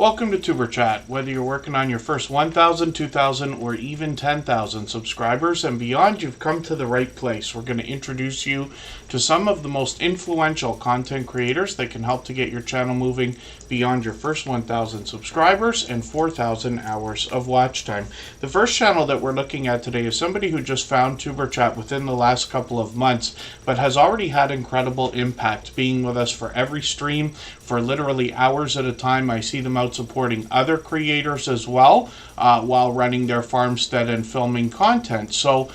Welcome to Tuber Chat. Whether you're working on your first 1,000, 2,000, or even 10,000 subscribers and beyond, you've come to the right place. We're going to introduce you to some of the most influential content creators that can help to get your channel moving beyond your first 1,000 subscribers and 4,000 hours of watch time. The first channel that we're looking at today is somebody who just found Tuber Chat within the last couple of months, but has already had incredible impact, being with us for every stream for literally hours at a time. I see them out supporting other creators as well while running their farmstead and filming content. So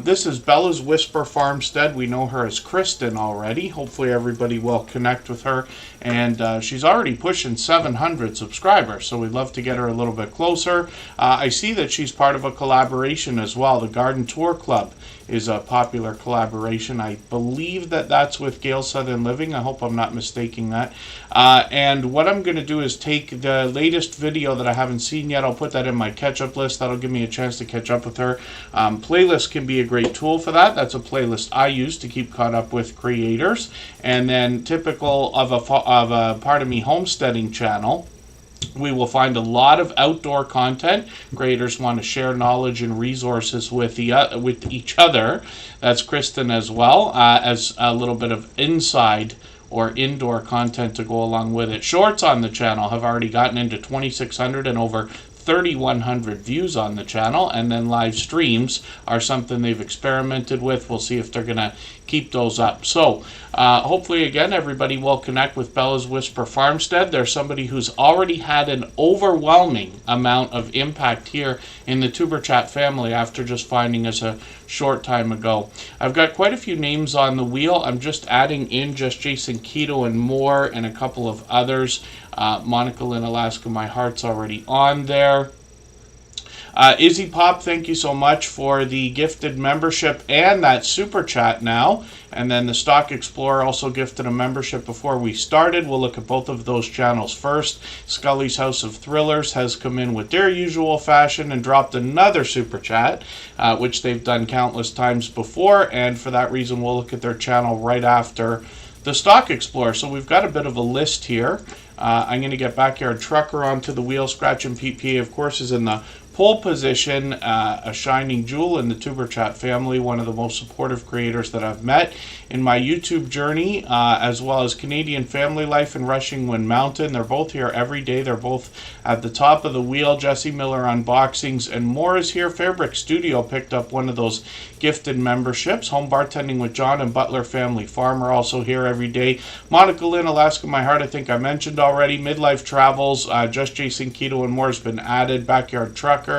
this is Bella's Whisper Farmstead. We know her as Kristen already. Hopefully everybody will connect with her, and she's already pushing 700 subscribers, so we'd love to get her a little bit closer. I see that she's part of a collaboration as well. The Garden Tour Club is a popular collaboration. I believe that that's with Gale Southern Living. I hope I'm not mistaking that. And what I'm going to do is take the latest video that I haven't seen yet. I'll put that in my catch-up list. That'll give me a chance to catch up with her. Playlists can be a great tool for that. That's a playlist I use to keep caught up with creators. And then typical of a homesteading channel, we will find a lot of outdoor content. Creators want to share knowledge and resources with each other. That's Kristen as well, as a little bit of inside or indoor content to go along with it. Shorts on the channel have already gotten into 2,600 and over 3,100 views on the channel, and then live streams are something they've experimented with. We'll see if they're going to keep those up. So hopefully, again, everybody will connect with Bella's Whisper Farmstead. There's somebody who's already had an overwhelming amount of impact here in the Tuber Chat family after just finding us a short time ago. I've got quite a few names on the wheel. I'm just adding in Just Jason, Keto, and more, and a couple of others. Monica in Alaska, my heart's already on there. Izzy Pop, thank you so much for the gifted membership and that super chat now. And then the Stock Explorer also gifted a membership before we started. We'll look at both of those channels first. Scully's House of Thrillers has come in with their usual fashion and dropped another super chat, which they've done countless times before. And for that reason, we'll look at their channel right after the Stock Explorer. So we've got a bit of a list here. I'm going to get Backyard Trucker onto the wheel. Scratch and PPA, of course, is in the pole position, a shining jewel in the Tuber Chat family, one of the most supportive creators that I've met in my YouTube journey, as well as Canadian Family Life and Rushing Wind Mountain. They're both here every day. They're both at the top of the wheel. Jesse Miller Unboxings and more is here. Fabric Studio picked up one of those gifted memberships. Home Bartending with John and Butler Family Farm are also here every day. Monica Lynn, Alaska My Heart, I think I mentioned already. Midlife Travels, Just Jason, Keto, and more has been added. Backyard Trucker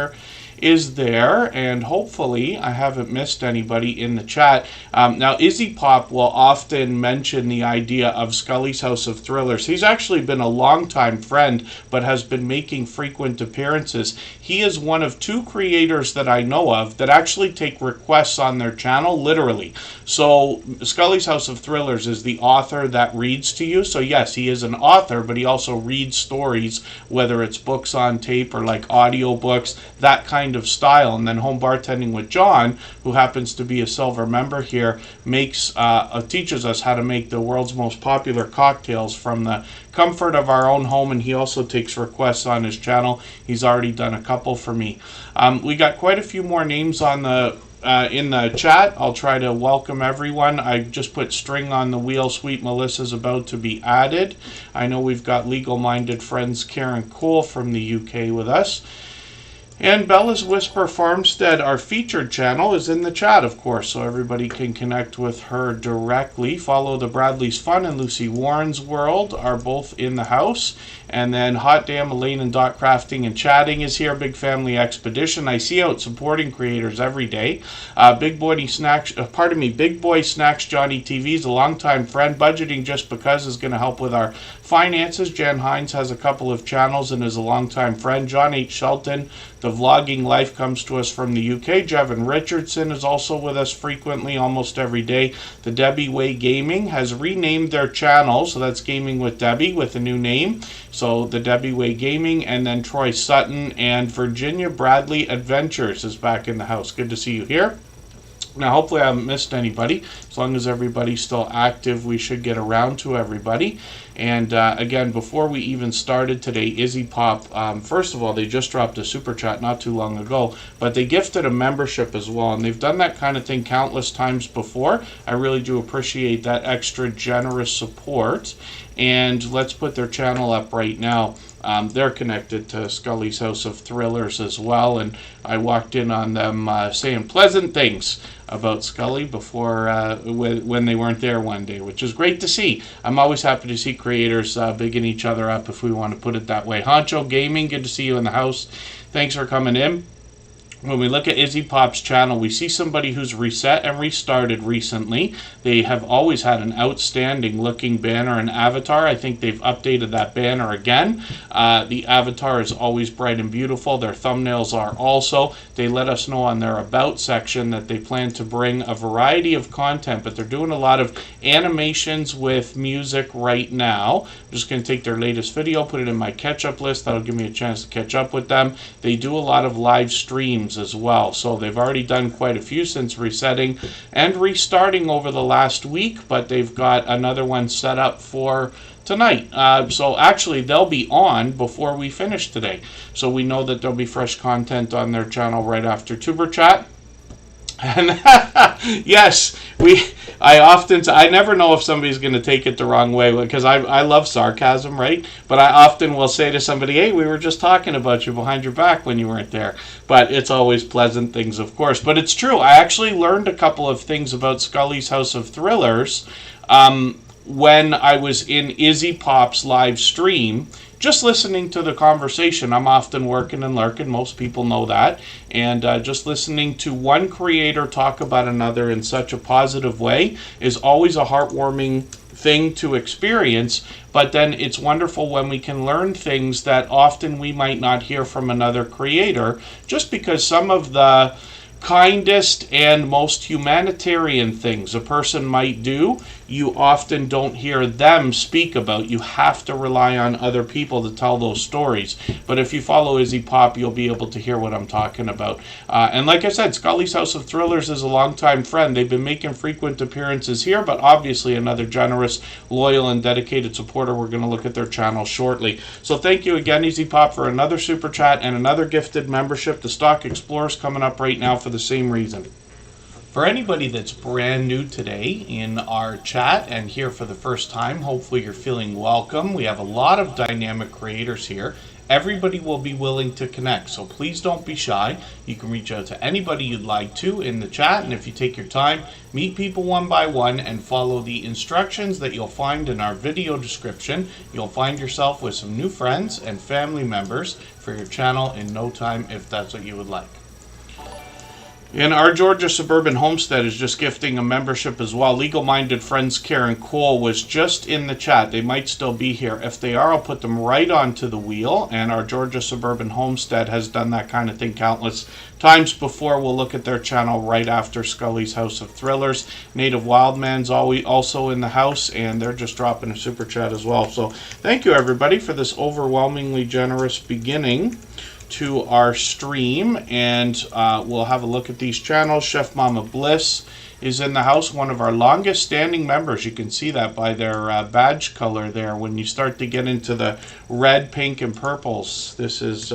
is there, and hopefully I haven't missed anybody in the chat. Now, Izzy Pop will often mention the idea of Scully's House of Thrillers. He's actually been a longtime friend, but has been making frequent appearances. He is one of two creators that I know of that actually take requests on their channel, literally. So Scully's House of Thrillers is the author that reads to you. So yes, he is an author, but he also reads stories, whether it's books on tape or like audio books, that kind of style. And then Home Bartending with John, who happens to be a silver member here, teaches us how to make the world's most popular cocktails from the comfort of our own home, and he also takes requests on his channel. He's already done a couple for me. We got quite a few more names on the in the chat. I'll try to welcome everyone. I just put string on the wheel. Sweet Melissa's about to be added. I know we've got legal-minded friends Karen Cole from the UK with us. And Bella's Whisper Farmstead, our featured channel, is in the chat, of course, so everybody can connect with her directly. Follow the Bradley's Fun and Lucy Warren's World are both in the house. And then Hot Damn, Elaine and Dot Crafting and Chatting is here. Big Family Expedition. I see out supporting creators every day. Big Boy Snacks Johnny TV is a longtime friend. Budgeting Just Because is going to help with our finances. Jan Hines has a couple of channels and is a longtime friend. John H. Shelton, The Vlogging Life, comes to us from the UK. Jevin Richardson is also with us frequently, almost every day. The Debbie Way Gaming has renamed their channel, so that's Gaming with Debbie with a new name. So the Debbie Way Gaming, and then Troy Sutton and Virginia Bradley Adventures is back in the house. Good to see you here. Now, hopefully I haven't missed anybody. As long as everybody's still active, we should get around to everybody. And again, before we even started today, Izzy Pop, first of all, they just dropped a super chat not too long ago, but they gifted a membership as well. And they've done that kind of thing countless times before. I really do appreciate that extra generous support. And let's put their channel up right now. They're connected to Scully's House of Thrillers as well, and I walked in on them saying pleasant things about Scully before when they weren't there one day, which is great to see. I'm always happy to see creators bigging each other up, if we want to put it that way. Honcho Gaming, good to see you in the house. Thanks for coming in. When we look at Izzy Pop's channel, we see somebody who's reset and restarted recently. They have always had an outstanding looking banner and avatar. I think they've updated that banner again. The avatar is always bright and beautiful. Their thumbnails are also. They let us know on their About section that they plan to bring a variety of content, but they're doing a lot of animations with music right now. I'm just going to take their latest video, put it in my catch-up list. That'll give me a chance to catch up with them. They do a lot of live streams as well, so they've already done quite a few since resetting and restarting over the last week, but they've got another one set up for tonight. So actually they'll be on before we finish today, so we know that there'll be fresh content on their channel right after Tuber Chat. And yes, I never know if somebody's going to take it the wrong way, because I love sarcasm, right? But I often will say to somebody, hey, we were just talking about you behind your back when you weren't there. But it's always pleasant things, of course. But it's true. I actually learned a couple of things about Scully's House of Thrillers when I was in Izzy Pop's live stream. Just listening to the conversation. I'm often working and lurking, most people know that, and just listening to one creator talk about another in such a positive way is always a heartwarming thing to experience. But then it's wonderful when we can learn things that often we might not hear from another creator, just because some of the kindest and most humanitarian things a person might do, you often don't hear them speak about. You have to rely on other people to tell those stories. But if you follow Izzy Pop, you'll be able to hear what I'm talking about. And like I said, Scully's House of Thrillers is a longtime friend. They've been making frequent appearances here, but obviously another generous, loyal, and dedicated supporter. We're going to look at their channel shortly. So thank you again, Izzy Pop, for another super chat and another gifted membership. The Stock Explorer's coming up right now for the same reason. For anybody that's brand new today in our chat and here for the first time, hopefully you're feeling welcome. We have a lot of dynamic creators here. Everybody will be willing to connect, so please don't be shy. You can reach out to anybody you'd like to in the chat, and if you take your time, meet people one by one and follow the instructions that you'll find in our video description. You'll find yourself with some new friends and family members for your channel in no time, if that's what you would like. And our Georgia Suburban Homestead is just gifting a membership as well. Legal Minded Friends Karen Cole was just in the chat. They might still be here. If they are, I'll put them right onto the wheel. And our Georgia Suburban Homestead has done that kind of thing countless times before. We'll look at their channel right after Scully's House of Thrillers. Native Wildman's also in the house, and they're just dropping a super chat as well. So thank you, everybody, for this overwhelmingly generous beginning to our stream, and we'll have a look at these channels. Chef Mama Bliss is in the house, one of our longest standing members. You can see that by their badge color there. When you start to get into the red, pink, and purples, this is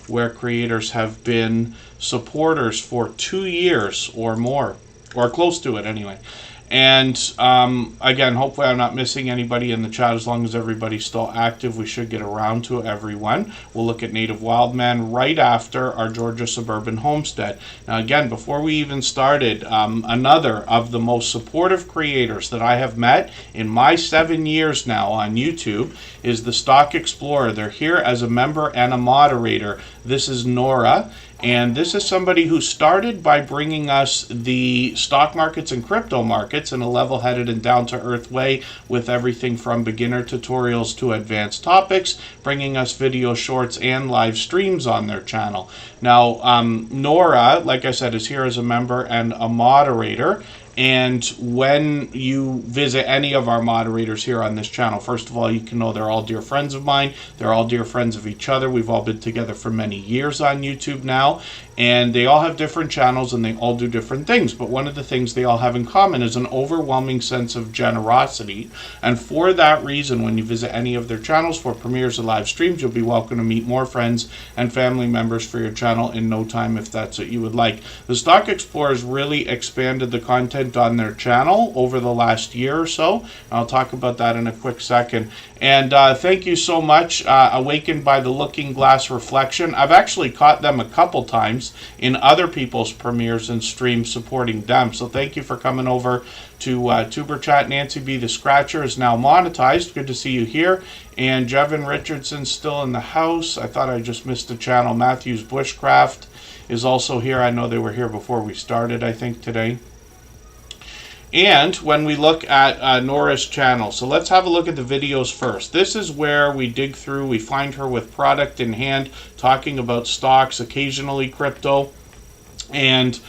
where creators have been supporters for 2 years or more, or close to it anyway. And again, hopefully I'm not missing anybody in the chat. As long as everybody's still active, we should get around to everyone. We'll look at Native Wildman right after our Georgia Suburban Homestead. Now again, before we even started, another of the most supportive creators that I have met in my 7 years now on YouTube is the Stock Explorer. They're here as a member and a moderator. This is Nora. And this is somebody who started by bringing us the stock markets and crypto markets in a level-headed and down-to-earth way, with everything from beginner tutorials to advanced topics, bringing us video shorts and live streams on their channel. Now, Nora, like I said, is here as a member and a moderator. And when you visit any of our moderators here on this channel, first of all, you can know they're all dear friends of mine. They're all dear friends of each other. We've all been together for many years on YouTube now. And they all have different channels and they all do different things. But one of the things they all have in common is an overwhelming sense of generosity. And for that reason, when you visit any of their channels for premieres or live streams, you'll be welcome to meet more friends and family members for your channel in no time if that's what you would like. The Stock Explorers really expanded the content on their channel over the last year or so. I'll talk about that in a quick second. And thank you so much, Awakened by the Looking Glass Reflection. I've actually caught them a couple times in other people's premieres and streams supporting them. So thank you for coming over to Superchat. Nancy B. the Scratcher is now monetized. Good to see you here. And Jevin Richardson's still in the house. I thought I just missed a channel. Matthews Bushcraft is also here. I know they were here before we started, I think, today. And when we look at Nora's channel, so let's have a look at the videos first. This is where we dig through, we find her with product in hand, talking about stocks, occasionally crypto, and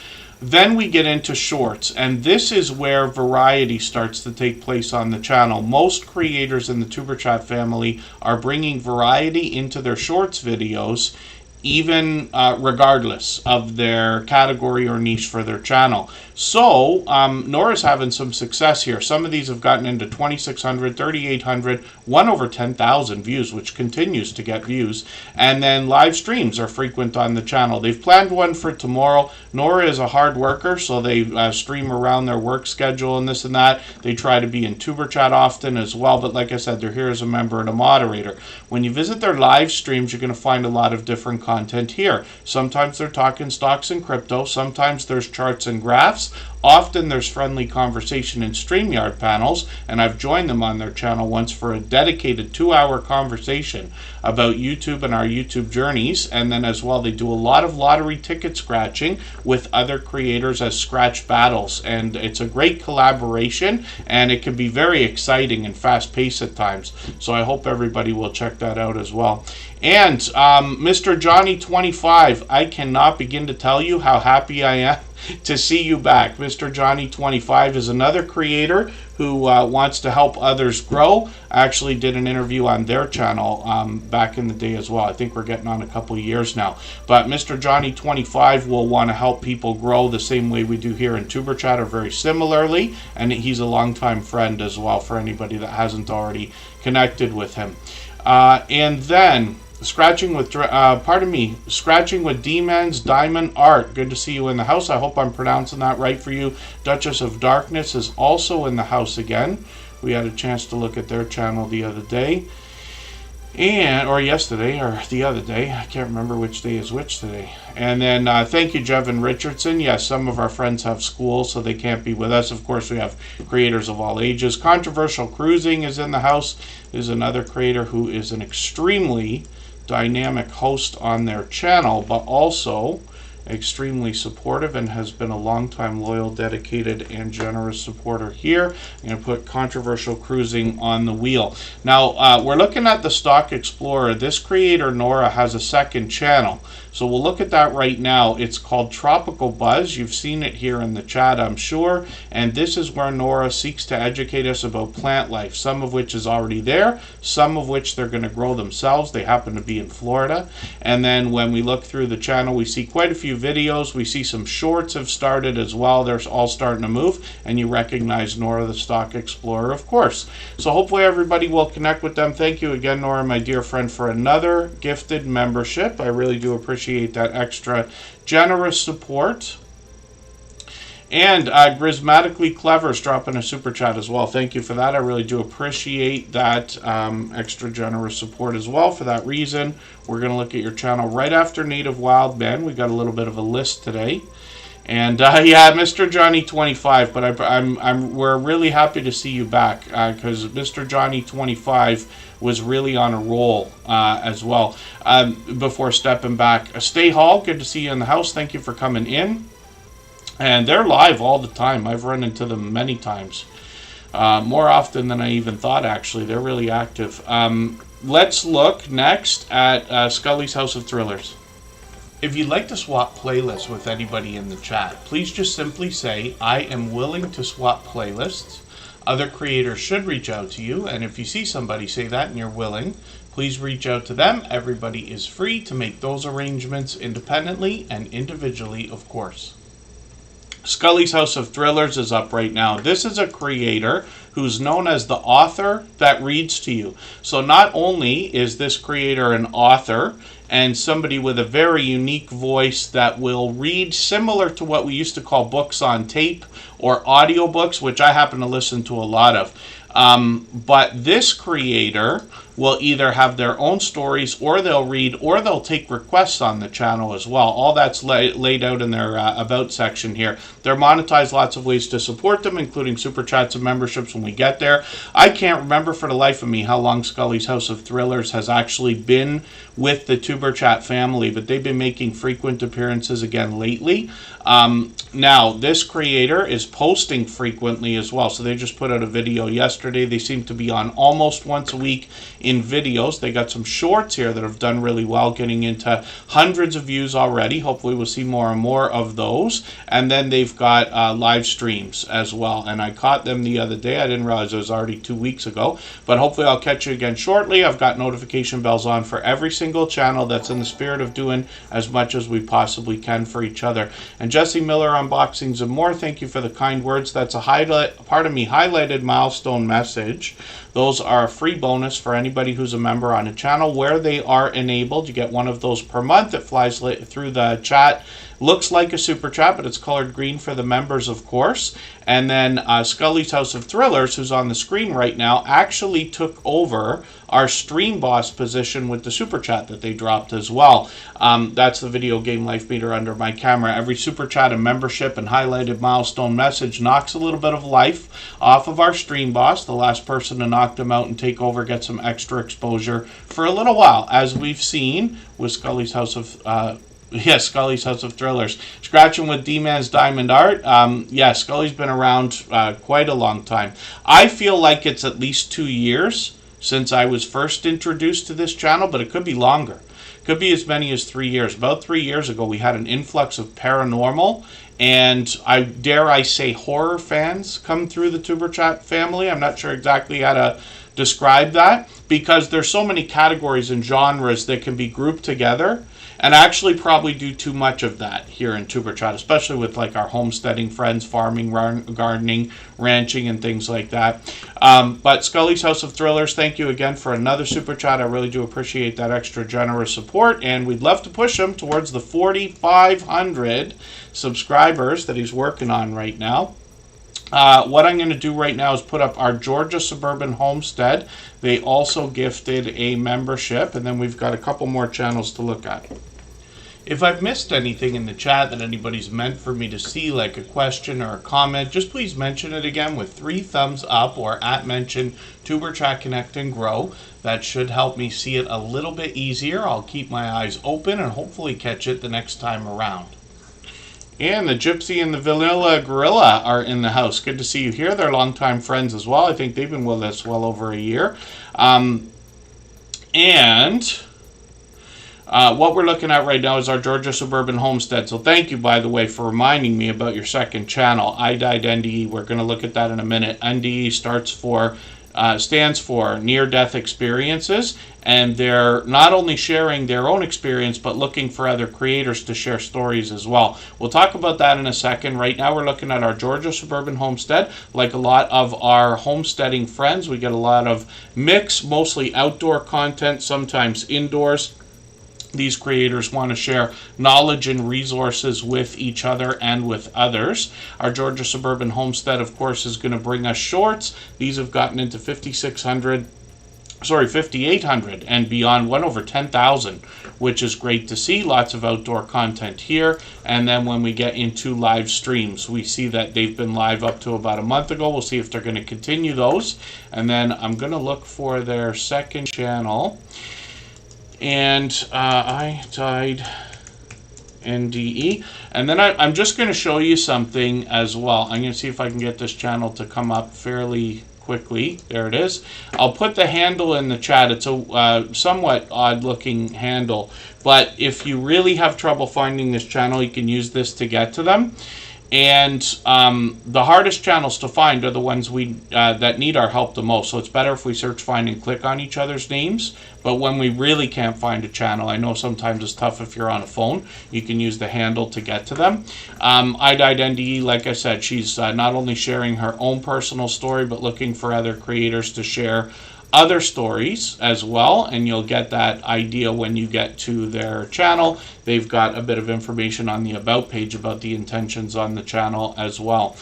then we get into shorts, and this is where variety starts to take place on the channel. Most creators in the Superchat family are bringing variety into their shorts videos, even regardless of their category or niche for their channel. So Nora's having some success here. Some of these have gotten into 2,600, 3,800, one over 10,000 views, which continues to get views. And then live streams are frequent on the channel. They've planned one for tomorrow. Nora is a hard worker, so they stream around their work schedule and this and that. They try to be in Superchat often as well, but like I said, they're here as a member and a moderator. When you visit their live streams, you're going to find a lot of different content here. Sometimes they're talking stocks and crypto. Sometimes there's charts and graphs. Often there's friendly conversation in StreamYard panels, and I've joined them on their channel once for a dedicated 2-hour conversation about YouTube and our YouTube journeys. And then as well, they do a lot of lottery ticket scratching with other creators as scratch battles. And it's a great collaboration, and it can be very exciting and fast-paced at times. So I hope everybody will check that out as well. And Mr. Johnny 25, I cannot begin to tell you how happy I am to see you back. Mr. Johnny 25 is another creator who wants to help others grow. I actually did an interview on their channel back in the day as well. I think we're getting on a couple of years now. But Mr. Johnny 25 will want to help people grow the same way we do here in Superchatter, very similarly. And he's a longtime friend as well for anybody that hasn't already connected with him. And then Scratching with Demons Diamond Art. Good to see you in the house. I hope I'm pronouncing that right for you. Duchess of Darkness is also in the house again. We had a chance to look at their channel the other day. Or yesterday, or the other day. I can't remember which day is which today. And then thank you, Jevin Richardson. Yes, some of our friends have school, so they can't be with us. Of course, we have creators of all ages. Controversial Cruising is in the house. Is another creator who is an extremely dynamic host on their channel, but also extremely supportive and has been a long-time loyal, dedicated, and generous supporter here. I'm going to put Controversial Cruising on the wheel. Now, we're looking at the Stock Explorer. This creator, Nora, has a second channel. So we'll look at that right now. It's called Tropical Buzz. You've seen it here in the chat, I'm sure. And this is where Nora seeks to educate us about plant life, some of which is already there, some of which they're going to grow themselves. They happen to be in Florida. And then when we look through the channel, we see quite a few videos. We see some shorts have started as well. They're all starting to move. And you recognize Nora, the Stock Explorer, of course. So hopefully everybody will connect with them. Thank you again, Nora, my dear friend, for another gifted membership. I really do appreciate that extra generous support. And Grismatically Clever is dropping a super chat as well. Thank you for that. I really do appreciate that extra generous support as well. For that reason, we're going to look at your channel right after Native Wild Men. We got a little bit of a list today. And yeah, Mr. Johnny 25, but we're really happy to see you back because Mr. Johnny 25 was really on a roll as well. Before stepping back, Stay Hall, good to see you in the house. Thank you for coming in. And they're live all the time. I've run into them many times, more often than I even thought. Actually, they're really active. Let's look next at Scully's House of Thrillers. If you'd like to swap playlists with anybody in the chat, please just simply say, I am willing to swap playlists. Other creators should reach out to you, and if you see somebody say that and you're willing, please reach out to them. Everybody is free to make those arrangements independently and individually, of course. Scully's House of Thrillers is up right now. This is a creator who's known as the author that reads to you. So not only is this creator an author and somebody with a very unique voice that will read similar to what we used to call books on tape or audiobooks, which I happen to listen to a lot of. But this creator will either have their own stories, or they'll read, or they'll take requests on the channel as well. All that's laid out in their About section here. They're monetized, lots of ways to support them, including super chats and memberships when we get there. I can't remember for the life of me how long Scully's House of Thrillers has actually been with the Tuber Chat family, but they've been making frequent appearances again lately. Now, this creator is posting frequently as well, so they just put out a video yesterday. They seem to be on almost once a week in videos. They got some shorts here that have done really well, getting into hundreds of views already. Hopefully we'll see more and more of those. And then they've got live streams as well, and I caught them the other day. I didn't realize it was already 2 weeks ago, but hopefully I'll catch you again shortly. I've got notification bells on for every single channel. That's in the spirit of doing as much as we possibly can for each other. And Jesse Miller Unboxings and More, thank you for the kind words. That's a highlighted milestone message. Those are a free bonus for anybody who's a member on a channel where they are enabled. You get one of those per month. It flies through the chat. Looks like a super chat, but it's colored green for the members, of course. And then Scully's House of Thrillers, who's on the screen right now, actually took over our stream boss position with the super chat that they dropped as well. That's the video game life meter under my camera. Every super chat and membership and highlighted milestone message knocks a little bit of life off of our stream boss. The last person to knock them out and take over gets some extra exposure for a little while, as we've seen with Scully's House of Scully's House of Thrillers. Scratching with D-Man's Diamond Art. Scully's been around quite a long time. I feel like it's at least 2 years since I was first introduced to this channel, but it could be longer. Could be as many as 3 years. About 3 years ago, we had an influx of paranormal and I say horror fans come through the Tuber Chat family. I'm not sure exactly how to describe that, because there's so many categories and genres that can be grouped together. And I actually probably do too much of that here in Tuber Chat, especially with like our homesteading friends, farming, gardening, ranching, and things like that. But Scully's House of Thrillers, thank you again for another super chat. I really do appreciate that extra generous support, and we'd love to push him towards the 4,500 subscribers that he's working on right now. What I'm going to do right now is put up our Georgia Suburban Homestead. They also gifted a membership, and then we've got a couple more channels to look at. If I've missed anything in the chat that anybody's meant for me to see, like a question or a comment, just please mention it again with 3 thumbs up or @mention Tuber Chat Connect and Grow. That should help me see it a little bit easier. I'll keep my eyes open and hopefully catch it the next time around. And the Gypsy and the Vanilla Gorilla are in the house. Good to see you here. They're longtime friends as well. I think they've been with us well over a year. What we're looking at right now is our Georgia Suburban Homestead. So thank you, by the way, for reminding me about your second channel, I Died NDE. We're going to look at that in a minute. NDE stands for near-death experiences, and they're not only sharing their own experience, but looking for other creators to share stories as well. We'll talk about that in a second. Right now we're looking at our Georgia Suburban Homestead. Like a lot of our homesteading friends, we get a lot of mix, mostly outdoor content, sometimes indoors. These creators want to share knowledge and resources with each other and with others. Our Georgia Suburban Homestead, of course, is going to bring us shorts. These have gotten into 5,800 and beyond, went over 10,000, which is great to see. Lots of outdoor content here. And then when we get into live streams, we see that they've been live up to about a month ago. We'll see if they're going to continue those. And then I'm going to look for their second channel. And I Died NDE. And then I'm just going to show you something as well. I'm going to see if I can get this channel to come up fairly quickly. There it is. I'll put the handle in the chat. It's a somewhat odd looking handle, but if you really have trouble finding this channel, you can use this to get to them. And the hardest channels to find are the ones that need our help the most. So it's better if we search, find, and click on each other's names. But when we really can't find a channel, I know sometimes it's tough if you're on a phone. You can use the handle to get to them. I Died NDE, like I said, she's not only sharing her own personal story, but looking for other creators to share other stories as well, and you'll get that idea when you get to their channel. They've got a bit of information on the about page about the intentions on the channel as well.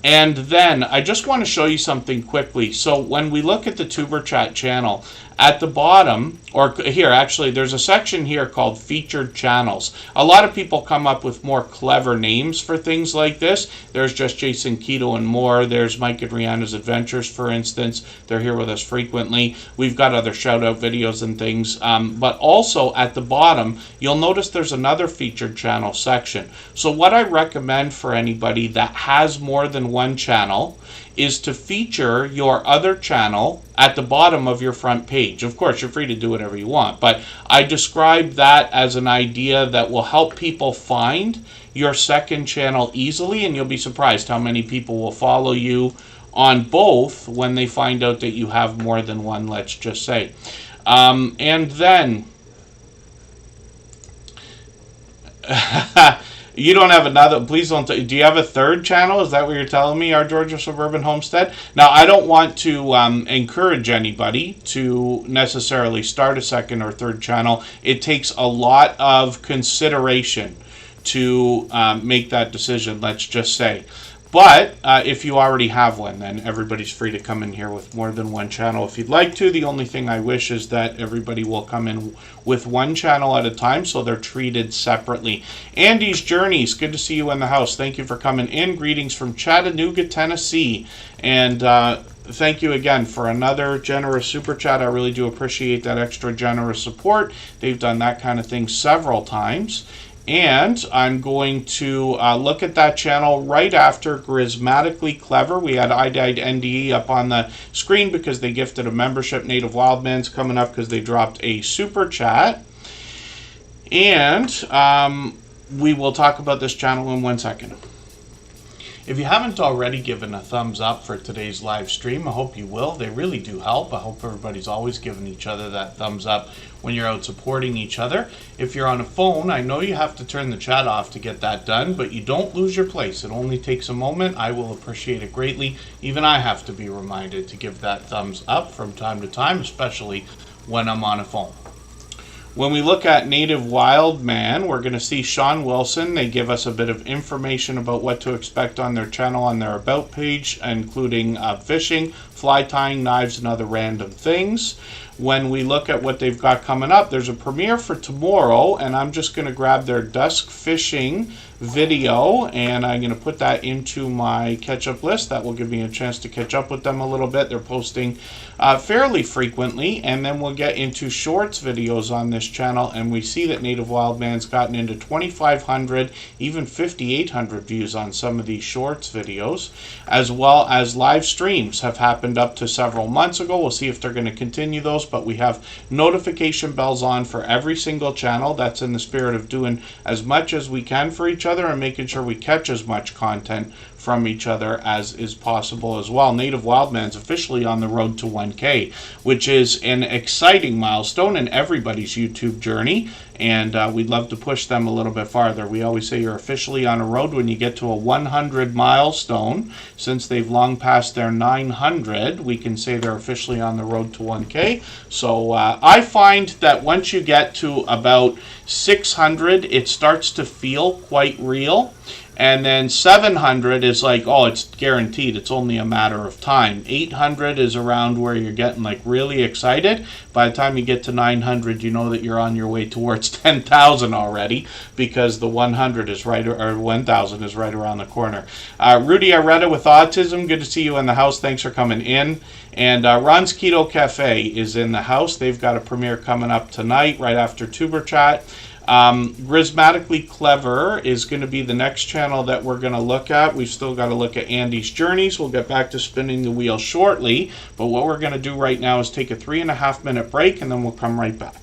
And then I just want to show you something quickly. So when we look at the Superchat channel, at the bottom, or here actually, there's a section here called Featured Channels. A lot of people come up with more clever names for things like this. There's just Jason, Keto, and more. There's Mike and Rihanna's Adventures, for instance. They're here with us frequently. We've got other shout-out videos and things. But also at the bottom, you'll notice there's another Featured Channel section. So what I recommend for anybody that has more than one channel is to feature your other channel at the bottom of your front page. Of course, you're free to do whatever you want, but I describe that as an idea that will help people find your second channel easily, and you'll be surprised how many people will follow you on both when they find out that you have more than one, let's just say. And then you don't have another, please don't, do you have a third channel? Is that what you're telling me, our Georgia Suburban Homestead? Now, I don't want to encourage anybody to necessarily start a second or third channel. It takes a lot of consideration to make that decision, let's just say. But if you already have one, then everybody's free to come in here with more than one channel if you'd like to. The only thing I wish is that everybody will come in with one channel at a time so they're treated separately. Andy's Journeys, good to see you in the house. Thank you for coming in. Greetings from Chattanooga, Tennessee. And thank you again for another generous super chat. I really do appreciate that extra generous support. They've done that kind of thing several times. And I'm going to look at that channel right after Charismatically Clever. We had I Died NDE up on the screen because they gifted a membership. Native Wildman's coming up because they dropped a super chat. And we will talk about this channel in 1 second. If you haven't already given a thumbs up for today's live stream, I hope you will. They really do help. I hope everybody's always giving each other that thumbs up when you're out supporting each other. If you're on a phone, I know you have to turn the chat off to get that done, but you don't lose your place. It only takes a moment. I will appreciate it greatly. Even I have to be reminded to give that thumbs up from time to time, especially when I'm on a phone. When we look at Native Wildman, we're going to see Sean Wilson. They give us a bit of information about what to expect on their channel on their About page, including fishing, fly tying, knives, and other random things. When we look at what they've got coming up, there's a premiere for tomorrow, and I'm just going to grab their dusk fishing video, and I'm going to put that into my catch-up list. That will give me a chance to catch up with them a little bit. They're posting fairly frequently, and then we'll get into shorts videos on this channel, and we see that Native Wildman's gotten into 2,500, even 5,800 views on some of these shorts videos, as well as live streams have happened up to several months ago. We'll see if they're going to continue those, but we have notification bells on for every single channel. That's in the spirit of doing as much as we can for each other and making sure we catch as much content from each other as is possible as well. Native Wildman's officially on the road to 1K, which is an exciting milestone in everybody's YouTube journey, and we'd love to push them a little bit farther. We always say you're officially on a road when you get to a 100 milestone. Since they've long passed their 900, we can say they're officially on the road to 1K. So I find that once you get to about 600, it starts to feel quite real. And then 700 is like, oh, it's guaranteed. It's only a matter of time. 800 is around where you're getting like really excited. By the time you get to 900, you know that you're on your way towards 10,000 already, because the 100 is right, or 1,000 is right around the corner. Rudy Areta with autism, good to see you in the house. Thanks for coming in. And Ron's Keto Cafe is in the house. They've got a premiere coming up tonight, right after Tuber Chat. Charismatically Clever is going to be the next channel that we're going to look at. We've still got to look at Andy's Journeys. We'll get back to spinning the wheel shortly, but what we're going to do right now is take a 3.5 minute break, and then we'll come right back.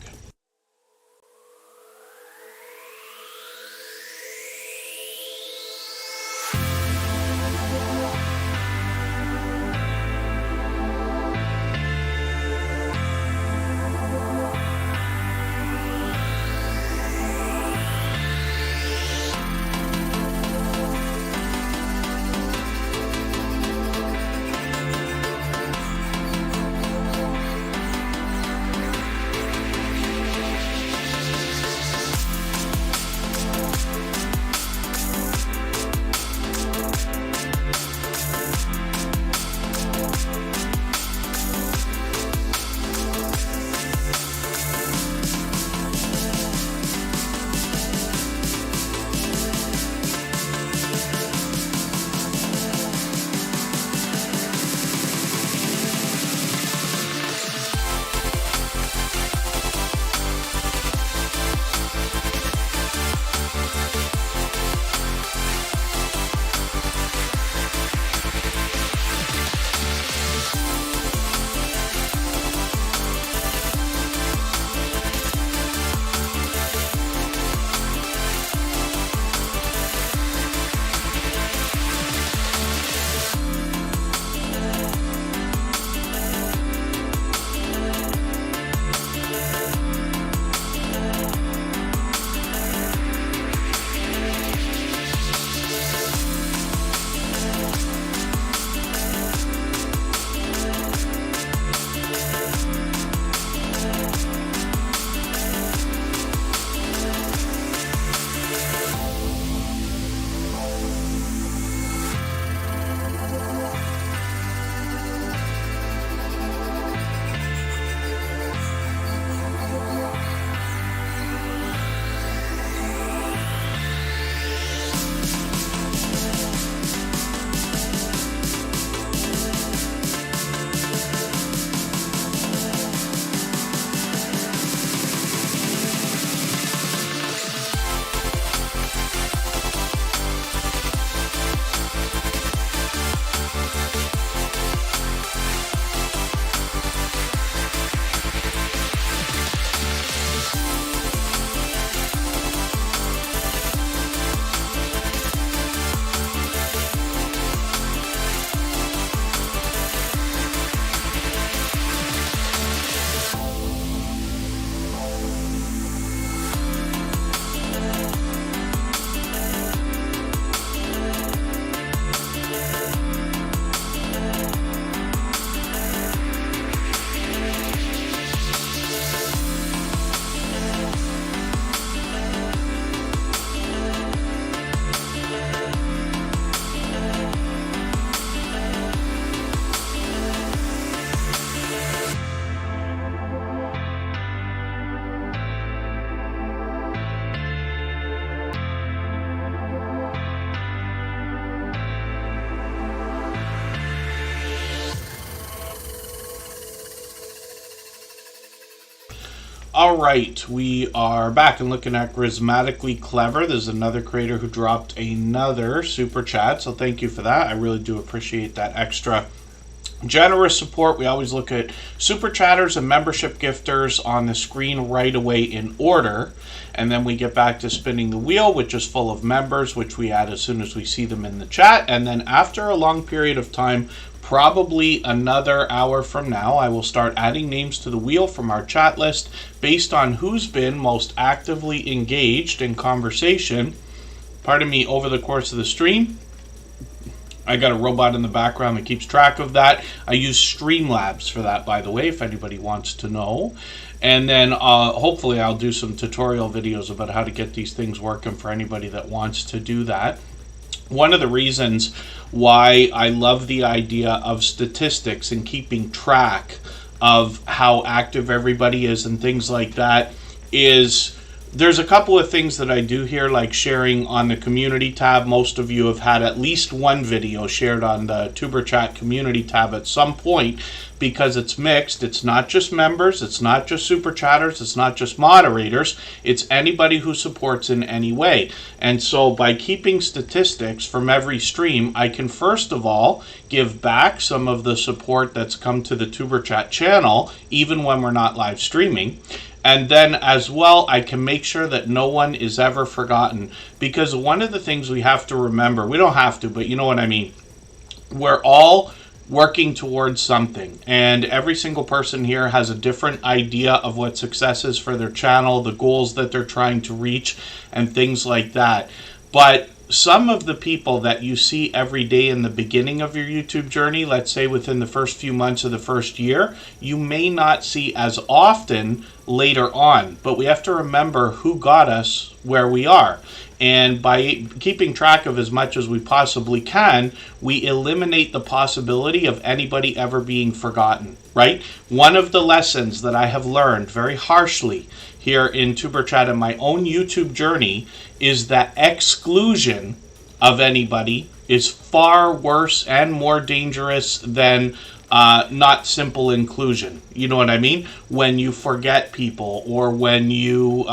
All right, we are back and looking at Charismatically Clever. There's another creator who dropped another super chat, so thank you for that. I really do appreciate that extra generous support. We always look at super chatters and membership gifters on the screen right away in order, and then we get back to spinning the wheel, which is full of members, which we add as soon as we see them in the chat. And then after a long period of time, probably another hour from now, I will start adding names to the wheel from our chat list based on who's been most actively engaged in conversation, pardon me, over the course of the stream. I got a robot in the background that keeps track of that. I use Streamlabs for that, by the way, if anybody wants to know. And then hopefully I'll do some tutorial videos about how to get these things working for anybody that wants to do that. One of the reasons why I love the idea of statistics and keeping track of how active everybody is and things like that is there's a couple of things that I do here, like sharing on the community tab. Most of you have had at least one video shared on the Tuber Chat community tab at some point, because it's mixed. It's not just members, it's not just super chatters, it's not just moderators, it's anybody who supports in any way. And so by keeping statistics from every stream, I can first of all give back some of the support that's come to the Tuber Chat channel, even when we're not live streaming. And then as well, I can make sure that no one is ever forgotten. Because one of the things we have to remember, we don't have to, but you know what I mean, we're all working towards something. And every single person here has a different idea of what success is for their channel, the goals that they're trying to reach, and things like that. But some of the people that you see every day in the beginning of your YouTube journey, let's say within the first few months of the first year, you may not see as often later on. But we have to remember who got us where we are. And by keeping track of as much as we possibly can, we eliminate the possibility of anybody ever being forgotten, right? One of the lessons that I have learned very harshly here in Tuber Chat and my own YouTube journey is that exclusion of anybody is far worse and more dangerous than not simple inclusion. You know what I mean? When you forget people, or when you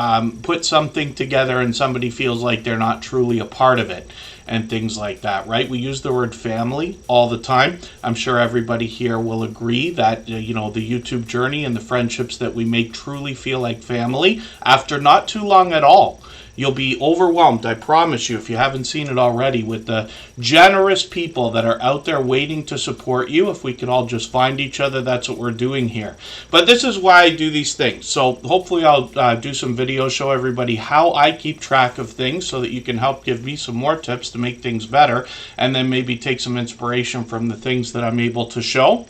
put something together and somebody feels like they're not truly a part of it, and things like that, right? We use the word family all the time. I'm sure everybody here will agree that, you know, the YouTube journey and the friendships that we make truly feel like family after not too long at all. You'll be overwhelmed, I promise you, if you haven't seen it already, with the generous people that are out there waiting to support you. If we could all just find each other, that's what we're doing here. But this is why I do these things. So hopefully I'll do some videos, show everybody how I keep track of things so that you can help give me some more tips to make things better, and then maybe take some inspiration from the things that I'm able to show.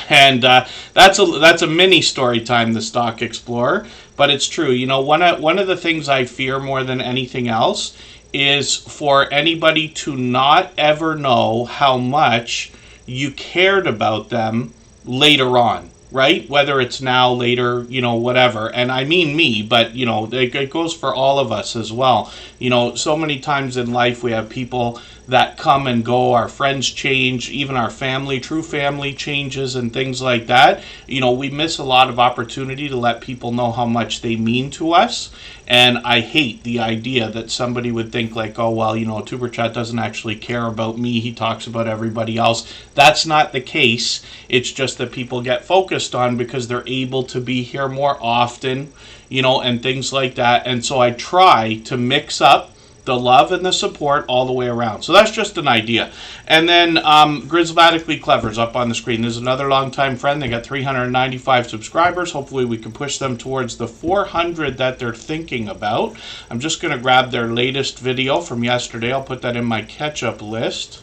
And that's a mini story time, the Stock Explorer. But it's true. You know, one of the things I fear more than anything else is for anybody to not ever know how much you cared about them later on, right? Whether it's now, later, you know, whatever. And I mean me, but, you know, it goes for all of us as well. You know, so many times in life we have people that come and go, our friends change, even our family, true family changes and things like that. You know, we miss a lot of opportunity to let people know how much they mean to us. And I hate the idea that somebody would think like, oh, well, you know, Tuber Chat doesn't actually care about me. He talks about everybody else. That's not the case. It's just that people get focused on because they're able to be here more often, you know, and things like that. And so I try to mix up the love and the support all the way around. So that's just an idea. And then Charismatically Clever's up on the screen. There's another longtime friend. They got 395 subscribers. Hopefully we can push them towards the 400 that they're thinking about. I'm just going to grab their latest video from yesterday. I'll put that in my catch-up list.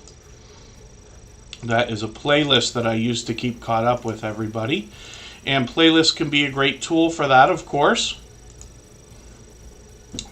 That is a playlist that I use to keep caught up with everybody. And playlists can be a great tool for that, of course.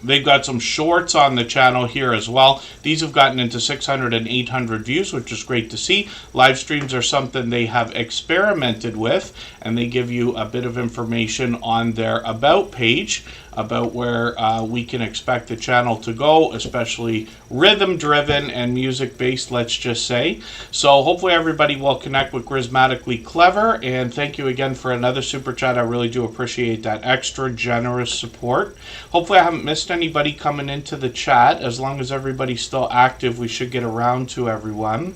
They've got some shorts on the channel here as well. These have gotten into 600 and 800 views, which is great to see. Live streams are something they have experimented with, and they give you a bit of information on their About page about where we can expect the channel to go, especially rhythm driven and music based, let's just say. So hopefully everybody will connect with Grismatically Clever, and thank you again for another super chat. I really do appreciate that extra generous support. Hopefully I haven't missed anybody coming into the chat. As long as everybody's still active, we should get around to everyone.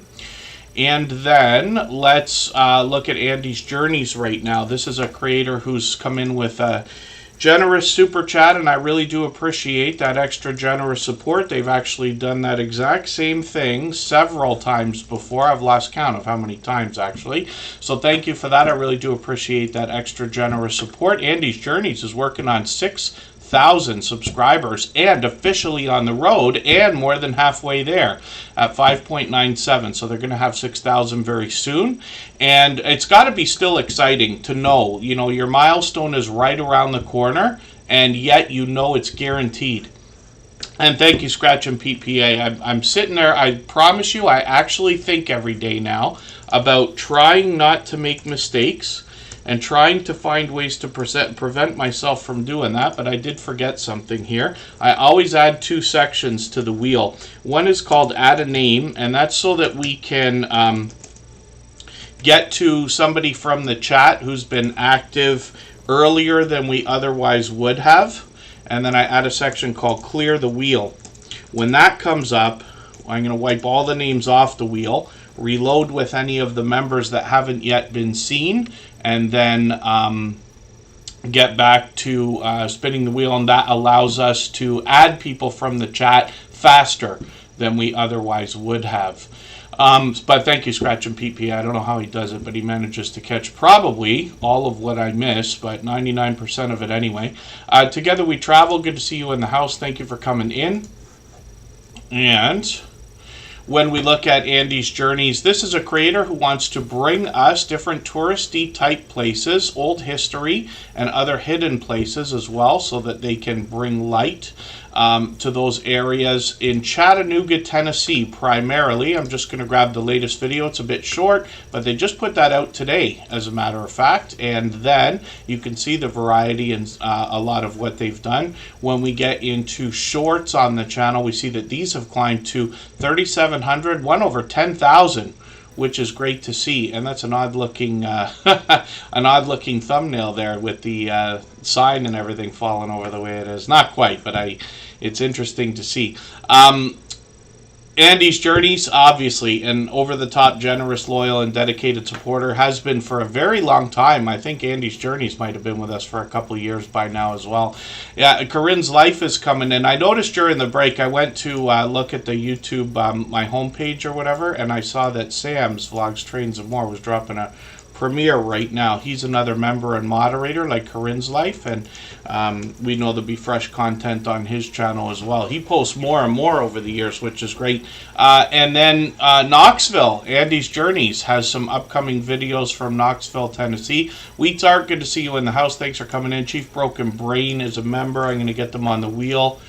And then let's look at Andy's Journeys right now. This is a creator who's come in with a generous super chat, and I really do appreciate that extra generous support. They've actually done that exact same thing several times before. I've lost count of how many times, actually. So thank you for that. I really do appreciate that extra generous support. Andy's Journeys is working on 6,000 subscribers and officially on the road and more than halfway there at 5.97. So they're going to have 6,000 very soon. And it's got to be still exciting to know, you know, your milestone is right around the corner, and yet you know it's guaranteed. And thank you, Scratch and PPA. I'm sitting there. I promise you, I actually think every day now about trying not to make mistakes and trying to find ways to prevent myself from doing that, but I did forget something here. I always add 2 sections to the wheel. One is called Add a Name, and that's so that we can get to somebody from the chat who's been active earlier than we otherwise would have. And then I add a section called Clear the Wheel. When that comes up, I'm going to wipe all the names off the wheel, reload with any of the members that haven't yet been seen, and then get back to spinning the wheel, and that allows us to add people from the chat faster than we otherwise would have. But thank you, Scratch and PP. I don't know how he does it, but he manages to catch probably all of what I miss, but 99% of it anyway. Together We Travel, good to see you in the house. Thank you for coming in. And when we look at Andy's Journeys, this is a creator who wants to bring us different touristy type places, old history, and other hidden places as well, so that they can bring light to those areas in Chattanooga, Tennessee, primarily. I'm just going to grab the latest video. It's a bit short, but they just put that out today, as a matter of fact. And then you can see the variety and a lot of what they've done. When we get into shorts on the channel, we see that these have climbed to 3,700, one over 10,000. Which is great to see, and that's an odd-looking, thumbnail there with the sign and everything falling over the way it is. Not quite, but it's interesting to see. Andy's Journeys, obviously, an over-the-top, generous, loyal, and dedicated supporter, has been for a very long time. I think Andy's Journeys might have been with us for a couple of years by now as well. Yeah, Corinne's Life is coming in. I noticed during the break, I went to look at the YouTube, my homepage or whatever, and I saw that Sam's Vlogs, Trains, and More was dropping a premiere right now. He's another member and moderator like Corinne's Life, and we know there'll be fresh content on his channel as well. He posts more and more over the years, which is great. And then Knoxville, Andy's Journeys, has some upcoming videos from Knoxville, Tennessee. Wheats Art, good to see you in the house. Thanks for coming in. Chief Broken Brain is a member. I'm going to get them on the wheel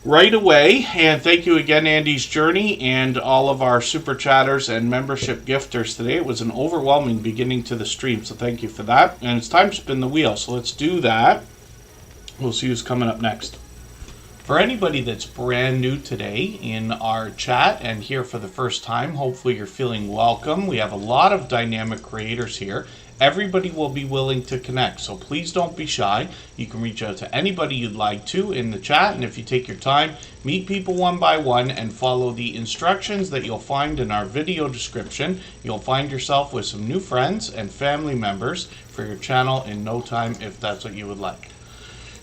right away. And thank you again, Andy's Journey, and all of our super chatters and membership gifters today. It was an overwhelming beginning to the stream, so thank you for that. And it's time to spin the wheel, so let's do that. We'll see who's coming up next. For anybody that's brand new today in our chat and here for the first time, hopefully you're feeling welcome. We have a lot of dynamic creators here. Everybody will be willing to connect, so please don't be shy. You can reach out to anybody you'd like to in the chat, and if you take your time, meet people one by one and follow the instructions that you'll find in our video description. You'll find yourself with some new friends and family members for your channel in no time, if that's what you would like.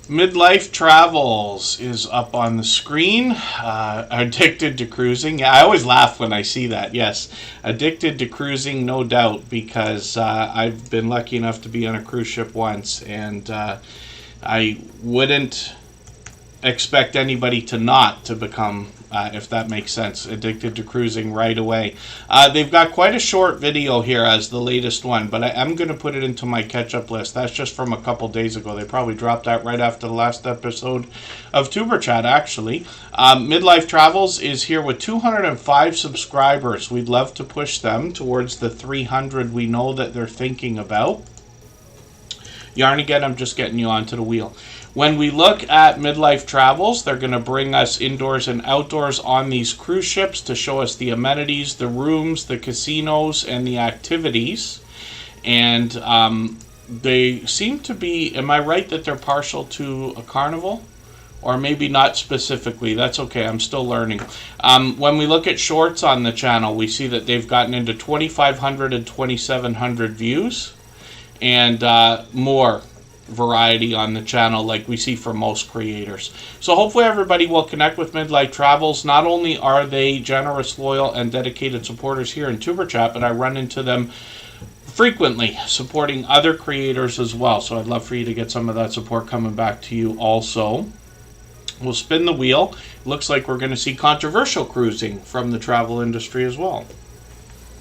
Midlife Travels is up on the screen. Addicted to cruising. Yeah, I always laugh when I see that. Yes, addicted to cruising, no doubt, because I've been lucky enough to be on a cruise ship once, and I wouldn't expect anybody to not to become, if that makes sense, addicted to cruising right away. They've got quite a short video here as the latest one, but I'm going to put it into my catch-up list. That's just from a couple days ago. They probably dropped that right after the last episode of Superchat, actually. Midlife Travels is here with 205 subscribers. We'd love to push them towards the 300 we know that they're thinking about. Yarn again, I'm just getting you onto the wheel. When we look at midlife travels, they're going to bring us indoors and outdoors on these cruise ships to show us the amenities, the rooms, the casinos, and the activities. And they seem to be, am I right that they're partial to a carnival? Or maybe not specifically. That's okay. I'm still learning. When we look at shorts on the channel, we see that they've gotten into 2,500 and 2,700 views. And more variety on the channel like we see for most creators. So hopefully everybody will connect with Midlife Travels. Not only are they generous, loyal, and dedicated supporters here in Superchat, but I run into them frequently supporting other creators as well. So I'd love for you to get some of that support coming back to you also. We'll spin the wheel. Looks like we're going to see controversial cruising from the travel industry as well.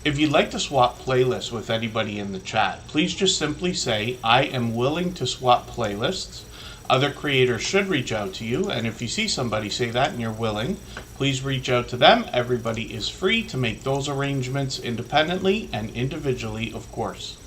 If you'd like to swap playlists with anybody in the chat, please just simply say, I am willing to swap playlists. Other creators should reach out to you, and if you see somebody say that and you're willing, please reach out to them. Everybody is free to make those arrangements independently and individually, of course.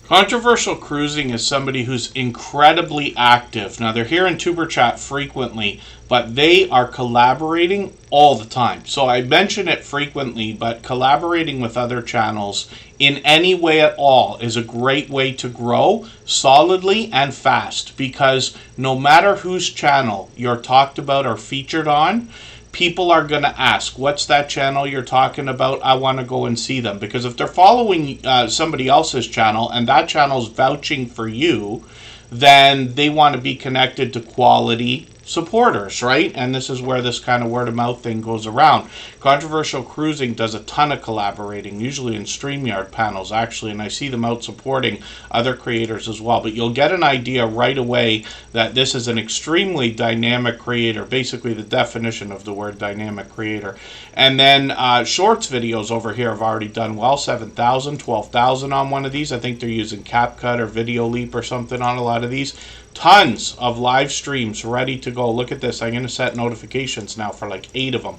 Controversial cruising is somebody who's incredibly active. Now, they're here in Tuber Chat frequently, but they are collaborating all the time. So I mention it frequently, but collaborating with other channels in any way at all is a great way to grow solidly and fast, because no matter whose channel you're talked about or featured on, people are going to ask, what's that channel you're talking about? I want to go and see them. Because if they're following somebody else's channel and that channel's vouching for you, then they want to be connected to quality supporters, right? And this is where this kind of word of mouth thing goes around. Controversial Cruising does a ton of collaborating, usually in StreamYard panels actually, and I see them out supporting other creators as well. But you'll get an idea right away that this is an extremely dynamic creator, basically the definition of the word dynamic creator. And then shorts videos over here have already done well, 7,000, 12,000 on one of these. I think they're using CapCut or Video Leap or something on a lot of these. Tons of live streams ready to go. Look at this. I'm going to set notifications now for like 8 of them.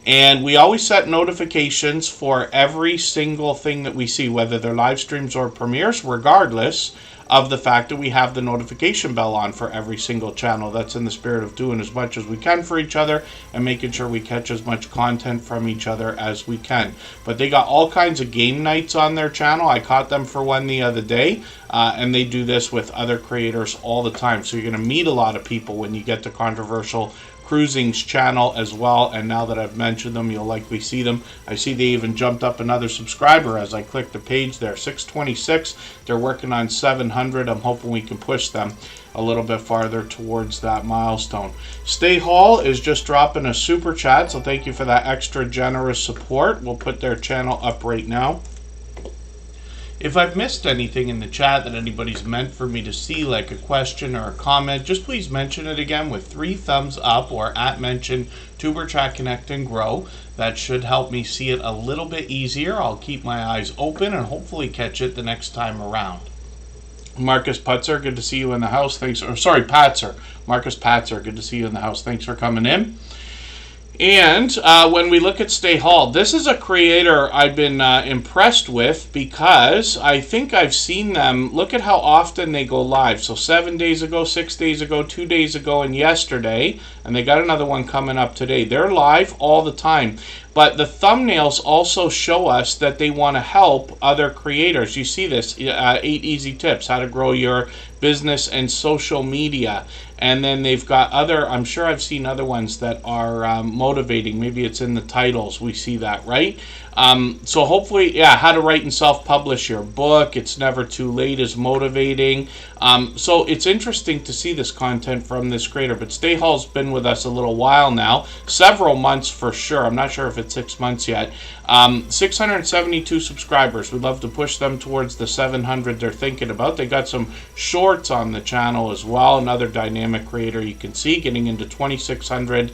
And we always set notifications for every single thing that we see, whether they're live streams or premieres, regardless of the fact that we have the notification bell on for every single channel. That's in the spirit of doing as much as we can for each other and making sure we catch as much content from each other as we can. But they got all kinds of game nights on their channel. I caught them for one the other day, and they do this with other creators all the time. So you're going to meet a lot of people when you get to Controversial Cruising's channel as well, and now that I've mentioned them, you'll likely see them. I see they even jumped up another subscriber as I click the page there, 626. They're working on 700. I'm hoping we can push them a little bit farther towards that milestone. Stay Hall is just dropping a super chat, so thank you for that extra generous support. We'll put their channel up right now. If I've missed anything in the chat that anybody's meant for me to see, like a question or a comment, just please mention it again with 3 thumbs up or @mention TuberChat Connect and Grow. That should help me see it a little bit easier. I'll keep my eyes open and hopefully catch it the next time around. Marcus Putzer, good to see you in the house. Thanks. Or sorry, Patzer. Marcus Patzer, good to see you in the house. Thanks for coming in. And when we look at Stay Hall, this is a creator I've been impressed with, because I think I've seen them. Look at how often they go live. So 7 days ago, 6 days ago, 2 days ago, and yesterday. And they got another one coming up today. They're live all the time. But the thumbnails also show us that they want to help other creators. You see this, 8 easy tips, how to grow your business and social media. And then they've got other, I'm sure I've seen other ones that are motivating. Maybe it's in the titles. We see that, right? So hopefully, yeah, how to write and self-publish your book. It's never too late is motivating. So it's interesting to see this content from this creator. But Stay Hall's been with us a little while now. Several months for sure. I'm not sure if it's 6 months yet. 672 subscribers. We'd love to push them towards the 700 they're thinking about. They got some shorts on the channel as well. Another dynamic creator you can see getting into 2,600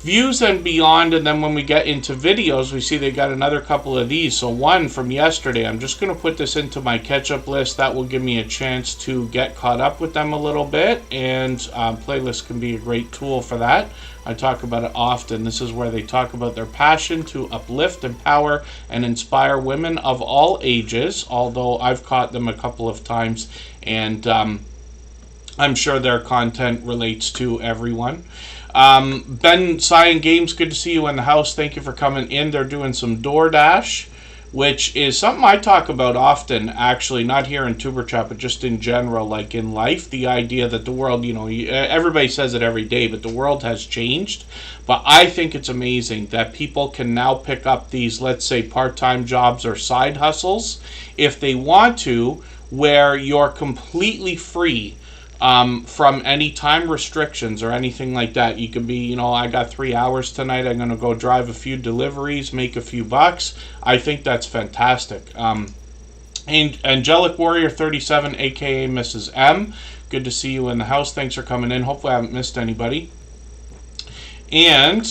views and beyond. And then when we get into videos, we see they got another couple of these. So one from yesterday, I'm just going to put this into my catch-up list. That will give me a chance to get caught up with them a little bit, and playlists can be a great tool for that. I talk about it often. This is where they talk about their passion to uplift, empower, and inspire women of all ages, although I've caught them a couple of times, and I'm sure their content relates to everyone. Ben Cyan Games, good to see you in the house. Thank you for coming in. They're doing some DoorDash, which is something I talk about often, actually, not here in Tuber Chat, but just in general, like in life. The idea that the world, you know, everybody says it every day, but the world has changed. But I think it's amazing that people can now pick up these, let's say, part-time jobs or side hustles if they want to, where you're completely free from any time restrictions or anything like that. You could be, you know, I got 3 hours tonight, I'm going to go drive a few deliveries, make a few bucks. I think that's fantastic. And Angelic Warrior 37, aka Mrs. M, good to see you in the house. Thanks for coming in. Hopefully I haven't missed anybody. And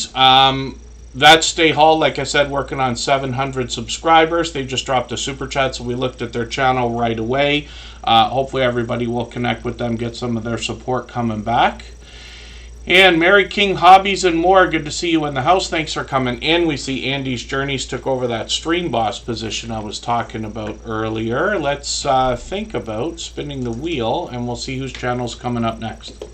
that's Stay Hall, like I said, working on 700 subscribers. They just dropped a super chat, so we looked at their channel right away. Hopefully everybody will connect with them, get some of their support coming back. And Mary King Hobbies and More, good to see you in the house. Thanks for coming in. We see Andy's Journeys took over that stream boss position I was talking about earlier. Let's think about spinning the wheel, and we'll see whose channel's coming up next.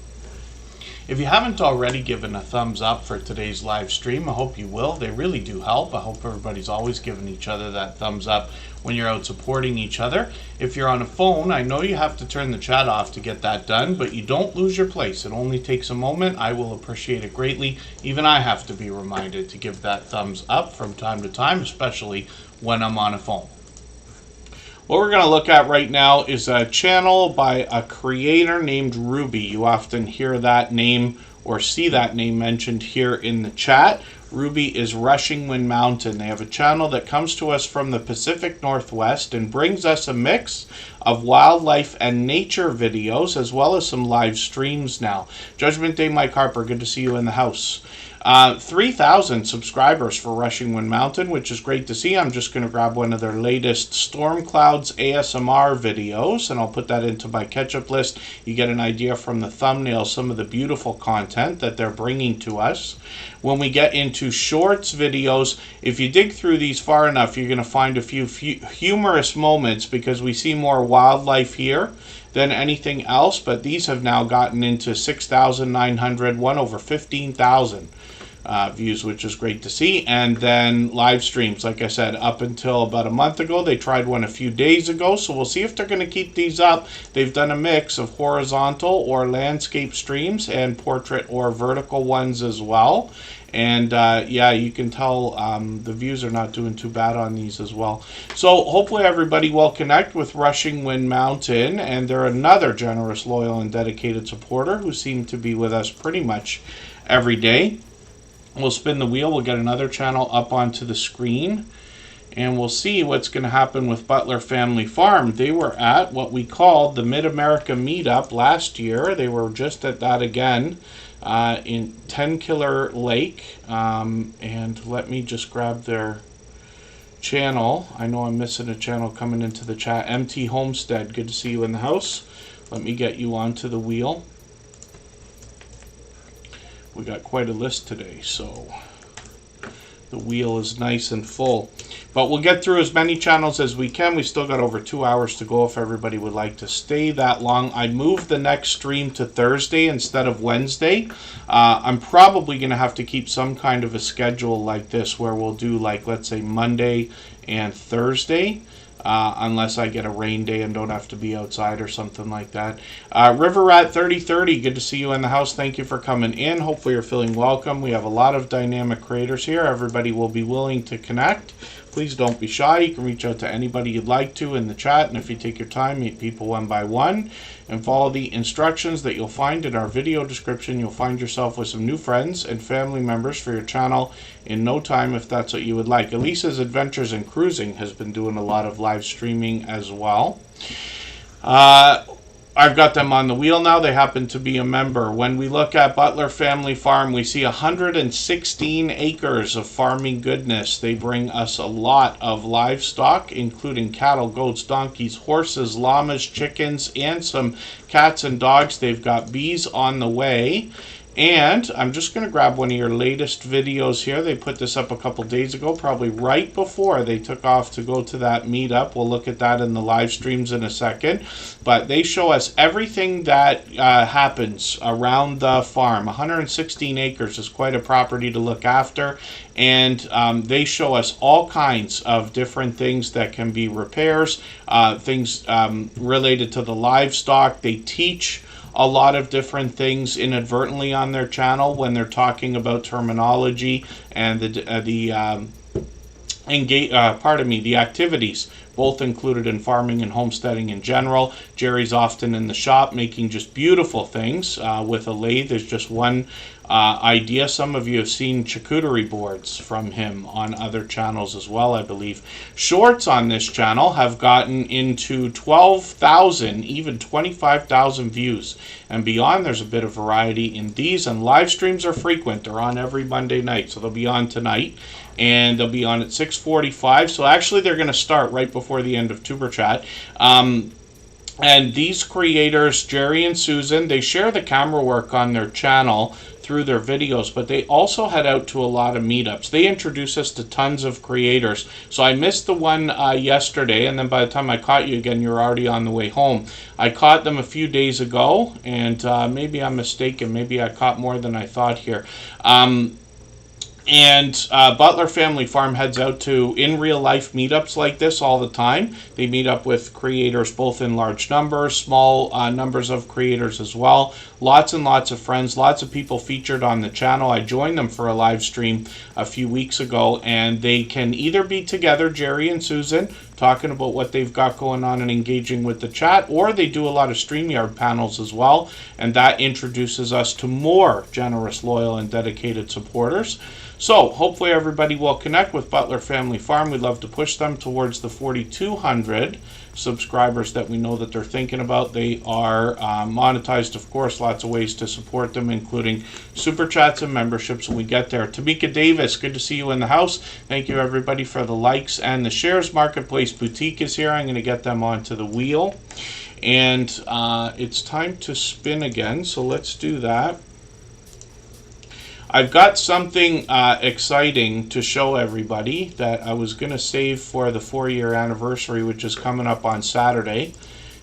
If you haven't already given a thumbs up for today's live stream, I hope you will. They really do help. I hope everybody's always giving each other that thumbs up when you're out supporting each other. If you're on a phone, I know you have to turn the chat off to get that done, but you don't lose your place. It only takes a moment. I will appreciate it greatly. Even I have to be reminded to give that thumbs up from time to time, especially when I'm on a phone. What we're going to look at right now is a channel by a creator named Ruby. You often hear that name or see that name mentioned here in the chat. Ruby is Rushing Wind Mountain. They have a channel that comes to us from the Pacific Northwest and brings us a mix of wildlife and nature videos, as well as some live streams now. Judgment Day Mike Harper, good to see you in the house. 3,000 subscribers for Rushing Wind Mountain, which is great to see. I'm just going to grab one of their latest Storm Clouds ASMR videos, and I'll put that into my catch-up list. You get an idea from the thumbnail, some of the beautiful content that they're bringing to us. When we get into shorts videos, if you dig through these far enough, you're going to find a few humorous moments, because we see more wildlife here than anything else, but these have now gotten into 6,900, one over 15,000 views, which is great to see. And then live streams, like I said, up until about a month ago. They tried one a few days ago, so we'll see if they're going to keep these up. They've done a mix of horizontal or landscape streams and portrait or vertical ones as well. And yeah, you can tell the views are not doing too bad on these as well. So hopefully everybody will connect with Rushing Wind Mountain, and they're another generous, loyal, and dedicated supporter who seem to be with us pretty much every day. We'll spin the wheel. We'll get another channel up onto the screen, and we'll see what's going to happen with Butler Family Farm. They were at what we called the Mid-America Meetup last year. They were just at that again in 10 Killer Lake. And let me just grab their channel. I know I'm missing a channel coming into the chat. MT Homestead, good to see you in the house. Let me get you onto the wheel. We got quite a list today, so the wheel is nice and full. But we'll get through as many channels as we can. We still got over 2 hours to go if everybody would like to stay that long. I moved the next stream to Thursday instead of Wednesday. I'm probably going to have to keep some kind of a schedule like this where we'll do, like, let's say Monday and Thursday. Unless I get a rain day and don't have to be outside or something like that. River Rat 3030, good to see you in the house. Thank you for coming in. Hopefully you're feeling welcome. We have a lot of dynamic creators here. Everybody will be willing to connect. Please don't be shy. You can reach out to anybody you'd like to in the chat, and if you take your time, meet people one by one and follow the instructions that you'll find in our video description. You'll find yourself with some new friends and family members for your channel in no time, if that's what you would like. Elisa's Adventures in Cruising has been doing a lot of live streaming as well. I've got them on the wheel now. They happen to be a member. When we look at Butler Family Farm, we see 116 acres of farming goodness. They bring us a lot of livestock, including cattle, goats, donkeys, horses, llamas, chickens, and some cats and dogs. They've got bees on the way. And I'm just going to grab one of your latest videos here. They put this up a couple days ago, probably right before they took off to go to that meetup. We'll look at that in the live streams in a second. But they show us everything that happens around the farm. 116 acres is quite a property to look after. And they show us all kinds of different things that can be repairs, things related to the livestock. They teach a lot of different things inadvertently on their channel when they're talking about terminology and the activities, both included in farming and homesteading in general. Jerry's often in the shop making just beautiful things with a lathe. There's just one idea. Some of you have seen charcuterie boards from him on other channels as well, I believe. Shorts on this channel have gotten into 12,000, even 25,000 views and beyond. There's a bit of variety in these, and live streams are frequent. They're on every Monday night, so they'll be on tonight, and they'll be on at 6:45. So actually they're going to start right before the end of Tuber Chat. And these creators, Jerry and Susan, they share the camera work on their channel through their videos, but they also head out to a lot of meetups. They introduce us to tons of creators. So I missed the one yesterday, and then by the time I caught you again, you're already on the way home. I caught them a few days ago, and maybe I'm mistaken. Maybe I caught more than I thought here. And Butler Family Farm heads out to in real life meetups like this all the time. They meet up with creators both in large numbers, small numbers of creators as well. Lots and lots of friends, lots of people featured on the channel. I joined them for a live stream a few weeks ago, and they can either be together, Jerry and Susan, talking about what they've got going on and engaging with the chat, or they do a lot of StreamYard panels as well, and that introduces us to more generous, loyal, and dedicated supporters. So hopefully everybody will connect with Butler Family Farm. We'd love to push them towards the 4,200 subscribers that we know that they're thinking about. They are monetized, of course, lots of ways to support them, including super chats and memberships when we get there. Tamika Davis, good to see you in the house. Thank you everybody for the likes and the shares. Marketplace Boutique is here. I'm going to get them onto the wheel. And it's time to spin again, so let's do that. I've got something exciting to show everybody that I was going to save for the 4-year anniversary, which is coming up on Saturday.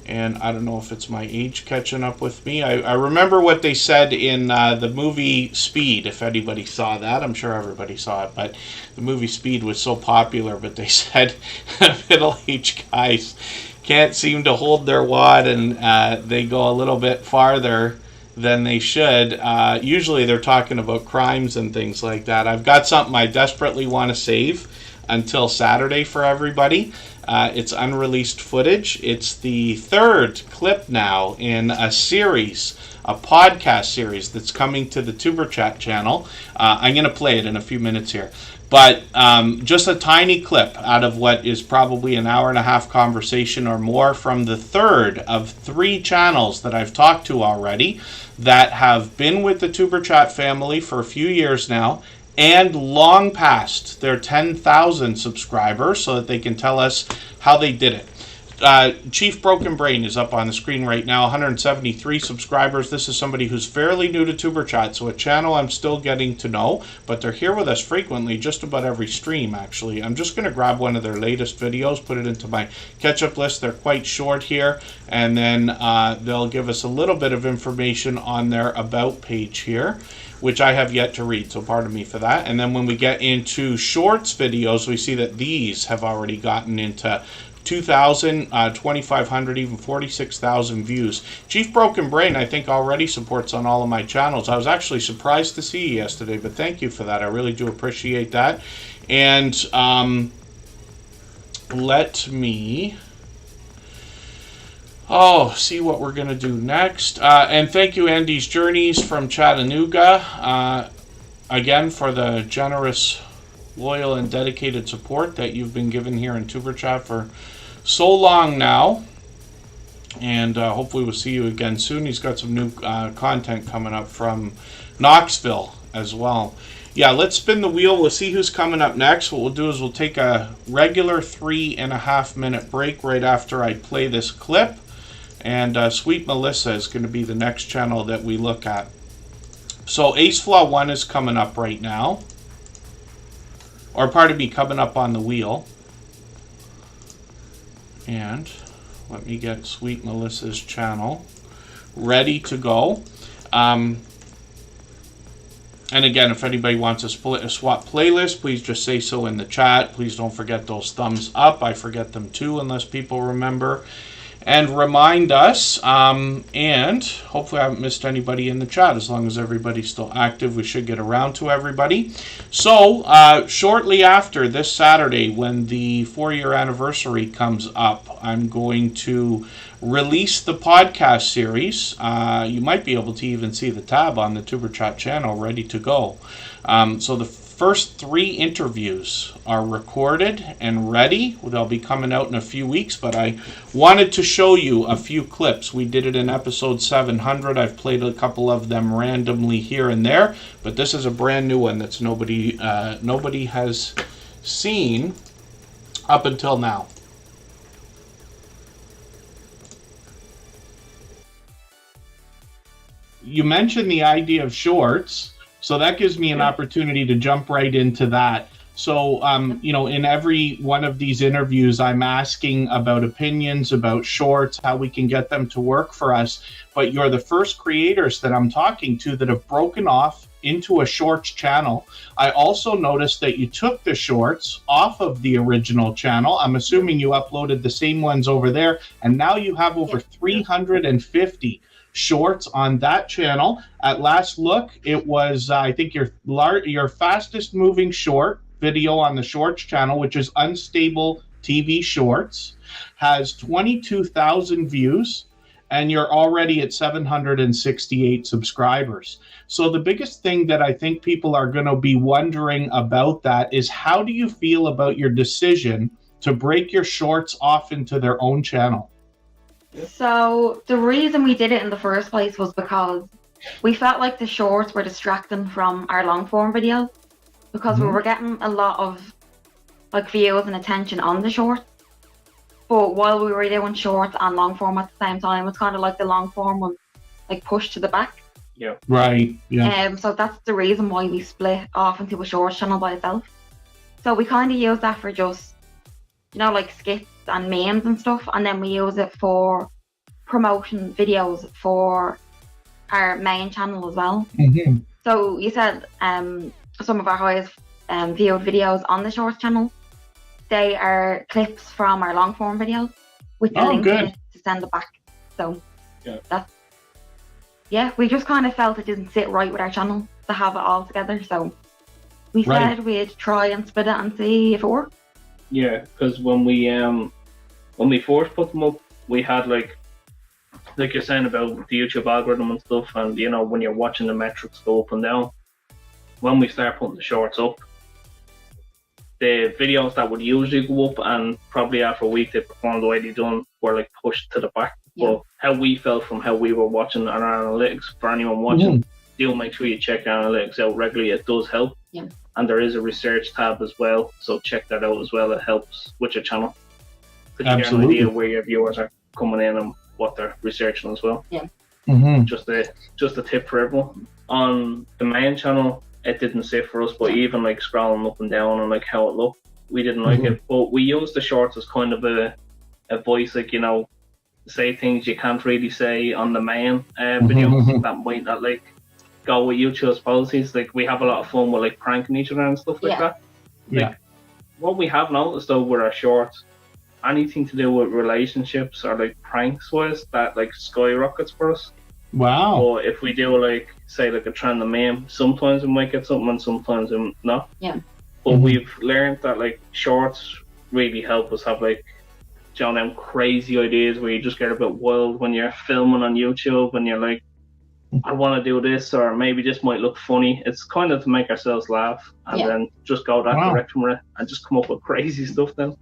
And I don't know if it's my age catching up with me. I remember what they said in the movie Speed, if anybody saw that. I'm sure everybody saw it, but the movie Speed was so popular, but they said middle-aged guys can't seem to hold their wad, and they go a little bit farther than they should. Usually they're talking about crimes and things like that. I've got something I desperately want to save until Saturday for everybody. It's unreleased footage. It's the third clip now in a series, a podcast series that's coming to the Tuber Chat channel. I'm going to play it in a few minutes here. But just a tiny clip out of what is probably an hour-and-a-half conversation or more from the third of 3 channels that I've talked to already that have been with the Tuber Chat family for a few years now and long past their 10,000 subscribers, so that they can tell us how they did it. Chief Broken Brain is up on the screen right now, 173 subscribers. This is somebody who's fairly new to Tuber Chat, so a channel I'm still getting to know, but they're here with us frequently, just about every stream actually. I'm just going to grab one of their latest videos, put it into my catch-up list. They're quite short here, and then they'll give us a little bit of information on their About page here, which I have yet to read, so pardon me for that. And then when we get into shorts videos, we see that these have already gotten into 2,000, 2,500, even 46,000 views. Chief Broken Brain, I think, already supports on all of my channels. I was actually surprised to see you yesterday, but thank you for that. I really do appreciate that. And let me see what we're going to do next. And thank you, Andy's Journeys from Chattanooga, again, for the generous, loyal, and dedicated support that you've been given here in Tuber Chat for so long now. And hopefully we'll see you again soon. He's got some new content coming up from Knoxville as well. Yeah, let's spin the wheel. We'll see who's coming up next. What we'll do is we'll take a regular 3.5 minute break right after I play this clip. And Sweet Melissa is going to be the next channel that we look at. So Flaw One is coming up right now. Or pardon me, coming up on the wheel. And let me get Sweet Melissa's channel ready to go. And again, if anybody wants a swap playlist, please just say so in the chat. Please don't forget those thumbs up. I forget them too, unless people remember. And remind us, and hopefully I haven't missed anybody in the chat. As long as everybody's still active, we should get around to everybody. So, shortly after this Saturday, when the 4-year anniversary comes up, I'm going to release the podcast series. You might be able to even see the tab on the Superchat channel ready to go. So the first 3 interviews are recorded and ready. They'll be coming out in a few weeks, but I wanted to show you a few clips. We did it in episode 700. I've played a couple of them randomly here and there, but this is a brand new one that's nobody has seen up until now. You mentioned the idea of shorts. So that gives me an opportunity to jump right into that. So, in every one of these interviews, I'm asking about opinions, about shorts, how we can get them to work for us. But you're the first creators that I'm talking to that have broken off into a shorts channel. I also noticed that you took the shorts off of the original channel. I'm assuming you uploaded the same ones over there. And now you have over 350 shorts on that channel. At last look, it was I think your fastest moving short video on the shorts channel, which is Unstable TV Shorts, has 22,000 views, and you're already at 768 subscribers. So the biggest thing that I think people are going to be wondering about that is, how do you feel about your decision to break your shorts off into their own channel? So the reason we did it in the first place was because we felt like the shorts were distracting from our long form videos, because we were getting a lot of views and attention on the shorts. But while we were doing shorts and long form at the same time, it's kind of like the long form was pushed to the back. Yeah. Right. Yeah. So that's the reason why we split off into a shorts channel by itself. So we kind of use that for just, skits and memes and stuff, and then we use it for promotion videos for our main channel as well. So you said some of our highest viewed videos on the shorts channel, they are clips from our long form videos with the link in it to send it back. So we just kind of felt it didn't sit right with our channel to have it all together, so we said we'd try and split it and see if it worked. Yeah, because when we first put them up, we had like you're saying about the YouTube algorithm and stuff, and when you're watching the metrics go up and down. When we start putting the shorts up, the videos that would usually go up and probably after a week they performed the way they done were pushed to the back. Yeah. But how we felt from how we were watching our analytics, for anyone watching, do make sure you check the analytics out regularly. It does help. Yeah. And there is a research tab as well, so check that out as well. It helps with your channel. Because you get an idea where your viewers are coming in and what they're researching as well. Yeah. Just a tip for everyone. On the main channel, it didn't sit for us, but even scrolling up and down and how it looked, we didn't like it. But we used the shorts as kind of a voice, say things you can't really say on the main videos that might not go with YouTube's policies. We have a lot of fun with pranking each other and stuff like that. What we have noticed though with our shorts, anything to do with relationships or pranks wise, that skyrockets for us. Wow. Or if we do say a trend of meme, sometimes we might get something and sometimes not. Yeah. But we've learned that shorts really help us have them crazy ideas where you just get a bit wild when you're filming on YouTube and you're I want to do this, or maybe this might look funny. It's kind of to make ourselves laugh and then just go that direction with it and just come up with crazy stuff then.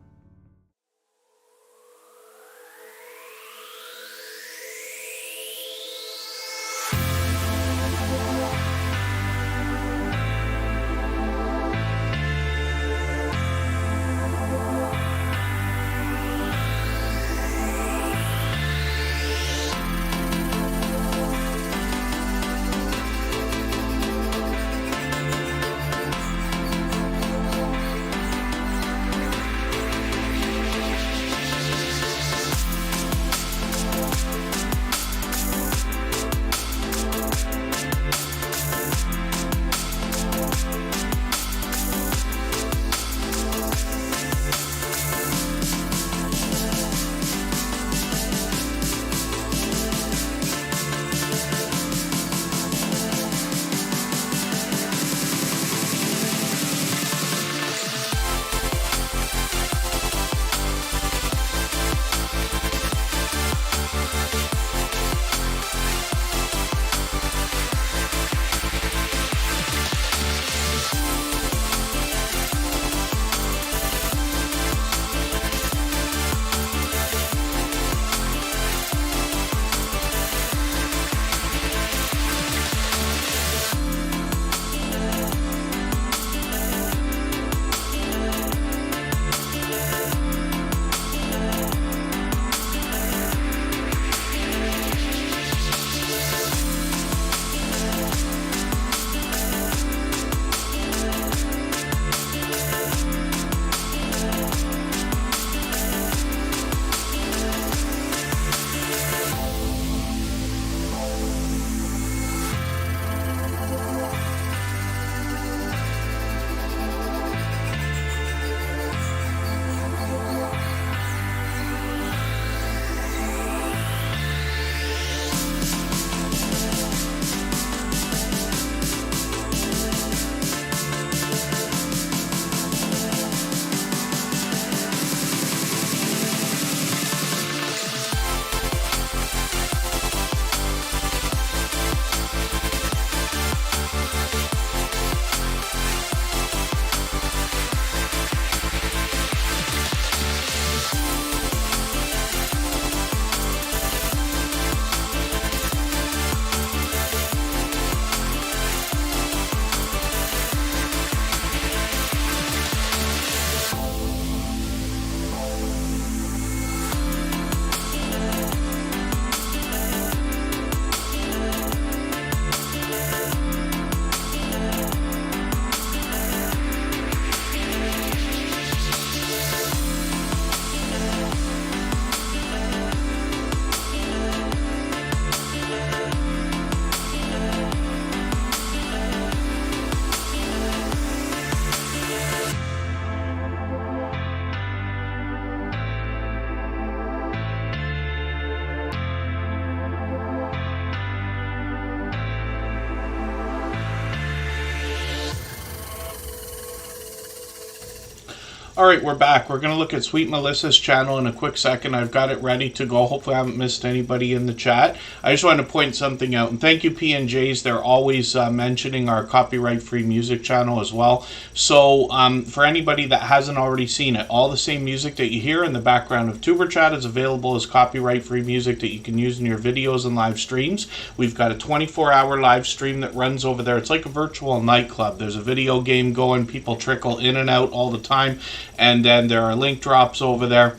All right, we're back. We're going to look at Sweet Melissa's channel in a quick second. I've got it ready to go. Hopefully I haven't missed anybody in the chat. I just wanted to point something out. And thank you, P&Js. They're always mentioning our copyright-free music channel as well. So for anybody that hasn't already seen it, all the same music that you hear in the background of Superchat is available as copyright-free music that you can use in your videos and live streams. We've got a 24-hour live stream that runs over there. It's like a virtual nightclub. There's a video game going. People trickle in and out all the time. And then there are link drops over there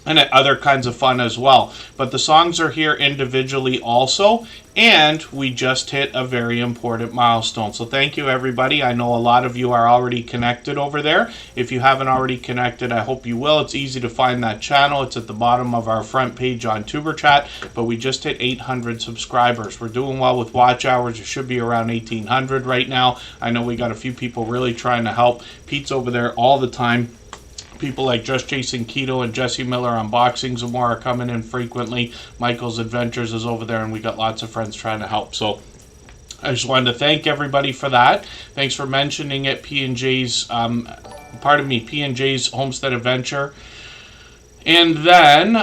and other kinds of fun as well. But the songs are here individually also, and we just hit a very important milestone. So thank you, everybody. I know a lot of you are already connected over there. If you haven't already connected, I hope you will. It's easy to find that channel. It's at the bottom of our front page on Tuberchat, but we just hit 800 subscribers. We're doing well with watch hours. It should be around 1,800 right now. I know we got a few people really trying to help. Pete's over there all the time. People like Just Chasing Keto and Jesse Miller Unboxings and more are coming in frequently. Michael's Adventures is over there, and we got lots of friends trying to help. So I just wanted to thank everybody for that. Thanks for mentioning it, P&J's, P&J's Homestead Adventure. And then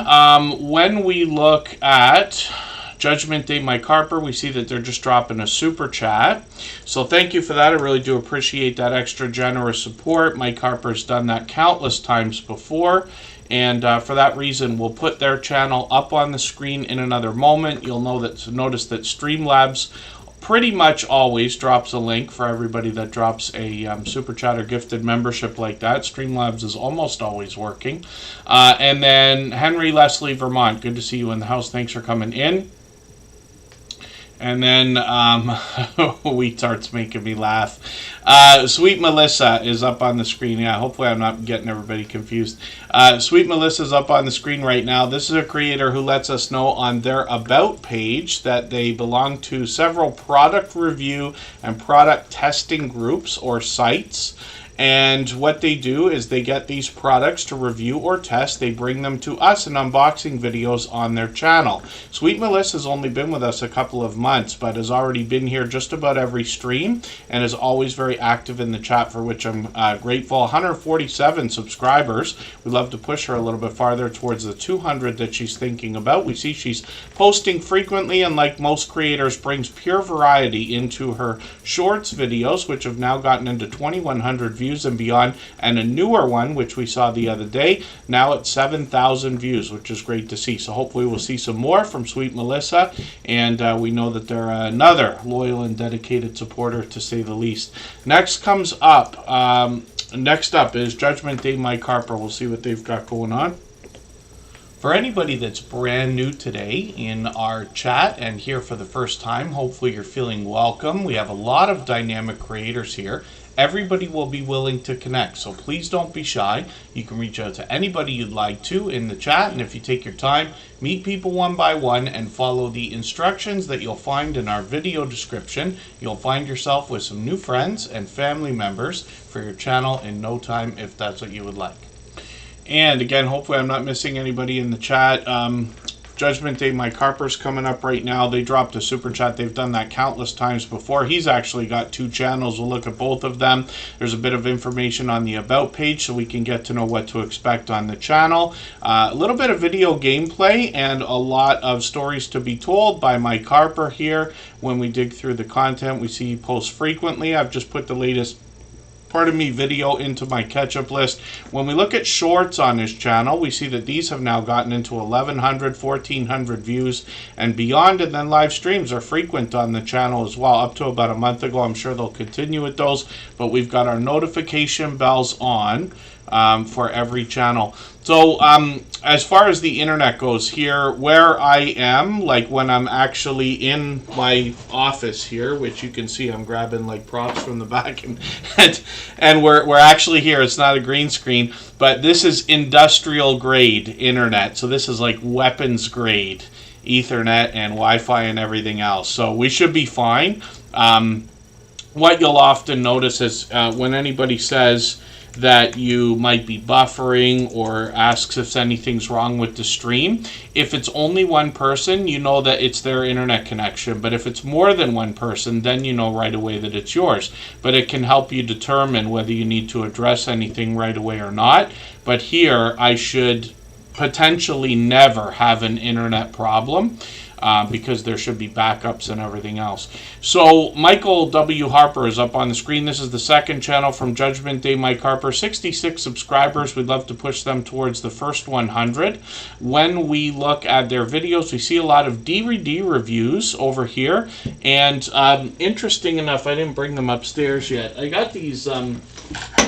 when we look at Judgment Day, Mike Harper, we see that they're just dropping a super chat. So thank you for that. I really do appreciate that extra generous support. Mike Harper's done that countless times before. And for that reason, we'll put their channel up on the screen in another moment. You'll notice that Streamlabs pretty much always drops a link for everybody that drops a Super Chatter gifted membership like that. Streamlabs is almost always working. And then Henry Leslie, Vermont. Good to see you in the house. Thanks for coming in. And then, Wheatart's making me laugh. Sweet Melissa is up on the screen. Yeah, hopefully I'm not getting everybody confused. Sweet Melissa's up on the screen right now. This is a creator who lets us know on their About page that they belong to several product review and product testing groups or sites. And what they do is they get these products to review or test. They bring them to us in unboxing videos on their channel. Sweet Melissa's only been with us a couple of months, but has already been here just about every stream and is always very active in the chat, for which I'm grateful. 147 subscribers. We'd love to push her a little bit farther towards the 200 that she's thinking about. We see she's posting frequently, and like most creators, brings pure variety into her shorts videos, which have now gotten into 2,100 views and beyond, and a newer one which we saw the other day, now at 7,000 views, which is great to see. So hopefully we'll see some more from Sweet Melissa, and we know that they're another loyal and dedicated supporter, to say the least. Next up is Judgment Day, Mike Harper. We'll see what they've got going on. For anybody that's brand new today in our chat and here for the first time, hopefully you're feeling welcome. We have a lot of dynamic creators here. Everybody will be willing to connect, so please don't be shy. You can reach out to anybody you'd like to in the chat, and if you take your time, meet people one by one and follow the instructions that you'll find in our video description. You'll find yourself with some new friends and family members for your channel in no time, if that's what you would like. And again, hopefully I'm not missing anybody in the chat. Judgment Day, Mike Harper's coming up right now. They dropped a super chat. They've done that countless times before. He's actually got 2 channels. We'll look at both of them. There's a bit of information on the About page so we can get to know what to expect on the channel. A little bit of video gameplay and a lot of stories to be told by Mike Harper here. When we dig through the content, we see he posts frequently. I've just put the latest video into my catch-up list. When we look at shorts on his channel, we see that these have now gotten into 1,100, 1,400 views and beyond, and then live streams are frequent on the channel as well. Up to about a month ago, I'm sure they'll continue with those, but we've got our notification bells on for every channel. So as far as the internet goes here, where I am, like when I'm actually in my office here, which you can see I'm grabbing like props from the back, and we're actually here. It's not a green screen, but this is industrial grade internet. So this is like weapons grade Ethernet and Wi-Fi and everything else. So we should be fine. What you'll often notice is when anybody says that you might be buffering or asks if anything's wrong with the stream. If it's only one person, you know that it's their internet connection. But if it's more than one person, then you know right away that it's yours. But it can help you determine whether you need to address anything right away or not. But here, I should potentially never have an internet problem. Because there should be backups and everything else. So Michael W. Harper is up on the screen. This is the second channel from Judgment Day Mike Harper. 66 subscribers. We'd love to push them towards the first 100. When we look at their videos, we see a lot of DVD reviews over here. And interesting enough, I didn't bring them upstairs yet. I got these,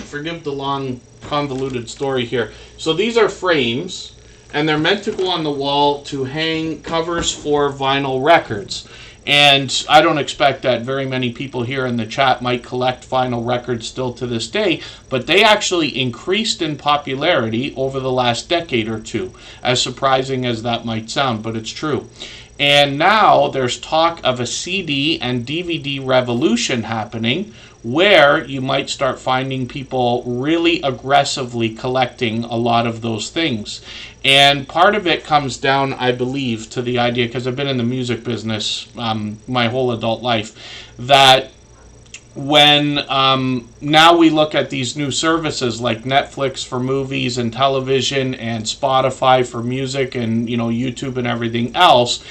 forgive the long convoluted story here. So these are frames. And they're meant to go on the wall to hang covers for vinyl records. And I don't expect that very many people here in the chat might collect vinyl records still to this day, but they actually increased in popularity over the last decade or two, as surprising as that might sound, but it's true. And now there's talk of a CD and DVD revolution happening, where you might start finding people really aggressively collecting a lot of those things. And part of it comes down, I believe, to the idea, because I've been in the music business my whole adult life, that when now we look at these new services like Netflix for movies and television and Spotify for music and, you know, YouTube and everything else,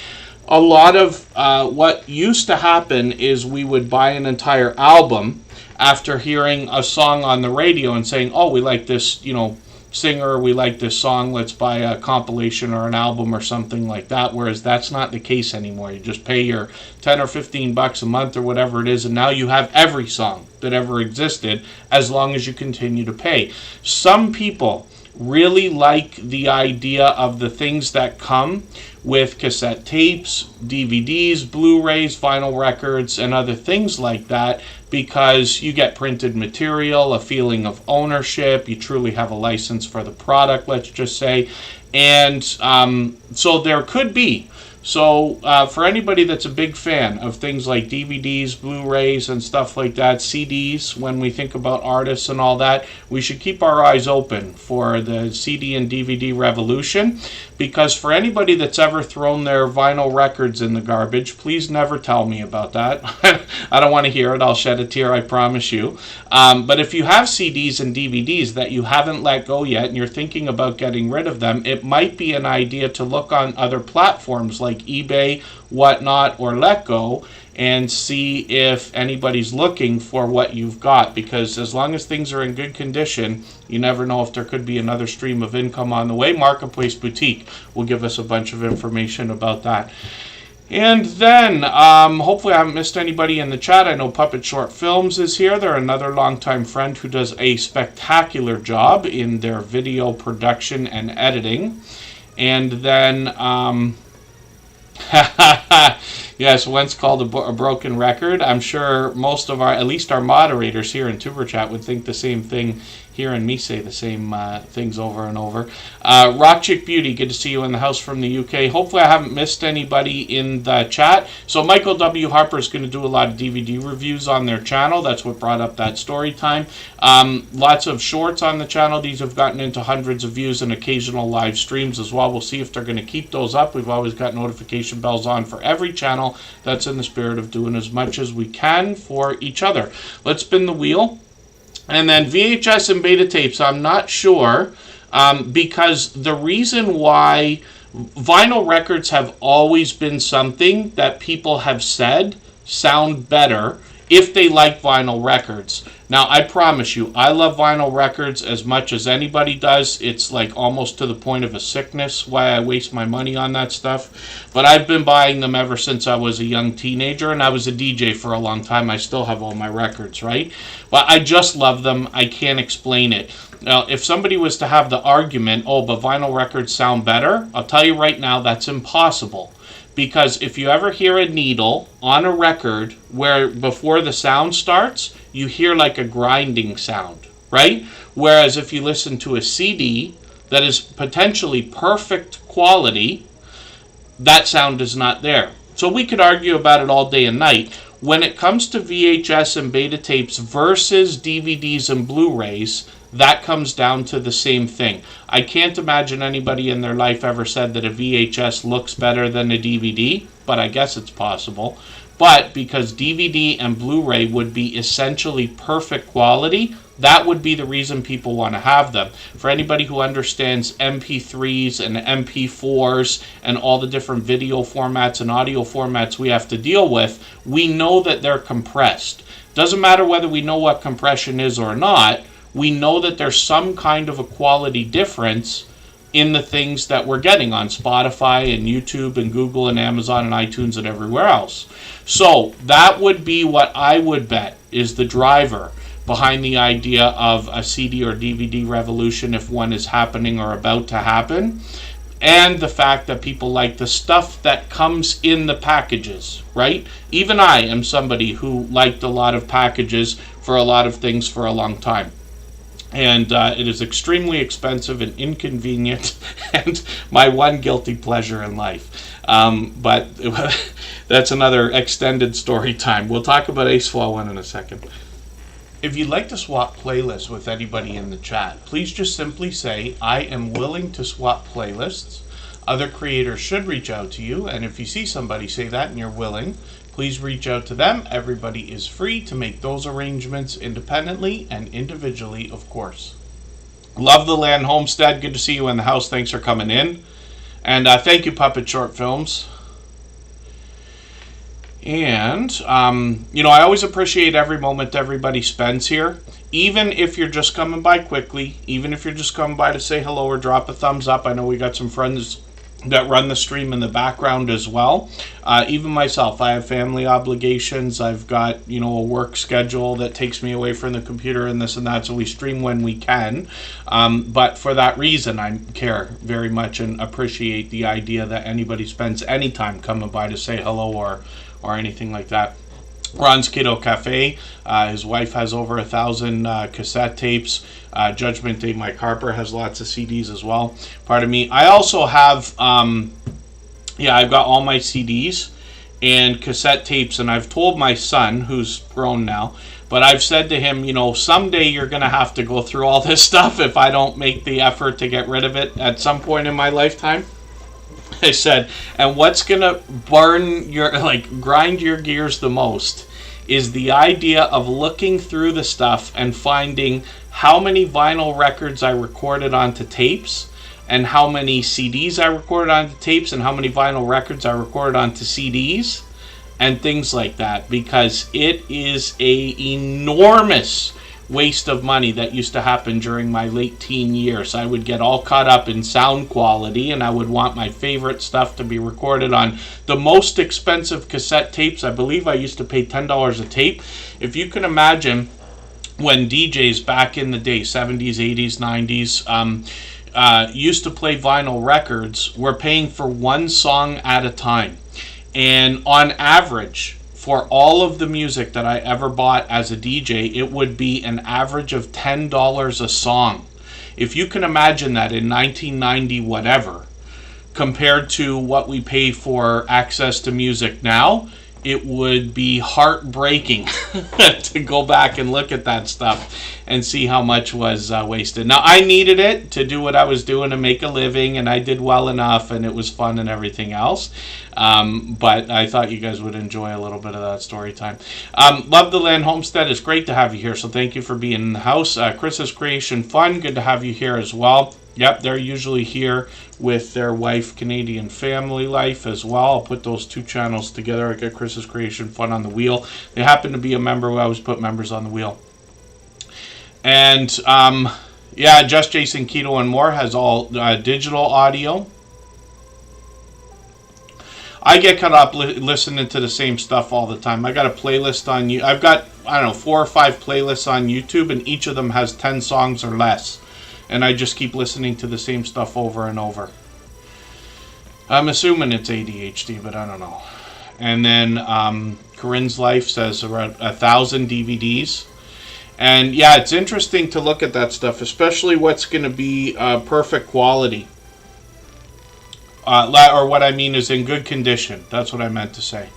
a lot of what used to happen is we would buy an entire album after hearing a song on the radio and saying, oh, we like this, you know, singer, we like this song, let's buy a compilation or an album or something like that, whereas that's not the case anymore. You just pay your 10 or 15 bucks a month or whatever it is, and now you have every song that ever existed as long as you continue to pay. Some people really like the idea of the things that come with cassette tapes, DVDs, Blu-rays, vinyl records, and other things like that, because you get printed material, a feeling of ownership, you truly have a license for the product, let's just say. And so there could be. So for anybody that's a big fan of things like DVDs, Blu-rays, and stuff like that, CDs, when we think about artists and all that, we should keep our eyes open for the CD and DVD revolution, because for anybody that's ever thrown their vinyl records in the garbage, please never tell me about that. I don't want to hear it. I'll shed a tear, I promise you. But if you have CDs and DVDs that you haven't let go yet and you're thinking about getting rid of them, it might be an idea to look on other platforms like eBay, whatnot, or Letgo, and see if anybody's looking for what you've got, because as long as things are in good condition, you never know if there could be another stream of income on the way. Marketplace Boutique will give us a bunch of information about that. And then, hopefully I haven't missed anybody in the chat. I know Puppet Short Films is here. They're another longtime friend who does a spectacular job in their video production and editing. And then, yes, once called a broken record. I'm sure most of our, at least our moderators here in Superchat, would think the same thing, hearing me say the same things over and over. Rock Chick Beauty, good to see you in the house from the UK. Hopefully I haven't missed anybody in the chat. So Michael W. Harper is going to do a lot of DVD reviews on their channel. That's what brought up that story time. Lots of shorts on the channel. These have gotten into hundreds of views and occasional live streams as well. We'll see if they're going to keep those up. We've always got notification bells on for every channel. That's in the spirit of doing as much as we can for each other. Let's spin the wheel. And then VHS and beta tapes, I'm not sure, because the reason why vinyl records have always been something that people have said sound better if they like vinyl records. Now, I promise you, I love vinyl records as much as anybody does. It's like almost to the point of a sickness why I waste my money on that stuff. But I've been buying them ever since I was a young teenager, and I was a DJ for a long time. I still have all my records, right? But I just love them. I can't explain it. Now, if somebody was to have the argument, oh, but vinyl records sound better, I'll tell you right now, that's impossible. Because if you ever hear a needle on a record where before the sound starts, you hear like a grinding sound, right? Whereas if you listen to a CD that is potentially perfect quality, that sound is not there. So we could argue about it all day and night. When it comes to VHS and beta tapes versus DVDs and Blu-rays, that comes down to the same thing. I can't imagine anybody in their life ever said that a VHS looks better than a DVD, but I guess it's possible. But because DVD and Blu-ray would be essentially perfect quality, that would be the reason people want to have them. For anybody who understands MP3s and MP4s and all the different video formats and audio formats we have to deal with, we know that they're compressed. Doesn't matter whether we know what compression is or not, we know that there's some kind of a quality difference in the things that we're getting on Spotify and YouTube and Google and Amazon and iTunes and everywhere else. So that would be what I would bet is the driver behind the idea of a CD or DVD revolution, if one is happening or about to happen, and the fact that people like the stuff that comes in the packages, right? Even I am somebody who liked a lot of packages for a lot of things for a long time. And it is extremely expensive and inconvenient, and my one guilty pleasure in life. But that's another extended story time. We'll talk about Flaw One in a second. If you'd like to swap playlists with anybody in the chat, please just simply say, I am willing to swap playlists. Other creators should reach out to you, and if you see somebody say that and you're willing, please reach out to them. Everybody is free to make those arrangements independently and individually, of course. Love the land, Homestead. Good to see you in the house. Thanks for coming in. And thank you, Puppet Short Films. And, I always appreciate every moment everybody spends here. Even if you're just coming by quickly, even if you're just coming by to say hello or drop a thumbs up. I know we got some friends that run the stream in the background as well. Even myself, I have family obligations. I've got, a work schedule that takes me away from the computer and this and that, so we stream when we can. But for that reason, I care very much and appreciate the idea that anybody spends any time coming by to say hello or anything like that. Ron's Keto Cafe. His wife has over 1,000 cassette tapes. Judgment Day Mike Harper has lots of CDs as well. Pardon me. I also have, I've got all my CDs and cassette tapes, and I've told my son, who's grown now, but I've said to him, someday you're going to have to go through all this stuff if I don't make the effort to get rid of it at some point in my lifetime. I said, and what's going to grind your gears the most is the idea of looking through the stuff and finding how many vinyl records I recorded onto tapes and how many CDs I recorded onto tapes and how many vinyl records I recorded onto CDs and things like that, because it is a enormous waste of money that used to happen during my late teen years. I would get all caught up in sound quality, and I would want my favorite stuff to be recorded on the most expensive cassette tapes. I believe I used to pay $10 a tape. If you can imagine when DJs back in the day, 70s, 80s, 90s, used to play vinyl records, were paying for one song at a time. And on average, for all of the music that I ever bought as a DJ, it would be an average of $10 a song. If you can imagine that in 1990 whatever, compared to what we pay for access to music now, it would be heartbreaking to go back and look at that stuff and see how much was wasted. Now, I needed it to do what I was doing to make a living, and I did well enough, and it was fun and everything else. But I thought you guys would enjoy a little bit of that story time. Love the land, Homestead. It's great to have you here, so thank you for being in the house. Chris's Creation Fun, good to have you here as well. Yep, they're usually here with their wife, Canadian Family Life, as well. I'll put those two channels together. I get Chris's Creation Fun on the wheel. They happen to be a member. We always put members on the wheel. And, Just Jason Keto and More has all digital audio. I get caught up listening to the same stuff all the time. I got a playlist on you. I've got, 4 or 5 playlists on YouTube, and each of them has 10 songs or less. And I just keep listening to the same stuff over and over. I'm assuming it's ADHD, but I don't know. And then Corinne's Life says around 1,000 DVDs. And yeah, it's interesting to look at that stuff, especially what's going to be perfect quality. Or what I mean is in good condition. That's what I meant to say.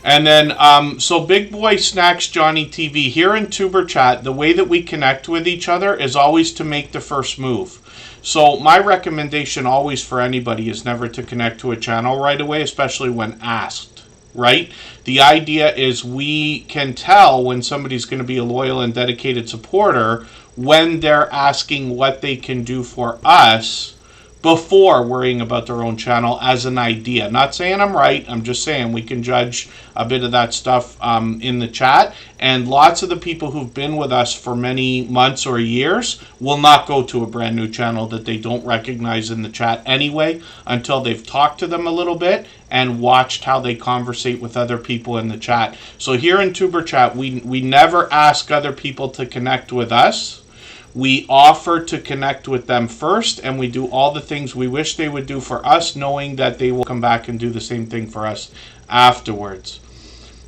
And then, so Big Boy Snacks Johnny TV, here in Tuber Chat, the way that we connect with each other is always to make the first move. So my recommendation always for anybody is never to connect to a channel right away, especially when asked, right? The idea is we can tell when somebody's going to be a loyal and dedicated supporter when they're asking what they can do for us before worrying about their own channel as an idea. Not saying I'm right, I'm just saying we can judge a bit of that stuff in the chat. And lots of the people who've been with us for many months or years will not go to a brand new channel that they don't recognize in the chat anyway until they've talked to them a little bit and watched how they conversate with other people in the chat. So here in Tuber Chat, we never ask other people to connect with us. We offer to connect with them first, and we do all the things we wish they would do for us, knowing that they will come back and do the same thing for us afterwards.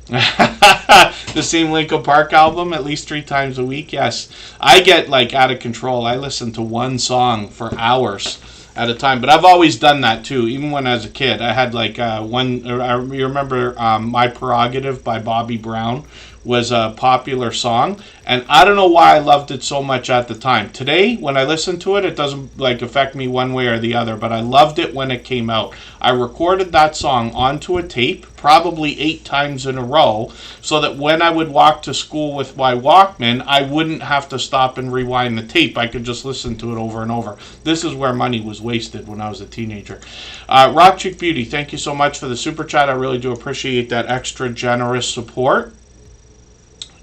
The same Linkin Park album at least 3 times a week? Yes. I get like out of control. I listen to one song for hours at a time, but I've always done that too. Even when I was a kid, I had like you remember My Prerogative by Bobby Brown was a popular song, and I don't know why I loved it so much at the time. Today, when I listen to it, it doesn't like affect me one way or the other, but I loved it when it came out. I recorded that song onto a tape, probably 8 times in a row, so that when I would walk to school with my Walkman, I wouldn't have to stop and rewind the tape. I could just listen to it over and over. This is where money was wasted when I was a teenager. Rock Chick Beauty, thank you so much for the super chat. I really do appreciate that extra generous support.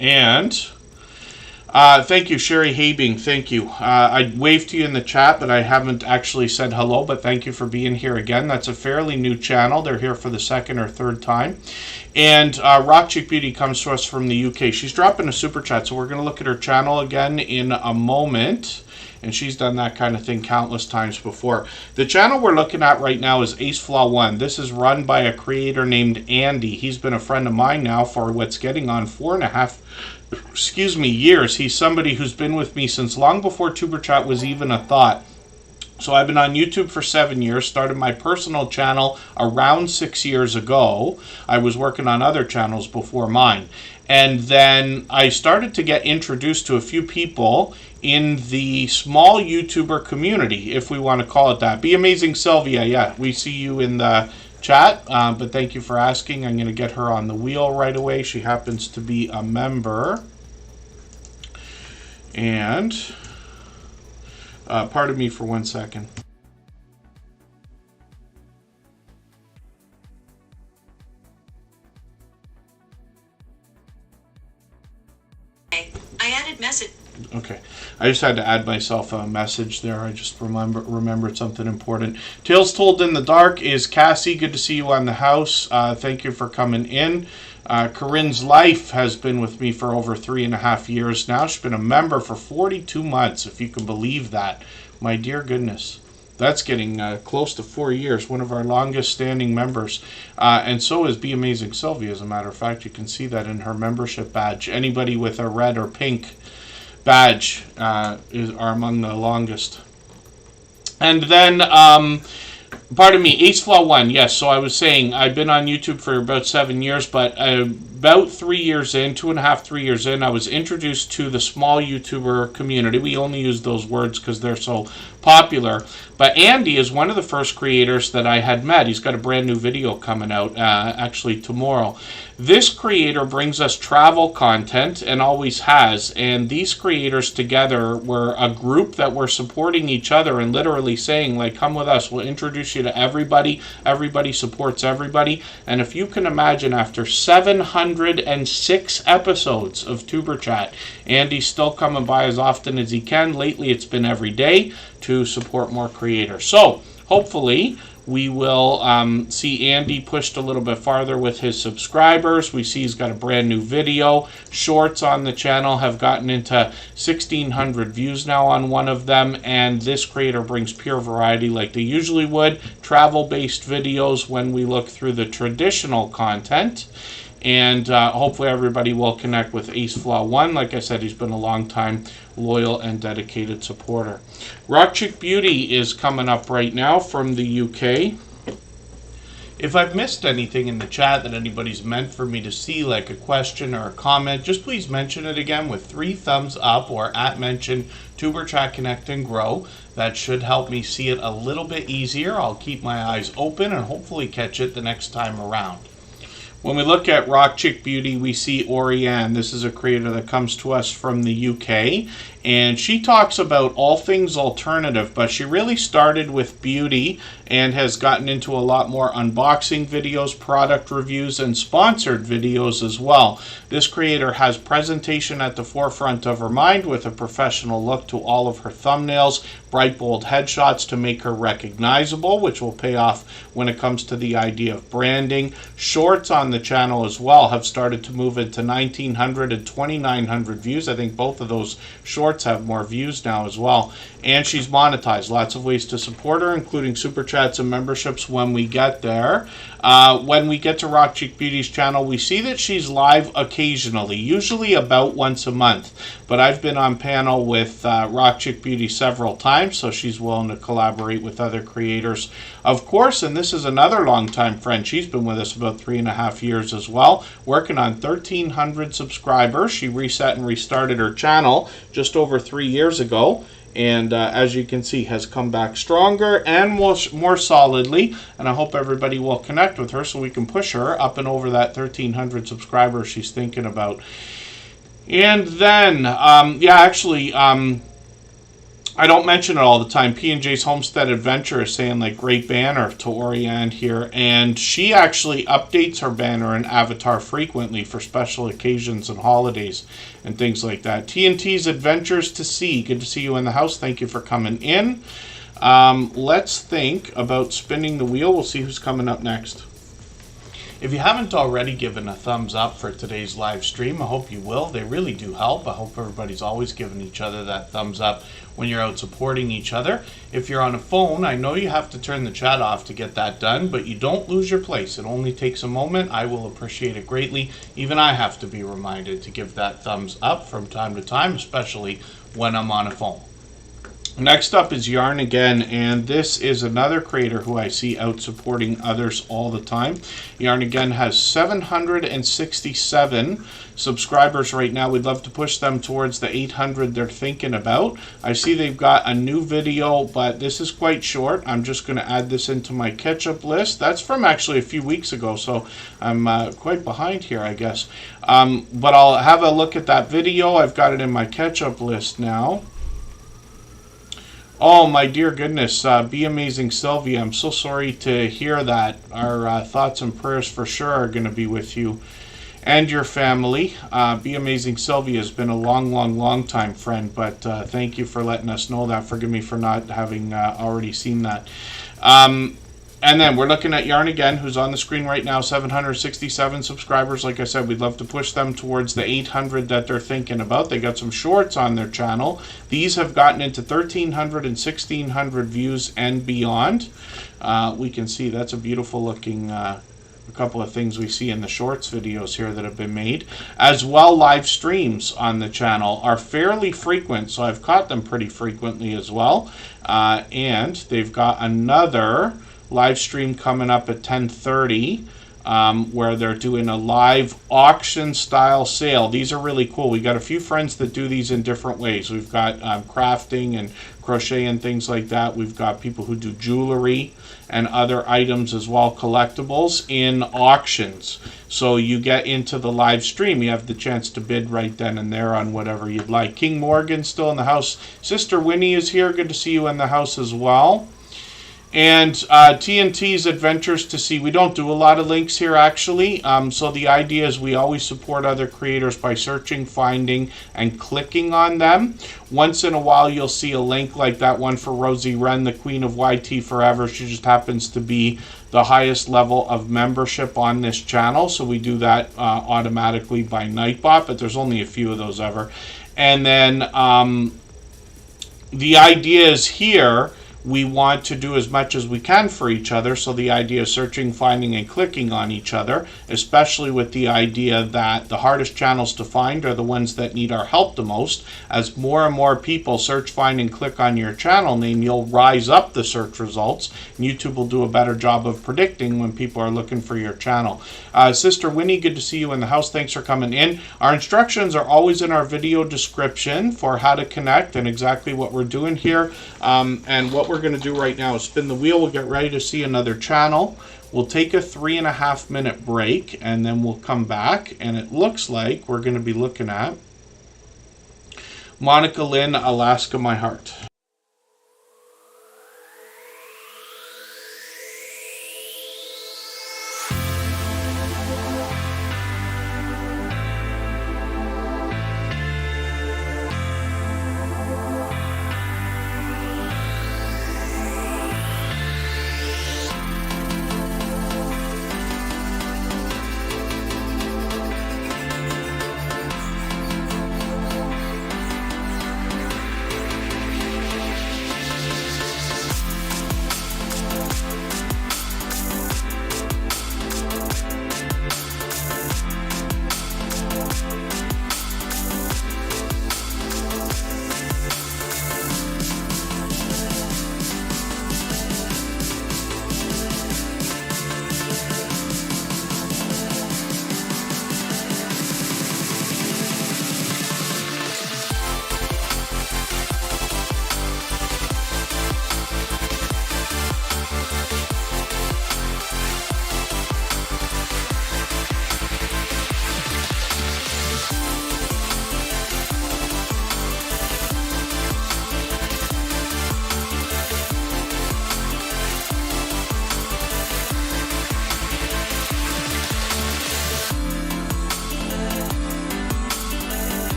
And thank you, Sherry Habing. Thank you. I waved to you in the chat, but I haven't actually said hello, but thank you for being here again. That's a fairly new channel. They're here for the 2nd or 3rd time. And Rock Chick Beauty comes to us from the UK. She's dropping a super chat, so we're going to look at her channel again in a moment. And she's done that kind of thing countless times before. The channel we're looking at right now is Flaw One. This is run by a creator named Andy. He's been a friend of mine now for what's getting on 4.5 years. He's somebody who's been with me since long before Tuber Chat was even a thought. So I've been on YouTube for 7 years, started my personal channel around 6 years ago. I was working on other channels before mine. And then I started to get introduced to a few people in the small YouTuber community, if we want to call it that. Be Amazing Sylvia, yeah, we see you in the chat, but thank you for asking. I'm going to get her on the wheel right away. She happens to be a member. And pardon me for 1 second. I added message. Okay, I just had to add myself a message there. I just remembered something important. Tales Told in the Dark is Cassie. Good to see you on the house. Thank you for coming in. Corinne's Life has been with me for over 3.5 years now. She's been a member for 42 months, if you can believe that. My dear goodness. That's getting close to 4 years, one of our longest standing members. And so is Be Amazing Sylvia, as a matter of fact. You can see that in her membership badge. Anybody with a red or pink badge are among the longest. And then, pardon me, Flaw One. Yes, so I was saying I've been on YouTube for about 7 years, but about 3 years in, 2.5, 3 years in, I was introduced to the small YouTuber community. We only use those words because they're so popular. But Andy is one of the first creators that I had met. He's got a brand new video coming out actually tomorrow. This creator brings us travel content and always has, and these creators together were a group that were supporting each other and literally saying, like, come with us, we'll introduce you to everybody. Everybody supports everybody. And if you can imagine, after 706 episodes of Tuber Chat, Andy's still coming by as often as he can. Lately it's been every day to support more creators. So hopefully we will see Andy pushed a little bit farther with his subscribers. We see he's got a brand new video. Shorts on the channel have gotten into 1,600 views now on one of them, and this creator brings pure variety like they usually would. Travel-based videos when we look through the traditional content. And hopefully everybody will connect with Flaw One. Like I said, he's been a long time loyal and dedicated supporter. Rock Chick Beauty is coming up right now from the UK. If I've missed anything in the chat that anybody's meant for me to see, like a question or a comment, just please mention it again with 3 thumbs up or @mention Tuber Chat Connect and Grow. That should help me see it a little bit easier. I'll keep my eyes open and hopefully catch it the next time around. When we look at Rock Chick Beauty, we see Orianne. This is a creator that comes to us from the UK, and she talks about all things alternative, but she really started with beauty and has gotten into a lot more unboxing videos, product reviews, and sponsored videos as well. This creator has presentation at the forefront of her mind with a professional look to all of her thumbnails, bright, bold headshots to make her recognizable, which will pay off when it comes to the idea of branding. Shorts on the channel as well have started to move into 1,900 and 2,900 views. I think both of those shorts have more views now as well. And she's monetized. Lots of ways to support her, including super chats and memberships when we get there. When we get to Rock Chick Beauty's channel, we see that she's live occasionally, usually about once a month. But I've been on panel with Rock Chick Beauty several times, so she's willing to collaborate with other creators, of course. And this is another longtime friend. She's been with us about 3.5 years as well, working on 1,300 subscribers. She reset and restarted her channel just over 3 years ago. And as you can see, has come back stronger and more solidly. And I hope everybody will connect with her so we can push her up and over that 1,300 subscribers she's thinking about. And then, I don't mention it all the time. P&J's Homestead Adventure is saying, like, great banner to Orianne here. And she actually updates her banner and avatar frequently for special occasions and holidays and things like that. TNT's Adventures to See. Good to see you in the house. Thank you for coming in. Let's think about spinning the wheel. We'll see who's coming up next. If you haven't already given a thumbs up for today's live stream, I hope you will. They really do help. I hope everybody's always giving each other that thumbs up when you're out supporting each other. If you're on a phone, I know you have to turn the chat off to get that done, but you don't lose your place. It only takes a moment. I will appreciate it greatly. Even I have to be reminded to give that thumbs up from time to time, especially when I'm on a phone. Next up is Yarn Again, and this is another creator who I see out supporting others all the time. Yarn Again has 767 subscribers right now. We'd love to push them towards the 800 they're thinking about. I see they've got a new video, but this is quite short. I'm just going to add this into my catch-up list. That's from actually a few weeks ago, so I'm quite behind here, I guess. But I'll have a look at that video. I've got it in my catch-up list now. Oh, my dear goodness, Be Amazing Sylvia, I'm so sorry to hear that. Our thoughts and prayers for sure are going to be with you and your family. Be Amazing Sylvia has been a long time friend, but thank you for letting us know that. Forgive me for not having already seen that. And then we're looking at Yarn Again, who's on the screen right now, 767 subscribers. Like I said, we'd love to push them towards the 800 that they're thinking about. They got some shorts on their channel. These have gotten into 1,300 and 1,600 views and beyond. We can see that's a beautiful looking a couple of things we see in the shorts videos here that have been made. As well, live streams on the channel are fairly frequent, so I've caught them pretty frequently as well. And they've got another live stream coming up at 10:30 where they're doing a live auction style sale. These are really cool. We got a few friends that do these in different ways. We've got crafting and crochet and things like that. We've got people who do jewelry and other items as well, collectibles in auctions. So you get into the live stream, you have the chance to bid right then and there on whatever you'd like. King Morgan still in the house. Sister Winnie is here. Good to see you in the house as well. And TNT's Adventures to See. We don't do a lot of links here, actually. So the idea is we always support other creators by searching, finding, and clicking on them. Once in a while, you'll see a link like that one for Rosie Wren, the Queen of YT Forever. She just happens to be the highest level of membership on this channel. So we do that automatically by Nightbot, but there's only a few of those ever. And then the idea is here, we want to do as much as we can for each other. So the idea of searching, finding, and clicking on each other, especially with the idea that the hardest channels to find are the ones that need our help the most. As more and more people search, find, and click on your channel name, you'll rise up the search results. And YouTube will do a better job of predicting when people are looking for your channel. Sister Winnie, good to see you in the house. Thanks for coming in. Our instructions are always in our video description for how to connect and exactly what we're doing here. And what we're going to do right now is spin the wheel. We'll get ready to see another channel. We'll take a 3.5 minute break, and then we'll come back, and it looks like we're going to be looking at Monica Lynn, Alaska My Heart.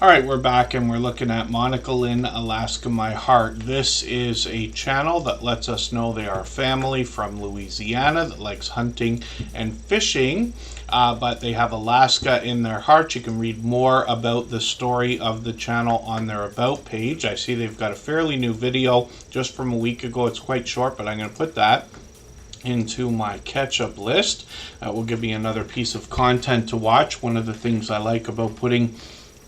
All right, we're back and we're looking at Monica Lynn, Alaska My Heart. This is a channel that lets us know they are a family from Louisiana that likes hunting and fishing, but they have Alaska in their heart. You can read more about the story of the channel on their About page. I see they've got a fairly new video just from a week ago. It's quite short, but I'm going to put that into my catch-up list. That will give me another piece of content to watch. One of the things I like about putting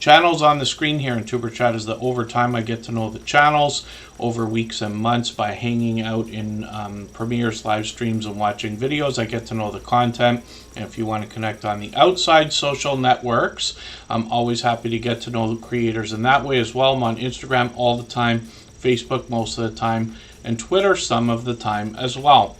channels on the screen here in Superchatters that over time I get to know the channels over weeks and months by hanging out in premieres, live streams, and watching videos. I get to know the content. And if you want to connect on the outside social networks, I'm always happy to get to know the creators in that way as well. I'm on Instagram all the time, Facebook most of the time, and Twitter some of the time as well.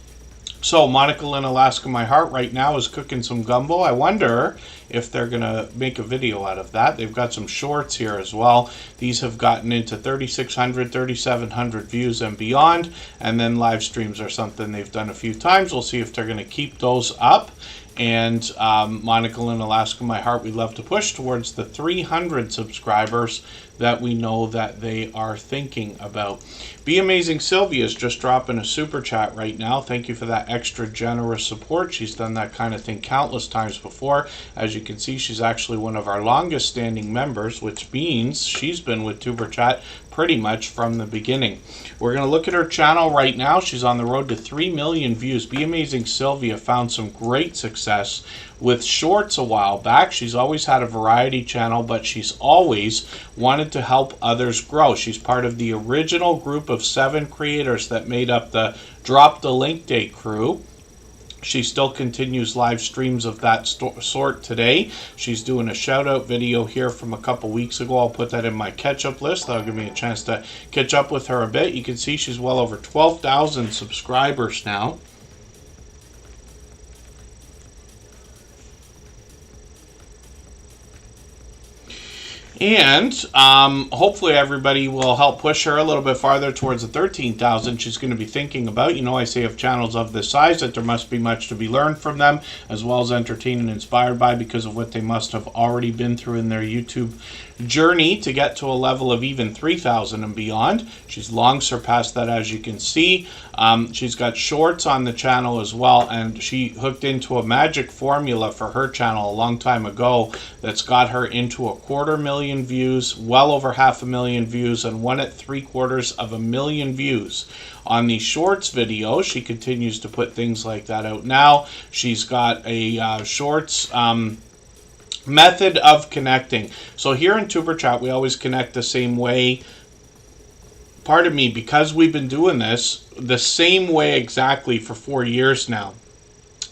So Monica in Alaska, my heart right now is cooking some gumbo. I wonder if they're going to make a video out of that. They've got some shorts here as well. These have gotten into 3,600, 3,700 views and beyond. And then live streams are something they've done a few times. We'll see if they're going to keep those up. And Monica in Alaska, my heart, we'd love to push towards the 300 subscribers that we know that they are thinking about. Be Amazing Sylvia is just dropping a super chat right now. Thank you for that extra generous support. She's done that kind of thing countless times before. As you can see, she's actually one of our longest standing members, which means she's been with Superchat pretty much from the beginning. We're going to look at her channel right now. She's on the road to 3 million views. Be Amazing Sylvia found some great success with shorts a while back. She's always had a variety channel, but she's always wanted to help others grow. She's part of the original group of 7 creators that made up the Drop the Link Day crew. She still continues live streams of that sort today. She's doing a shout out video here from a couple weeks ago. I'll put that in my catch up list. That'll give me a chance to catch up with her a bit. You can see she's well over 12,000 subscribers now. And hopefully everybody will help push her a little bit farther towards the 13,000 she's going to be thinking about. You know, I say of channels of this size that there must be much to be learned from them, as well as entertained and inspired by, because of what they must have already been through in their YouTube journey to get to a level of even 3,000 and beyond. She's long surpassed that, as you can see. She's got shorts on the channel as well, and she hooked into a magic formula for her channel a long time ago that's got her into 250,000 views, well over 500,000 views, and one at 750,000 views. On the shorts video, she continues to put things like that out now. She's got a shorts method of connecting. So here in Tuber Chat, we always connect the same way. Pardon me, because we've been doing this the same way exactly for 4 years now.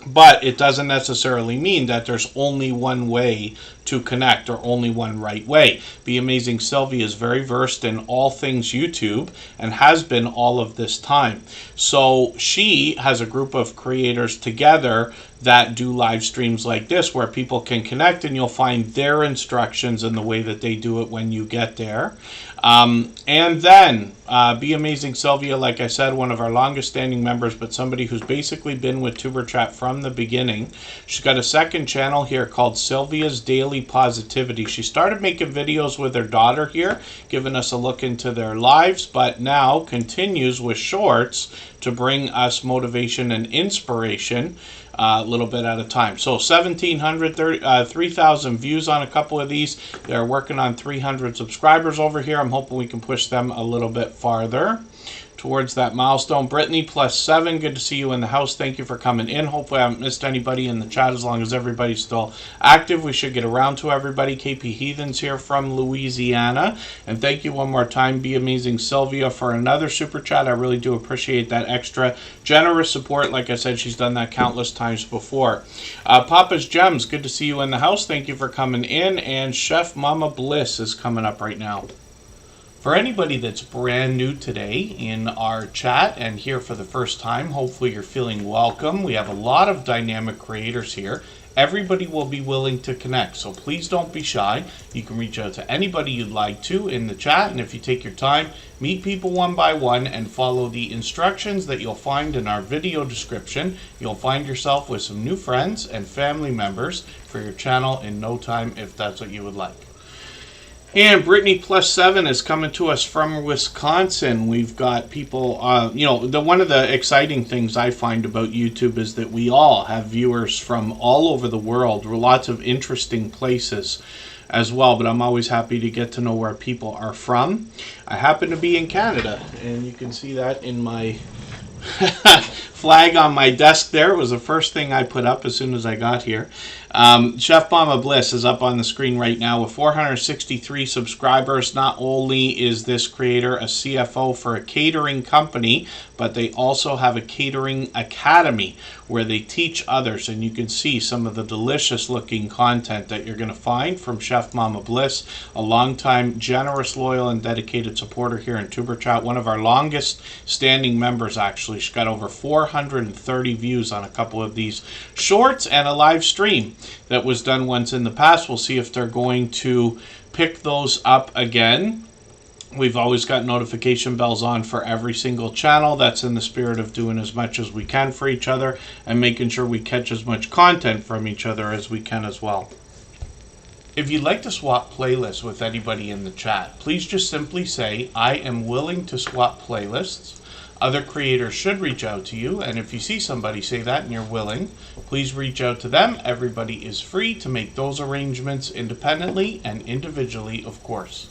But it doesn't necessarily mean that there's only one way to connect or only one right way. Be Amazing Sylvia is very versed in all things YouTube and has been all of this time. So she has a group of creators together that do live streams like this where people can connect, and you'll find their instructions and the way that they do it when you get there. And then Be Amazing Sylvia, like I said, one of our longest standing members, but somebody who's basically been with Tuber Chat from the beginning. She's got a second channel here called Sylvia's Daily Positivity. She started making videos with her daughter here, giving us a look into their lives, but now continues with shorts to bring us motivation and inspiration a little bit at a time. So 1,700, 3,000 views on a couple of these. They're working on 300 subscribers over here. I'm hoping we can push them a little bit farther towards that milestone. Brittany +7, good to see you in the house. Thank you for coming in. Hopefully I haven't missed anybody in the chat. As long as everybody's still active, we should get around to everybody. KP Heathens here from Louisiana. And thank you one more time, Be Amazing Sylvia, for another super chat. I really do appreciate that extra generous support. Like I said, she's done that countless times before. Papa's Gems, good to see you in the house. Thank you for coming in. And Chef Mama Bliss is coming up right now. For anybody that's brand new today in our chat and here for the first time, hopefully you're feeling welcome. We have a lot of dynamic creators here. Everybody will be willing to connect, so please don't be shy. You can reach out to anybody you'd like to in the chat, and if you take your time, meet people one by one and follow the instructions that you'll find in our video description. You'll find yourself with some new friends and family members for your channel in no time, if that's what you would like. And Brittany +7 is coming to us from Wisconsin. We've got people, one of the exciting things I find about YouTube is that we all have viewers from all over the world, lots of interesting places as well, but I'm always happy to get to know where people are from. I happen to be in Canada, and you can see that in my flag on my desk there. It was the first thing I put up as soon as I got here. Chef Mama Bliss is up on the screen right now with 463 subscribers. Not only is this creator a CFO for a catering company, but they also have a catering academy where they teach others, and you can see some of the delicious looking content that you're going to find from Chef Mama Bliss, a longtime generous, loyal, and dedicated supporter here in Tuber Chat, one of our longest standing members actually. She's got over 430 views on a couple of these shorts and a live stream that was done once in the past. We'll see if they're going to pick those up again. We've always got notification bells on for every single channel. That's in the spirit of doing as much as we can for each other and making sure we catch as much content from each other as we can as well. If you'd like to swap playlists with anybody in the chat, please just simply say, I am willing to swap playlists. Other creators should reach out to you, and if you see somebody say that and you're willing, please reach out to them. Everybody is free to make those arrangements independently and individually, of course.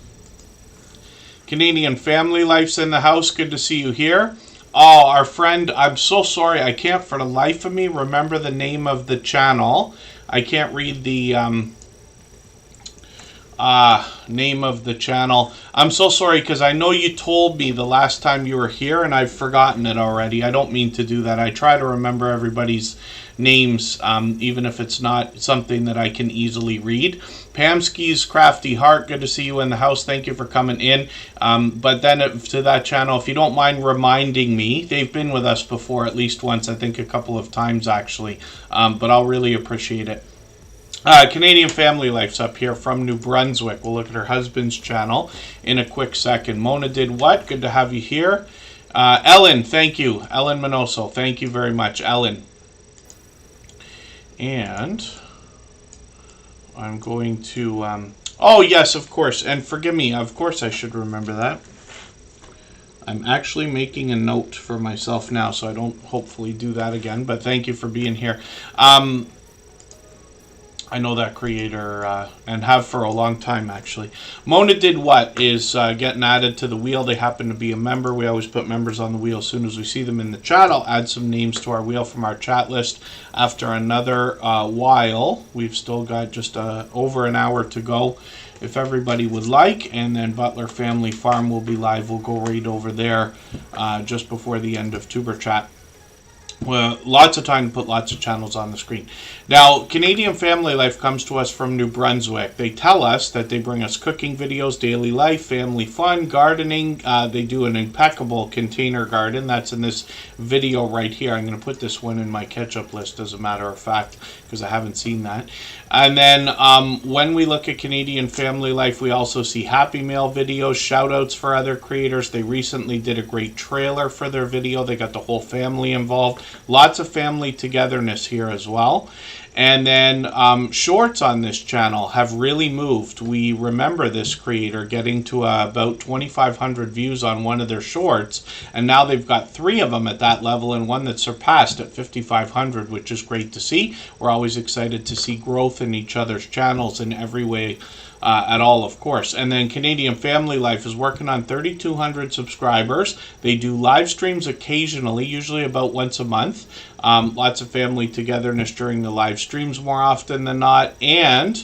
Canadian Family Life's in the house. Good to see you here. Oh, our friend, I'm so sorry. I can't for the life of me remember the name of the channel. I can't read the name of the channel. I'm so sorry because I know you told me the last time you were here and I've forgotten it already. I don't mean to do that. I try to remember everybody's names, even if it's not something that I can easily read. Pamski's Crafty Heart, good to see you in the house. Thank you for coming in. But then to that channel, if you don't mind reminding me, they've been with us before at least once, I think a couple of times actually, but I'll really appreciate it. Canadian Family Life's up here from New Brunswick. We'll look at her husband's channel in a quick second. Mona did what? Good to have you here. Ellen, thank you. Ellen Minoso, thank you very much, Ellen. And I'm going to... oh, yes, of course. And forgive me, of course I should remember that. I'm actually making a note for myself now, so I don't hopefully do that again. But thank you for being here. I know that creator and have for a long time, actually. Mona Did What is getting added to the wheel. They happen to be a member. We always put members on the wheel as soon as we see them in the chat. I'll add some names to our wheel from our chat list after another while. We've still got just over an hour to go if everybody would like. And then Butler Family Farm will be live. We'll go right over there just before the end of Tuber Chat. Well, lots of time to put lots of channels on the screen. Now, Canadian Family Life comes to us from New Brunswick. They tell us that they bring us cooking videos, daily life, family fun, gardening. They do an impeccable container garden. That's in this video right here. I'm going to put this one in my catch-up list, as a matter of fact, because I haven't seen that. And then when we look at Canadian Family Life, we also see Happy Mail videos, shout-outs for other creators. They recently did a great trailer for their video. They got the whole family involved. Lots of family togetherness here as well. And then shorts on this channel have really moved. We remember this creator getting to about 2,500 views on one of their shorts, and now they've got 3 of them at that level and one that surpassed at 5,500, which is great to see. We're always excited to see growth in each other's channels in every way at all, of course. And then Canadian Family Life is working on 3,200 subscribers. They do live streams occasionally, usually about once a month. Lots of family togetherness during the live streams more often than not. And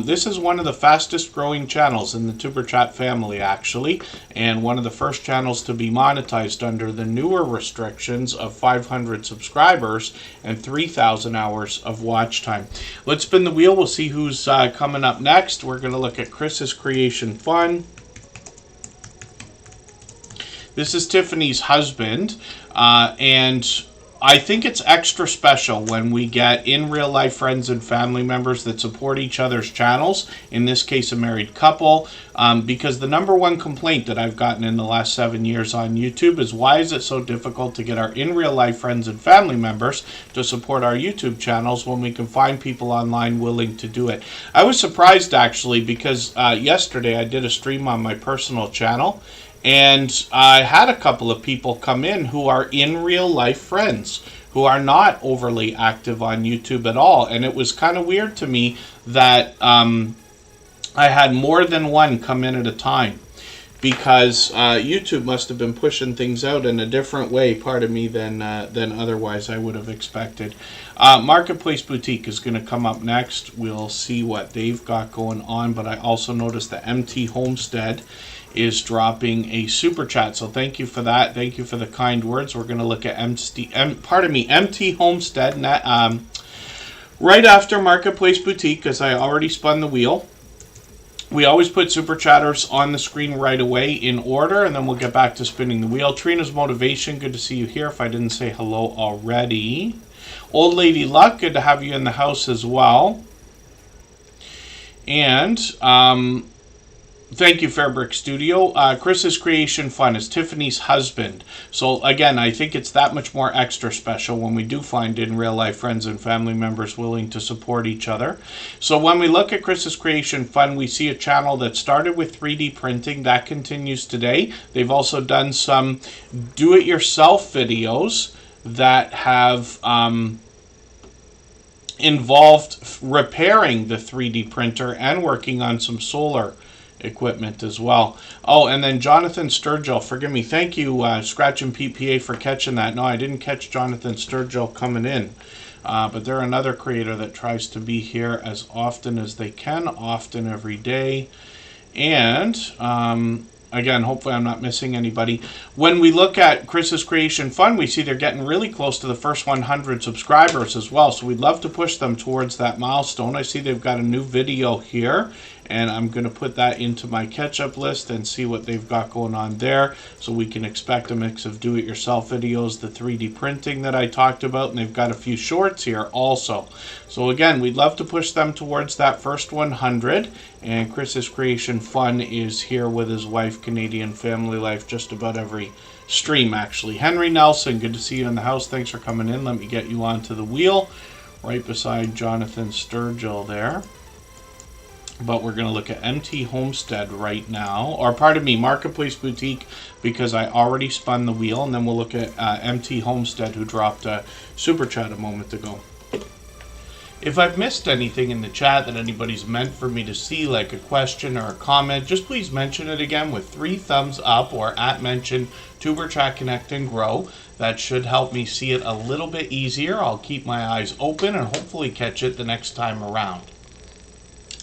this is one of the fastest growing channels in the Tuber Chat family, actually, and one of the first channels to be monetized under the newer restrictions of 500 subscribers and 3,000 hours of watch time. Let's spin the wheel. We'll see who's coming up next. We're going to look at Chris's Creation Fun. This is Tiffany's husband, and I think it's extra special when we get in real life friends and family members that support each other's channels, in this case a married couple, because the #1 complaint that I've gotten in the last 7 years on YouTube is, why is it so difficult to get our in real life friends and family members to support our YouTube channels when we can find people online willing to do it? I was surprised actually, because yesterday I did a stream on my personal channel, and I had a couple of people come in who are in real life friends, who are not overly active on YouTube at all. And it was kind of weird to me that I had more than one come in at a time. because YouTube must have been pushing things out in a different way, pardon me, than otherwise I would have expected. Marketplace Boutique is going to come up next. We'll see what they've got going on, but I also noticed that MT Homestead is dropping a super chat, so thank you for that. Thank you for the kind words. We're going to look at MT Homestead right after Marketplace Boutique, because I already spun the wheel. We always put super chatters on the screen right away in order, and then we'll get back to spinning the wheel. Trina's Motivation, good to see you here if I didn't say hello already. Old Lady Luck, good to have you in the house as well. And thank you, Fairbrick Studio. Chris's Creation Fun is Tiffany's husband. So again, I think it's that much more extra special when we do find in real life friends and family members willing to support each other. So when we look at Chris's Creation Fun, we see a channel that started with 3D printing. That continues today. They've also done some do-it-yourself videos that have involved repairing the 3D printer and working on some solar equipment as well. Oh, and then Jonathan Sturgill, forgive me, thank you, Scratch and PPA, for catching that. No, I didn't catch Jonathan Sturgill coming in, but they're another creator that tries to be here as often as they can, often every day. And again, hopefully I'm not missing anybody. When we look at Chris's Creation Fun, we see they're getting really close to the first 100 subscribers as well. So we'd love to push them towards that milestone. I see they've got a new video here, and I'm going to put that into my catch-up list and see what they've got going on there. So we can expect a mix of do-it-yourself videos, the 3D printing that I talked about, and they've got a few shorts here also. So again, we'd love to push them towards that first 100. And Chris's Creation Fun is here with his wife, Canadian Family Life, just about every stream, actually. Henry Nelson, good to see you in the house. Thanks for coming in. Let me get you onto the wheel right beside Jonathan Sturgill there. But we're going to look at MT Homestead right now, or pardon me, Marketplace Boutique, because I already spun the wheel, and then we'll look at MT Homestead, who dropped a super chat a moment ago. If I've missed anything in the chat that anybody's meant for me to see, like a question or a comment, just please mention it again with 3 thumbs up or @mention Superchat Connect and Grow. That should help me see it a little bit easier. I'll keep my eyes open and hopefully catch it the next time around.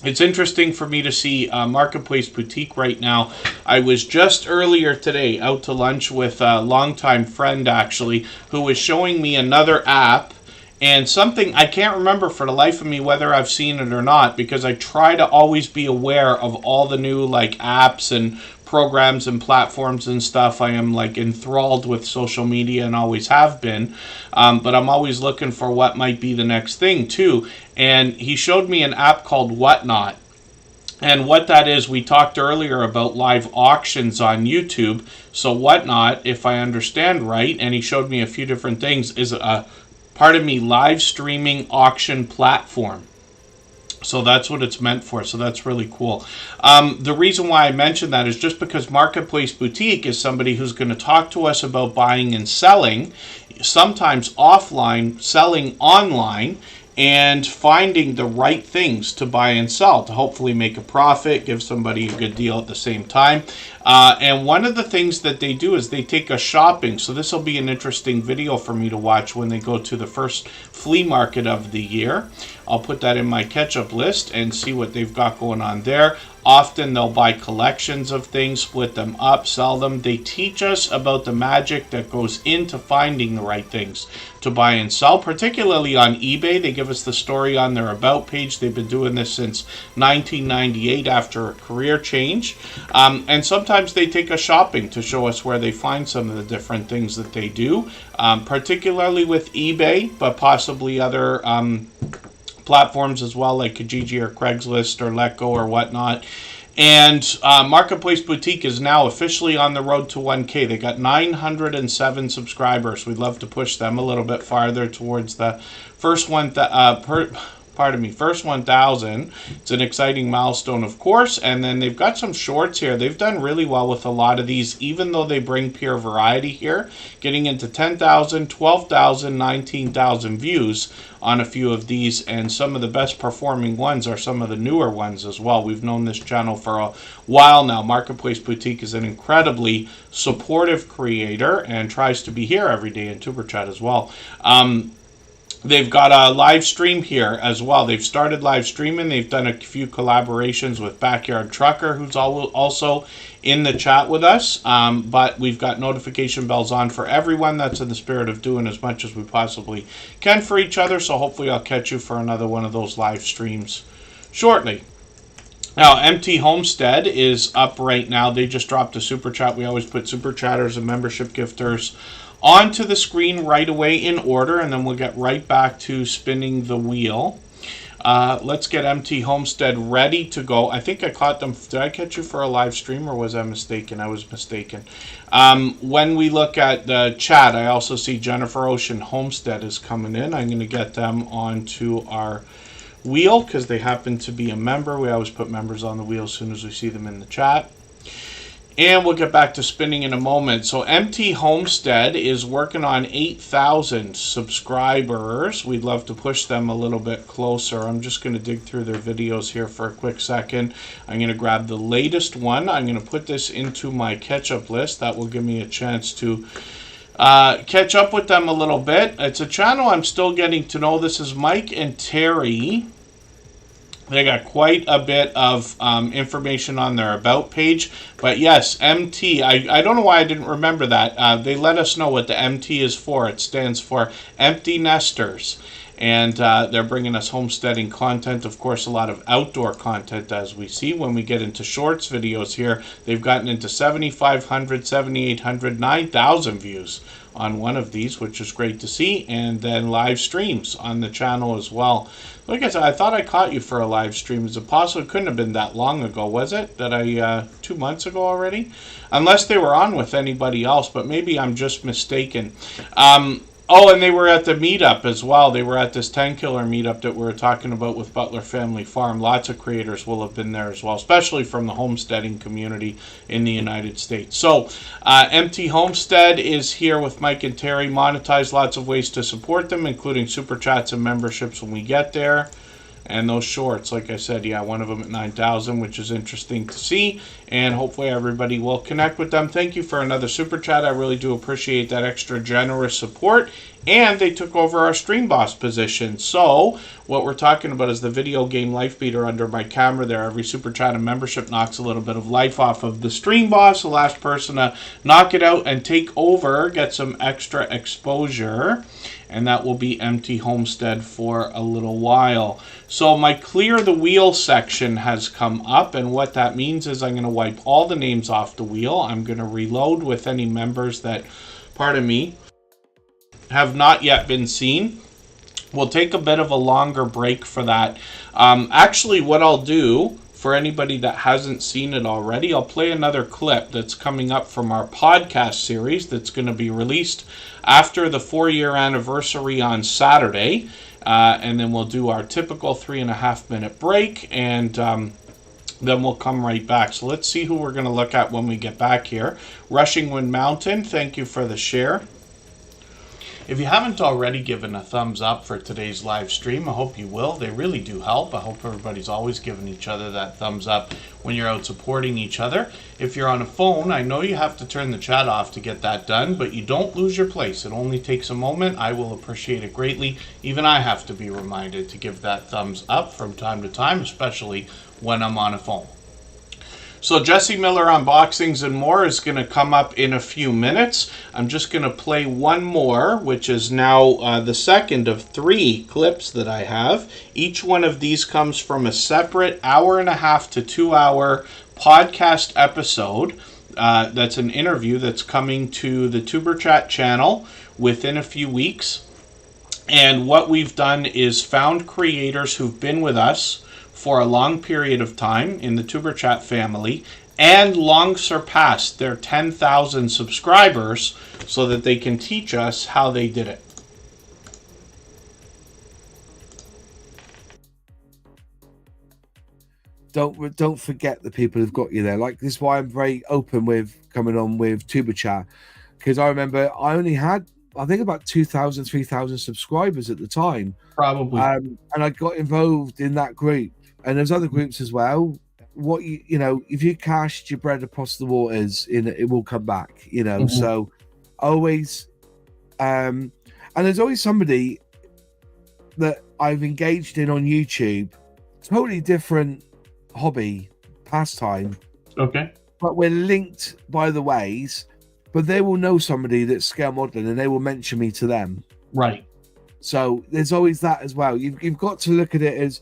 It's interesting for me to see Marketplace Boutique right now. I was just earlier today out to lunch with a longtime friend, actually, who was showing me another app and something I can't remember for the life of me whether I've seen it or not, because I try to always be aware of all the new like apps and programs and platforms and stuff. I am like enthralled with social media and always have been, but I'm always looking for what might be the next thing too. And he showed me an app called Whatnot. And what that is, we talked earlier about live auctions on YouTube. So Whatnot, if I understand right, and he showed me a few different things, is a live streaming auction platform. So that's what it's meant for. So that's really cool. The reason why I mentioned that is just because Marketplace Boutique is somebody who's going to talk to us about buying and selling, sometimes offline, selling online, and finding the right things to buy and sell to hopefully make a profit, give somebody a good deal at the same time. And one of the things that they do is they take us shopping. So this will be an interesting video for me to watch when they go to the first flea market of the year. I'll put that in my catch-up list and see what they've got going on there. Often they'll buy collections of things, split them up, sell them. They teach us about the magic that goes into finding the right things to buy and sell, particularly on eBay. They give us the story on their About page. They've been doing this since 1998 after a career change. And sometimes they take us shopping to show us where they find some of the different things that they do, particularly with eBay, but possibly other platforms as well, like Kijiji or Craigslist or Letgo or whatnot. And Marketplace Boutique is now officially on the road to 1K. They got 907 subscribers. We'd love to push them a little bit farther towards the first first 1,000. It's an exciting milestone, of course. And then they've got some shorts here. They've done really well with a lot of these, even though they bring pure variety here, getting into 10,000, 12,000, 19,000 views on a few of these, and some of the best performing ones are some of the newer ones as well. We've known this channel for a while now. Marketplace Boutique is an incredibly supportive creator and tries to be here every day in Tuber Chat as well. They've got a live stream here as well. They've started live streaming. They've done a few collaborations with Backyard Trucker, who's also in the chat with us. But we've got notification bells on for everyone. That's in the spirit of doing as much as we possibly can for each other. So hopefully I'll catch you for another one of those live streams shortly. Now, MT Homestead is up right now. They just dropped a super chat. We always put super chatters and membership gifters onto the screen right away in order, and then we'll get right back to spinning the wheel. Let's get MT Homestead ready to go. I think I caught them. Did I catch you for a live stream, or was I mistaken? I was mistaken. When we look at the chat, I also see Jennifer Ocean Homestead is coming in. I'm going to get them onto our wheel because they happen to be a member. We always put members on the wheel as soon as we see them in the chat. And we'll get back to spinning in a moment. So MT Homestead is working on 8,000 subscribers. We'd love to push them a little bit closer. I'm just going to dig through their videos here for a quick second. I'm going to grab the latest one. I'm going to put this into my catch-up list. That will give me a chance to catch up with them a little bit. It's a channel I'm still getting to know. This is Mike and Terry. They got quite a bit of information on their About page. But yes, MT, I don't know why I didn't remember that. They let us know what the MT is for. It stands for Empty Nesters. And they're bringing us homesteading content. Of course, a lot of outdoor content, as we see. When we get into shorts videos here, they've gotten into 7,500, 7,800, 9,000 views on one of these, which is great to see. And then live streams on the channel as well. Like I said, I thought I caught you for a live stream. Is it possible? It couldn't have been that long ago, was it? That I 2 months ago already? Unless they were on with anybody else, but maybe I'm just mistaken. Oh, and they were at the meetup as well. They were at this 10-killer meetup that we were talking about with Butler Family Farm. Lots of creators will have been there as well, especially from the homesteading community in the United States. So, MT Homestead is here with Mike and Terry. Monetize, lots of ways to support them, including super chats and memberships when we get there. And those shorts, like I said, yeah, one of them at 9,000, which is interesting to see. And hopefully everybody will connect with them. Thank you for another super chat. I really do appreciate that extra generous support. And they took over our stream boss position. So what we're talking about is the video game life beater under my camera there. Every super chat and membership knocks a little bit of life off of the stream boss. The last person to knock it out and take over gets some extra exposure. And that will be MT Homestead for a little while. So my clear the wheel section has come up, and what that means is I'm going to wipe all the names off the wheel. I'm going to reload with any members that, pardon me, have not yet been seen. We'll take a bit of a longer break for that. Actually, what I'll do, for anybody that hasn't seen it already, I'll play another clip that's coming up from our podcast series that's going to be released after the 4-year anniversary on Saturday. And then we'll do our typical 3.5-minute break, and then we'll come right back. So let's see who we're going to look at when we get back here. Rushing Wind Mountain, thank you for the share. If you haven't already given a thumbs up for today's live stream, I hope you will. They really do help. I hope everybody's always giving each other that thumbs up when you're out supporting each other. If you're on a phone, I know you have to turn the chat off to get that done, but you don't lose your place. It only takes a moment. I will appreciate it greatly. Even I have to be reminded to give that thumbs up from time to time, especially when I'm on a phone. So Jesse Miller Unboxings and More is going to come up in a few minutes. I'm just going to play one more, which is now the second of 3 clips that I have. Each one of these comes from a separate 1.5 to 2 hour podcast episode. That's an interview that's coming to the Tuber Chat channel within a few weeks. And what we've done is found creators who've been with us for a long period of time in the Tuber Chat family and long surpassed their 10,000 subscribers so that they can teach us how they did it. don't forget the people who've got you there. Like, this is why I'm very open with coming on with Tuber Chat, because I remember I only had, I think, about 2,000, 3,000 subscribers at the time. Probably. And I got involved in that group, and there's other groups as well. What you know, if you cast your bread across the waters, it will come back. You know, so always, and there's always somebody that I've engaged in on YouTube, totally different hobby, pastime. Okay. But we're linked by the ways. But they will know somebody that's scale modeling, and they will mention me to them. Right. So there's always that as well. You've got to look at it as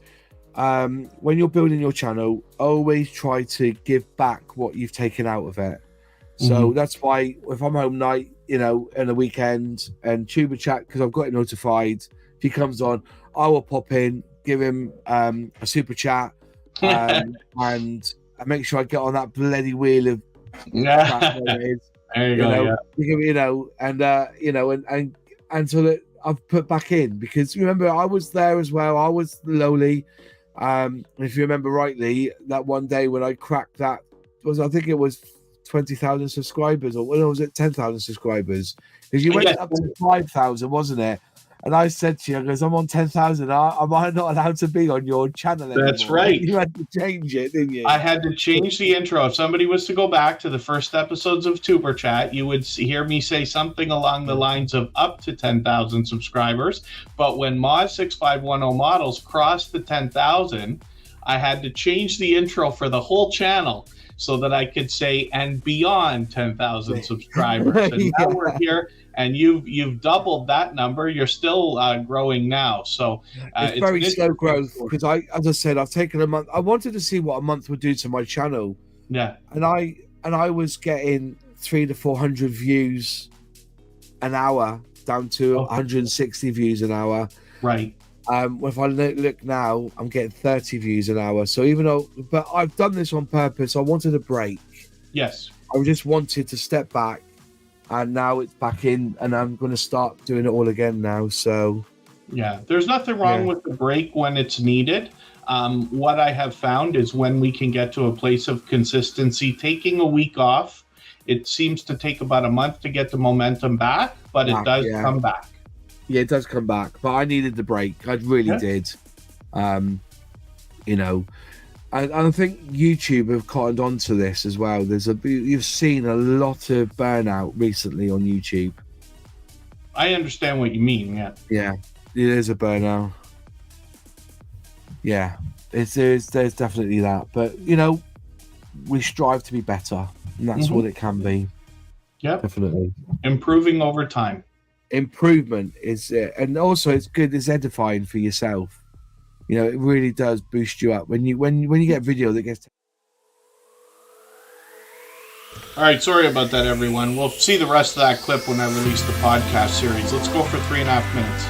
when you're building your channel, always try to give back what you've taken out of it. So that's why if I'm home night, you know, in the weekend, and Tuber Chat, because I've got it notified, if he comes on, I will pop in, give him a super chat, and I make sure I get on that bloody wheel of crap, whatever it is. There you go. You know, and you know, and so that I've put back in, because remember I was there as well. I was lowly. If you remember rightly, that one day when I cracked that I think it was 20,000 subscribers, or was it 10,000 subscribers? Because you went up to 5,000, wasn't it? And I said to you, because I'm on 10,000, am I not allowed to be on your channel anymore? That's right. You had to change it, didn't you? I had to change the intro. If somebody was to go back to the first episodes of Tuber Chat, you would hear me say something along the lines of up to 10,000 subscribers. But when Mod6510 models crossed the 10,000, I had to change the intro for the whole channel so that I could say, and beyond 10,000 subscribers. And now we're here, and you've doubled that number. You're still growing now. So it's very slow growth, because as I said, I've taken a month. I wanted to see what a month would do to my channel. Yeah. And I was getting 300 to 400 views an hour down to 160 views an hour. Right. If I look now, I'm getting 30 views an hour. So but I've done this on purpose. I wanted a break. Yes. I just wanted to step back, and now it's back in, and I'm going to start doing it all again now. So yeah, there's nothing wrong with the break when it's needed. What I have found is when we can get to a place of consistency, taking a week off, it seems to take about a month to get the momentum back, but it does come back. Yeah, it does come back, but I needed the break. I really did. You know, and I think YouTube have cottoned on to this as well. You've seen a lot of burnout recently on YouTube. I understand what you mean. Yeah. Yeah, it is a burnout. Yeah, there's definitely that. But you know, we strive to be better, and that's what it can be. Yeah, definitely improving over time. Improvement is and also it's good, it's edifying for yourself. You know, it really does boost you up when you get a video that gets. All right, sorry about that, everyone. We'll see the rest of that clip when I release the podcast series. Let's go for 3.5 minutes.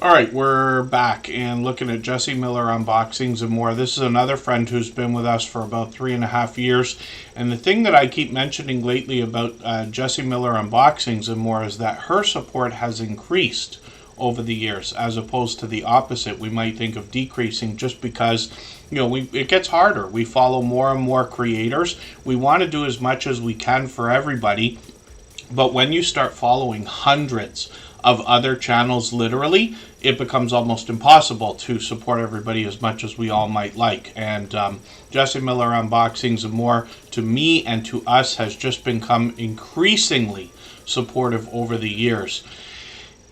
All right, we're back and looking at Jesse Miller unboxings and more. This is another friend who's been with us for about 3.5 years. And the thing that I keep mentioning lately about Jesse Miller unboxings and more is that her support has increased over the years, as opposed to the opposite. We might think of decreasing just because, it gets harder. We follow more and more creators. We want to do as much as we can for everybody. But when you start following hundreds of other channels, literally, it becomes almost impossible to support everybody as much as we all might like. And Jesse Miller Unboxings and more, to me and to us, has just become increasingly supportive over the years.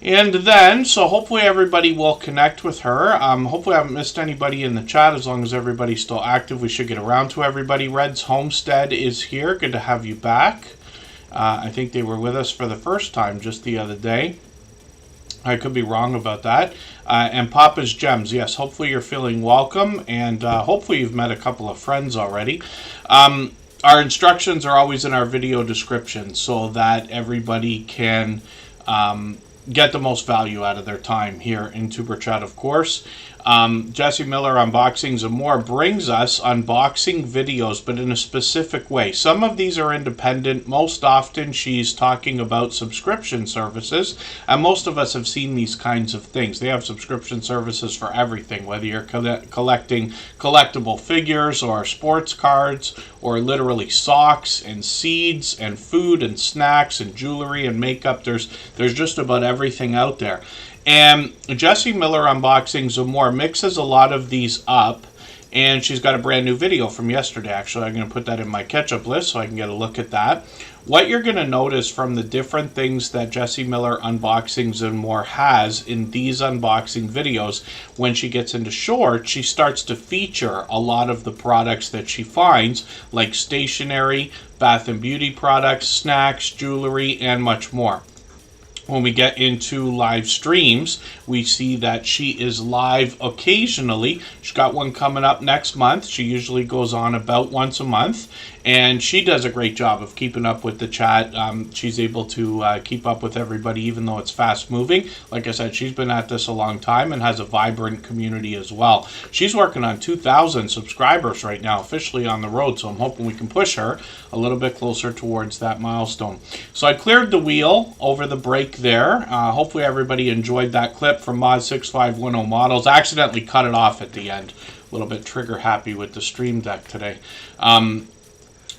And then, so hopefully everybody will connect with her. Hopefully I haven't missed anybody in the chat. As long as everybody's still active, we should get around to everybody. Red's Homestead is here. Good to have you back. I think they were with us for the first time just the other day. I could be wrong about that. And Papa's Gems, yes, hopefully you're feeling welcome, and hopefully you've met a couple of friends already. Our instructions are always in our video description so that everybody can get the most value out of their time here in Tuber Chat, of course. Jesse Miller Unboxings and More brings us unboxing videos, but in a specific way. Some of these are independent. Most often she's talking about subscription services, and most of us have seen these kinds of things. They have subscription services for everything, whether you're collecting collectible figures or sports cards, or literally socks and seeds and food and snacks and jewelry and makeup. There's just about everything out there. And Jesse Miller Unboxings and More mixes a lot of these up, and she's got a brand new video from yesterday. Actually, I'm going to put that in my catch-up list so I can get a look at that. What you're going to notice from the different things that Jesse Miller Unboxings and More has in these unboxing videos, when she gets into shorts, she starts to feature a lot of the products that she finds, like stationery, bath and beauty products, snacks, jewelry, and much more. When we get into live streams, we see that she is live occasionally. She's got one coming up next month. She usually goes on about once a month, and she does a great job of keeping up with the chat. She's able to keep up with everybody, even though it's fast moving. Like I said, she's been at this a long time and has a vibrant community as well. She's working on 2,000 subscribers right now, officially on the road, so I'm hoping we can push her a little bit closer towards that milestone. So I cleared the wheel over the break there. Hopefully everybody enjoyed that clip from Mod6510 Models. I accidentally cut it off at the end. A little bit trigger happy with the stream deck today.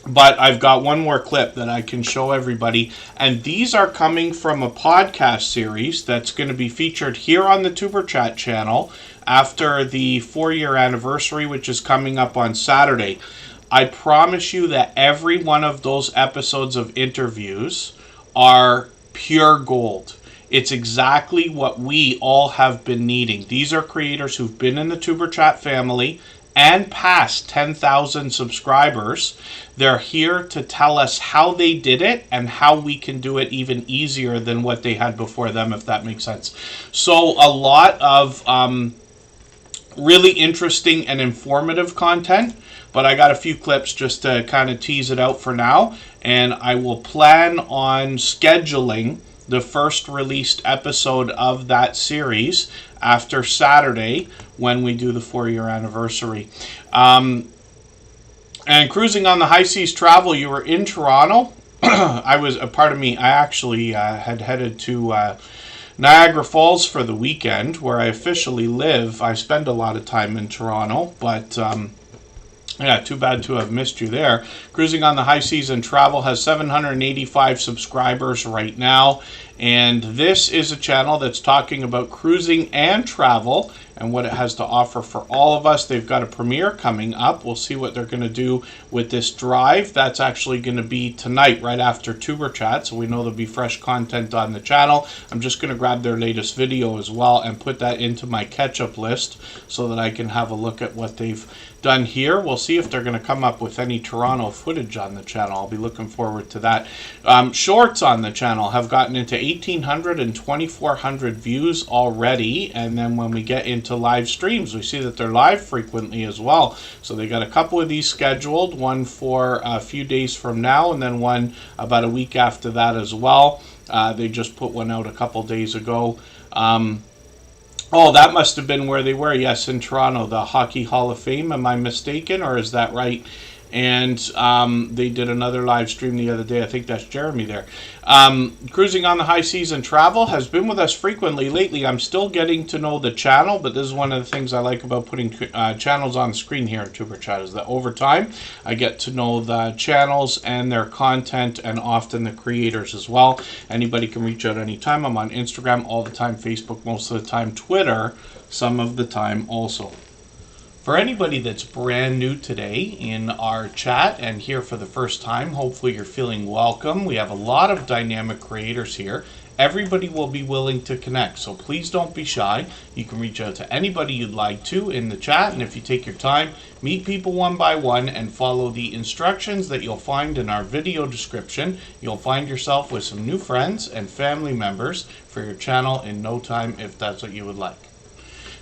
But I've got one more clip that I can show everybody, and these are coming from a podcast series that's going to be featured here on the Tuber Chat channel after the 4-year anniversary, which is coming up on Saturday. I promise you that every one of those episodes of interviews are pure gold. It's exactly what we all have been needing. These are creators who've been in the Tuber Chat family and past 10,000 subscribers. They're here to tell us how they did it and how we can do it even easier than what they had before them, if that makes sense. So a lot of really interesting and informative content, but I got a few clips just to kind of tease it out for now, and I will plan on scheduling the first released episode of that series after Saturday when we do the 4-year anniversary. And cruising on the high seas travel, you were in Toronto. I actually had headed to Niagara Falls for the weekend, where I officially live. I spend a lot of time in Toronto, but yeah, too bad to have missed you there. Cruising on the High Seas and Travel has 785 subscribers right now. And this is a channel that's talking about cruising and travel and what it has to offer for all of us. They've got a premiere coming up. We'll see what they're going to do with this drive. That's actually going to be tonight, right after Tuber Chat, so we know there'll be fresh content on the channel. I'm just going to grab their latest video as well and put that into my catch-up list so that I can have a look at what they've done here. We'll see if they're going to come up with any Toronto footage on the channel. I'll be looking forward to that. Shorts on the channel have gotten into 1,800 and 2,400 views already, and then when we get into live streams, we see that they're live frequently as well. So they got a couple of these scheduled, one for a few days from now, and then one about a week after that as well. They just put one out a couple days ago. Oh, that must have been where they were. Yes, in Toronto, the Hockey Hall of Fame. Am I mistaken, or is that right? And they did another live stream the other day. I think that's Jeremy there. Cruising on the High Seas and Travel has been with us frequently lately. I'm still getting to know the channel, but this is one of the things I like about putting channels on the screen here in Superchat, is that over time I get to know the channels and their content, and often the creators as well. Anybody can reach out anytime. I'm on Instagram all the time, Facebook most of the time, Twitter some of the time also. For anybody that's brand new today in our chat and here for the first time, hopefully you're feeling welcome. We have a lot of dynamic creators here. Everybody will be willing to connect, so please don't be shy. You can reach out to anybody you'd like to in the chat, and if you take your time, meet people one by one and follow the instructions that you'll find in our video description, you'll find yourself with some new friends and family members for your channel in no time, if that's what you would like.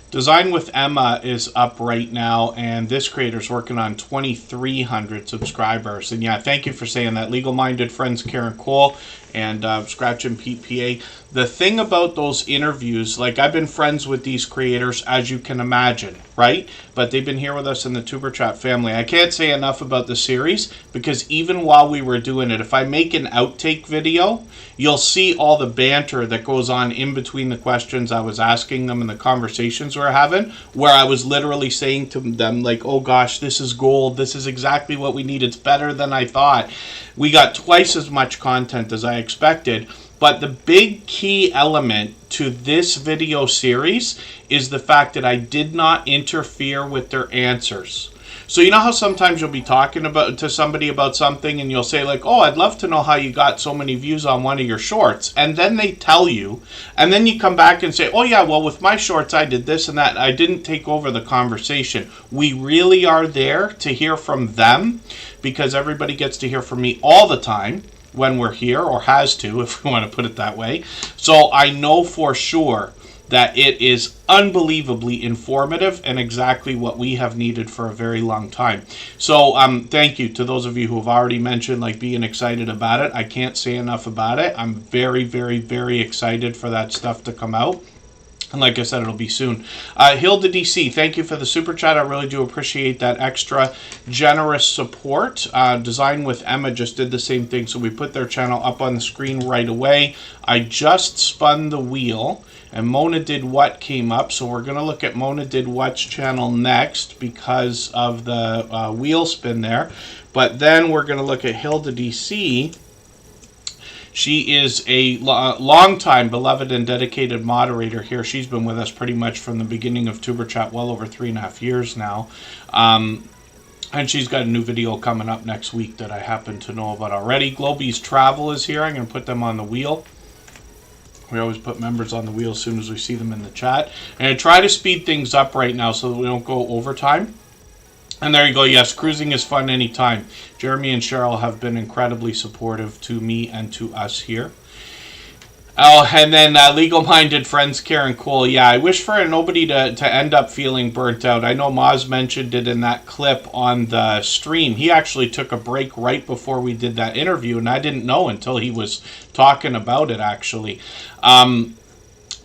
Design with Emma is up right now, and this creator's working on 2,300 subscribers. And yeah, thank you for saying that. Legal Minded Friends Karen Cole and Scratch and Pete PA. The thing about those interviews, like, I've been friends with these creators, as you can imagine, right? But they've been here with us in the Tuber Chat family. I can't say enough about the series, because even while we were doing it, if I make an outtake video, you'll see all the banter that goes on in between the questions I was asking them and the conversations we're having, where I was literally saying to them, like, oh gosh, this is gold. This is exactly what we need. It's better than I thought. We got twice as much content as I expected. But the big key element to this video series is the fact that I did not interfere with their answers. So you know how sometimes you'll be talking to somebody about something and you'll say, like, oh, I'd love to know how you got so many views on one of your shorts. And then they tell you, and then you come back and say, oh yeah, well, with my shorts I did this and that. I didn't take over the conversation. We really are there to hear from them, because everybody gets to hear from me all the time when we're here, or has to, if we want to put it that way. So I know for sure that it is unbelievably informative and exactly what we have needed for a very long time. So thank you to those of you who have already mentioned, like, being excited about it. I can't say enough about it. I'm very, very, very excited for that stuff to come out. And like I said, it'll be soon. Hilda the DC, thank you for the super chat. I really do appreciate that extra generous support. Design with Emma just did the same thing, so we put their channel up on the screen right away. I just spun the wheel, and Mona Did What came up, so we're going to look at Mona Did What's channel next because of the wheel spin there. But then we're going to look at Hilda DC. She is a long-time beloved and dedicated moderator here. She's been with us pretty much from the beginning of Tuber Chat, well over 3.5 years now. And she's got a new video coming up next week that I happen to know about already. Globy's Travel is here. I'm going to put them on the wheel. We always put members on the wheel as soon as we see them in the chat. And I try to speed things up right now so that we don't go overtime. And there you go. Yes, cruising is fun anytime. Jeremy and Cheryl have been incredibly supportive to me and to us here. Oh, and then Legal Minded Friends Karen Cole. Yeah, I wish for nobody to end up feeling burnt out. I know Maz mentioned it in that clip on the stream. He actually took a break right before we did that interview, and I didn't know until he was talking about it, actually.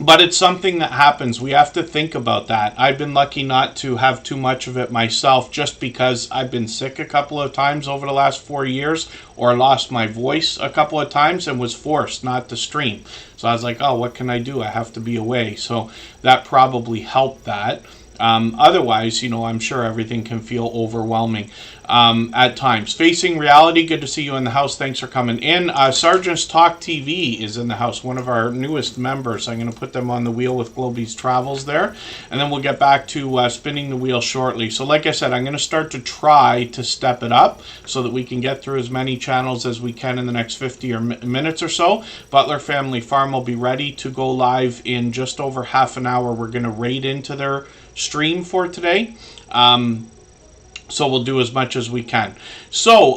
But it's something that happens. We have to think about that. I've been lucky not to have too much of it myself, just because I've been sick a couple of times over the last 4 years, or lost my voice a couple of times and was forced not to stream. So I was like, oh, what can I do? I have to be away. So that probably helped that. Otherwise, you know, I'm sure everything can feel overwhelming at times. Facing Reality, good to see you in the house. Thanks for coming in. Sergeant's Talk TV is in the house, one of our newest members. I'm going to put them on the wheel with Globy's Travels there, and then we'll get back to spinning the wheel shortly. So like I said, I'm going to start to try to step it up so that we can get through as many channels as we can in the next 50 minutes or so. Butler Family Farm will be ready to go live in just over half an hour. We're going to raid into their stream for today. So we'll do as much as we can. So,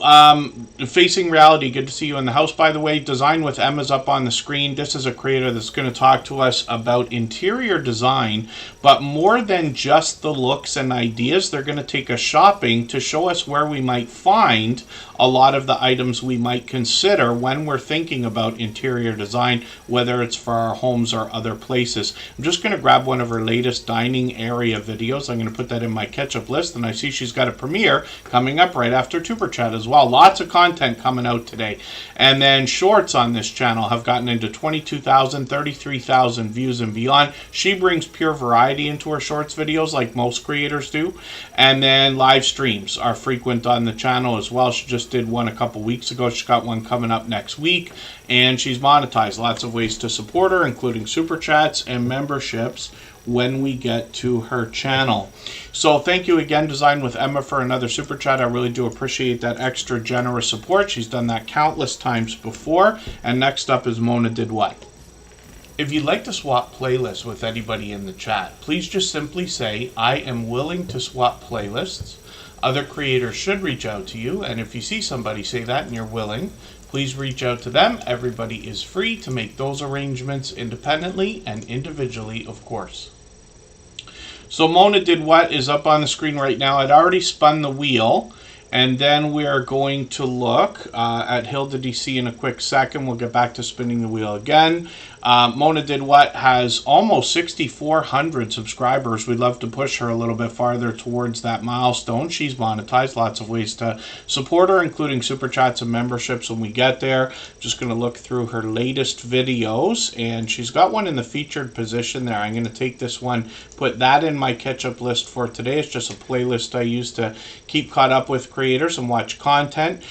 Facing Reality, good to see you in the house, by the way. Design with Emma's up on the screen. This is a creator that's going to talk to us about interior design, but more than just the looks and ideas. They're going to take us shopping to show us where we might find a lot of the items we might consider when we're thinking about interior design, whether it's for our homes or other places. I'm just going to grab one of her latest dining area videos. I'm going to put that in my catch-up list, and I see she's got a premiere coming up right after Superchat as well. Lots of content coming out today. And then shorts on this channel have gotten into 22,000, 33,000 views and beyond. She brings pure variety into her shorts videos like most creators do. And then live streams are frequent on the channel as well. She just did one a couple weeks ago. She's got one coming up next week. And she's monetized. Lots of ways to support her, including super chats and memberships when we get to her channel. So thank you again, Design with Emma, for another super chat. I really do appreciate that extra generous support. She's done that countless times before. And next up is Mona Did What. If you'd like to swap playlists with anybody in the chat, please just simply say, I am willing to swap playlists. Other creators should reach out to you, and if you see somebody say that and you're willing, please reach out to them. Everybody is free to make those arrangements independently and individually, of course. So Mona Did What is up on the screen right now. I'd already spun the wheel, and then we're going to look at Hilda DC in a quick second. We'll get back to spinning the wheel again. Mona Did What has almost 6,400 subscribers. We'd love to push her a little bit farther towards that milestone. She's monetized. Lots of ways to support her, including super chats and memberships when we get there. Just going to look through her latest videos, and she's got one in the featured position there. I'm going to take this one, put that in my catch-up list for today. It's just a playlist I use to keep caught up with creators and watch content.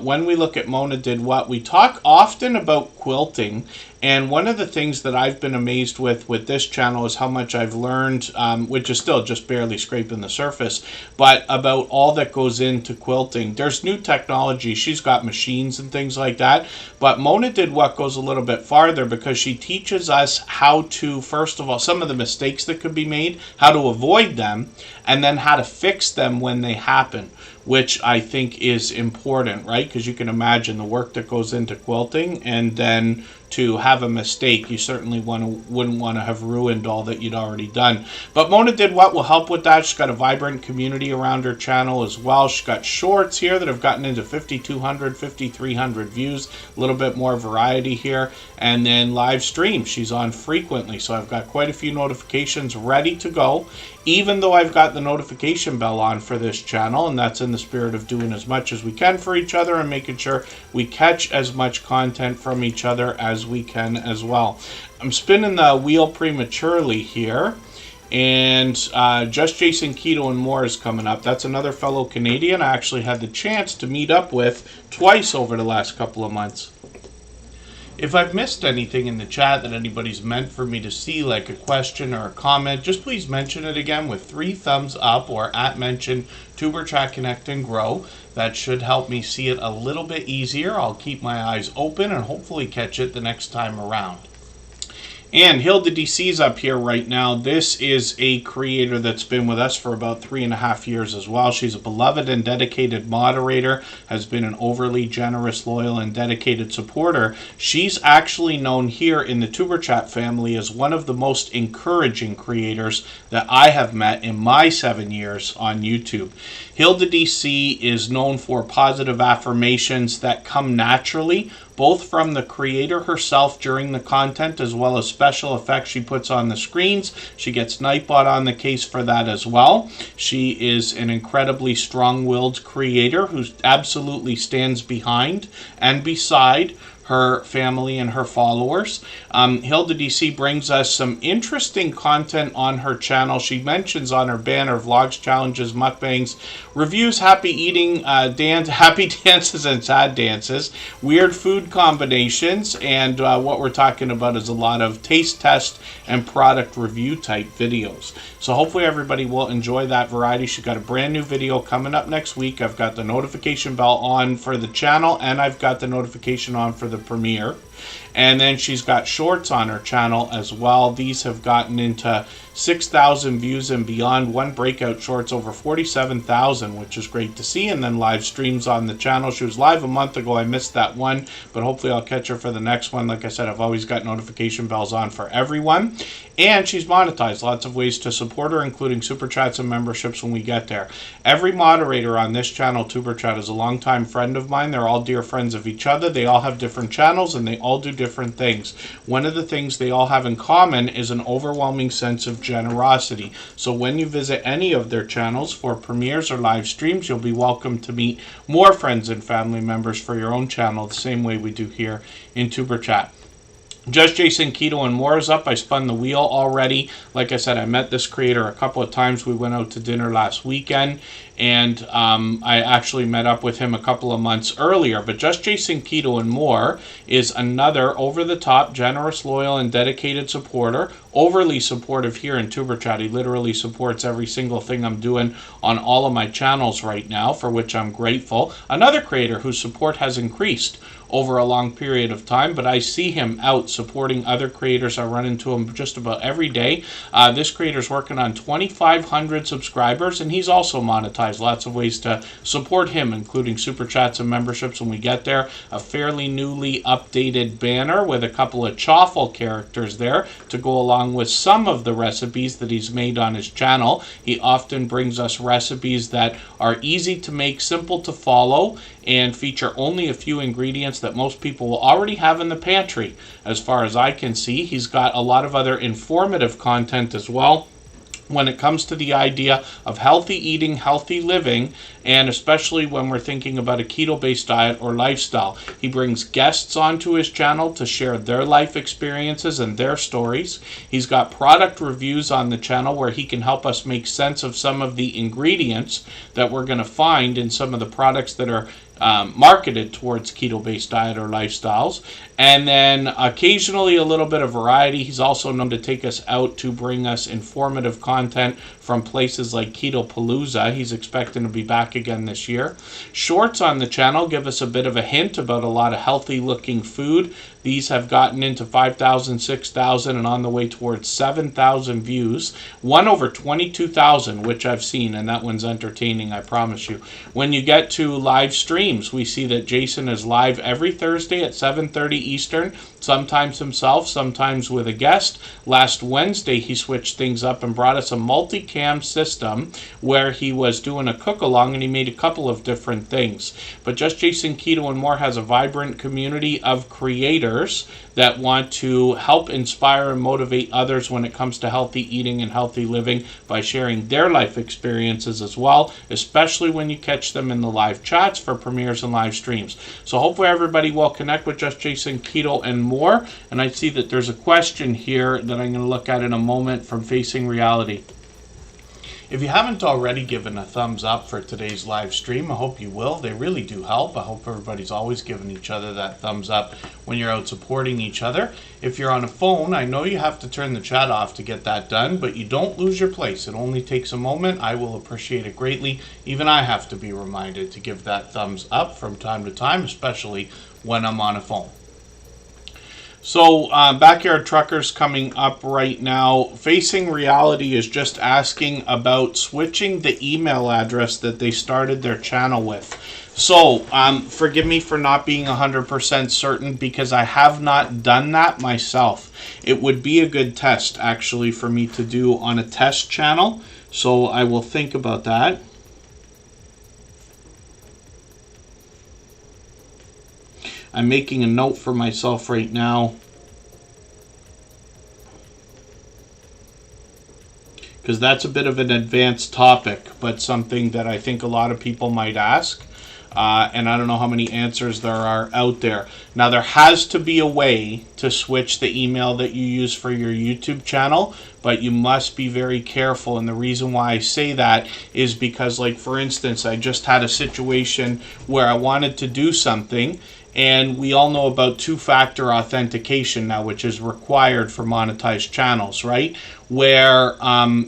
When we look at Mona Did What, we talk often about quilting. And one of the things that I've been amazed with this channel is how much I've learned, which is still just barely scraping the surface, but about all that goes into quilting. There's new technology. She's got machines and things like that. But Mona Did What goes a little bit farther because she teaches us how to, first of all, some of the mistakes that could be made, how to avoid them, and then how to fix them when they happen, which I think is important, right? Because you can imagine the work that goes into quilting, and then to have a mistake, you certainly wouldn't want to have ruined all that you'd already done. But Mona Did What will help with that. She's got a vibrant community around her channel as well. She's got shorts here that have gotten into 5,200, 5,300 views, a little bit more variety here. And then live streams she's on frequently. So I've got quite a few notifications ready to go, even though I've got the notification bell on for this channel, and that's in the spirit of doing as much as we can for each other and making sure we catch as much content from each other as we can as well. I'm spinning the wheel prematurely here, and Just Jason Keto and More is coming up. That's another fellow Canadian I actually had the chance to meet up with twice over the last couple of months. If I've missed anything in the chat that anybody's meant for me to see, like a question or a comment, just please mention it again with 3 thumbs up or @mention Superchat Connect and Grow. That should help me see it a little bit easier. I'll keep my eyes open and hopefully catch it the next time around. And Hilda the DC is up here right now. This is a creator that's been with us for about 3.5 years as well. She's a beloved and dedicated moderator, has been an overly generous, loyal, and dedicated supporter. She's actually known here in the Tuber Chat family as one of the most encouraging creators that I have met in my 7 years on YouTube. Hilda DC is known for positive affirmations that come naturally, both from the creator herself during the content as well as special effects she puts on the screens. She gets Nightbot on the case for that as well. She is an incredibly strong-willed creator who absolutely stands behind and beside her family and her followers. Hilda DC brings us some interesting content on her channel. She mentions on her banner vlogs, challenges, mukbangs, reviews, happy eating, happy dances and sad dances, weird food combinations, and what we're talking about is a lot of taste test and product review type videos. So hopefully everybody will enjoy that variety. She's got a brand new video coming up next week. I've got the notification bell on for the channel, and I've got the notification on for the premiere. And then she's got shorts on her channel as well. These have gotten into 6,000 views and beyond. One breakout shorts over 47,000, which is great to see. And then live streams on the channel. She was live a month ago. I missed that one, but hopefully I'll catch her for the next one. Like I said, I've always got notification bells on for everyone. And she's monetized. Lots of ways to support her, including super chats and memberships when we get there. Every moderator on this channel, Superchat, is a longtime friend of mine. They're all dear friends of each other. They all have different channels and they all do different things. One of the things they all have in common is an overwhelming sense of generosity. So when you visit any of their channels for premieres or live streams, you'll be welcome to meet more friends and family members for your own channel, the same way we do here in Superchat. Just Jason, Keto, and more is up. I spun the wheel already. Like I said, I met this creator a couple of times. We went out to dinner last weekend, and I actually met up with him a couple of months earlier. But Just Jason, Keto, and more is another over-the-top, generous, loyal, and dedicated supporter. Overly supportive here in Superchat. He literally supports every single thing I'm doing on all of my channels right now, for which I'm grateful. Another creator whose support has increased over a long period of time, but I see him out supporting other creators. I run into him just about every day. This creator's working on 2,500 subscribers, and he's also monetized. Lots of ways to support him, including super chats and memberships when we get there. A fairly newly updated banner with a couple of chaffle characters there to go along with some of the recipes that he's made on his channel. He often brings us recipes that are easy to make, simple to follow, and feature only a few ingredients that most people will already have in the pantry. As far as I can see, he's got a lot of other informative content as well when it comes to the idea of healthy eating, healthy living, and especially when we're thinking about a keto-based diet or lifestyle. He brings guests onto his channel to share their life experiences and their stories. He's got product reviews on the channel where he can help us make sense of some of the ingredients that we're going to find in some of the products that are marketed towards keto-based diet or lifestyles. And then occasionally a little bit of variety. He's also known to take us out to bring us informative content from places like Keto Palooza. He's expecting to be back again this year. Shorts on the channel give us a bit of a hint about a lot of healthy looking food. These have gotten into 5,000, 6,000, and on the way towards 7,000 views. One over 22,000, which I've seen, and that one's entertaining, I promise you. When you get to live streams, we see that Jason is live every Thursday at 7:30 Eastern, sometimes himself, sometimes with a guest. Last Wednesday, he switched things up and brought us a multi-cam system where he was doing a cook-along, and he made a couple of different things. But Just Jason, Keto, and More has a vibrant community of creators that want to help inspire and motivate others when it comes to healthy eating and healthy living by sharing their life experiences as well, especially when you catch them in the live chats for premieres and live streams. So hopefully everybody will connect with Just Jason, Keto, and More. And I see that there's a question here that I'm going to look at in a moment from Facing Reality. If you haven't already given a thumbs up for today's live stream, I hope you will. They really do help. I hope everybody's always giving each other that thumbs up when you're out supporting each other. If you're on a phone, I know you have to turn the chat off to get that done, but you don't lose your place. It only takes a moment. I will appreciate it greatly. Even I have to be reminded to give that thumbs up from time to time, especially when I'm on a phone. So, Backyard Truckers coming up right now. Facing Reality is just asking about switching the email address that they started their channel with. So, forgive me for not being 100% certain because I have not done that myself. It would be a good test, actually, for me to do on a test channel. So, I will think about that. I'm making a note for myself right now because that's a bit of an advanced topic, but something that I think a lot of people might ask. And I don't know how many answers there are out there. Now, there has to be a way to switch the email that you use for your YouTube channel, but you must be very careful. And the reason why I say that is because, like, for instance, I just had a situation where I wanted to do something, and we all know about two-factor authentication now, which is required for monetized channels, right? Where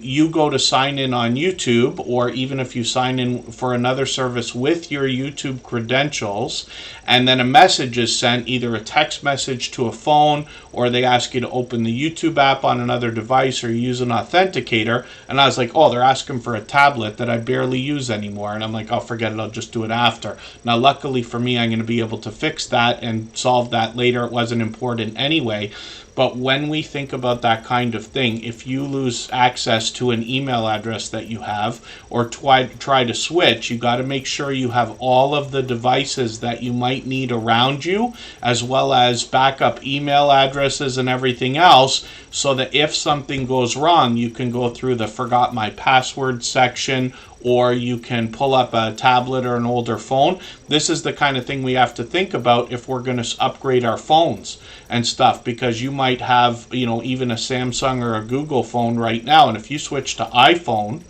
you go to sign in on YouTube, or even if you sign in for another service with your YouTube credentials, and then a message is sent, either a text message to a phone, or they ask you to open the YouTube app on another device device or you use an authenticator. And I was like, oh, they're asking for a tablet that I barely use anymore. And I'm like, oh, forget it, I'll just do it after. Now, luckily for me, I'm going to be able to fix that and solve that later. It wasn't important anyway. But when we think about that kind of thing, if you lose access to an email address that you have or try to switch, you got to make sure you have all of the devices that you might need around you, as well as backup email addresses and everything else, so that if something goes wrong, you can go through the forgot my password section, or you can pull up a tablet or an older phone. This is the kind of thing we have to think about if we're going to upgrade our phones and stuff, because you might have, even a Samsung or a Google phone right now, and if you switch to iPhone,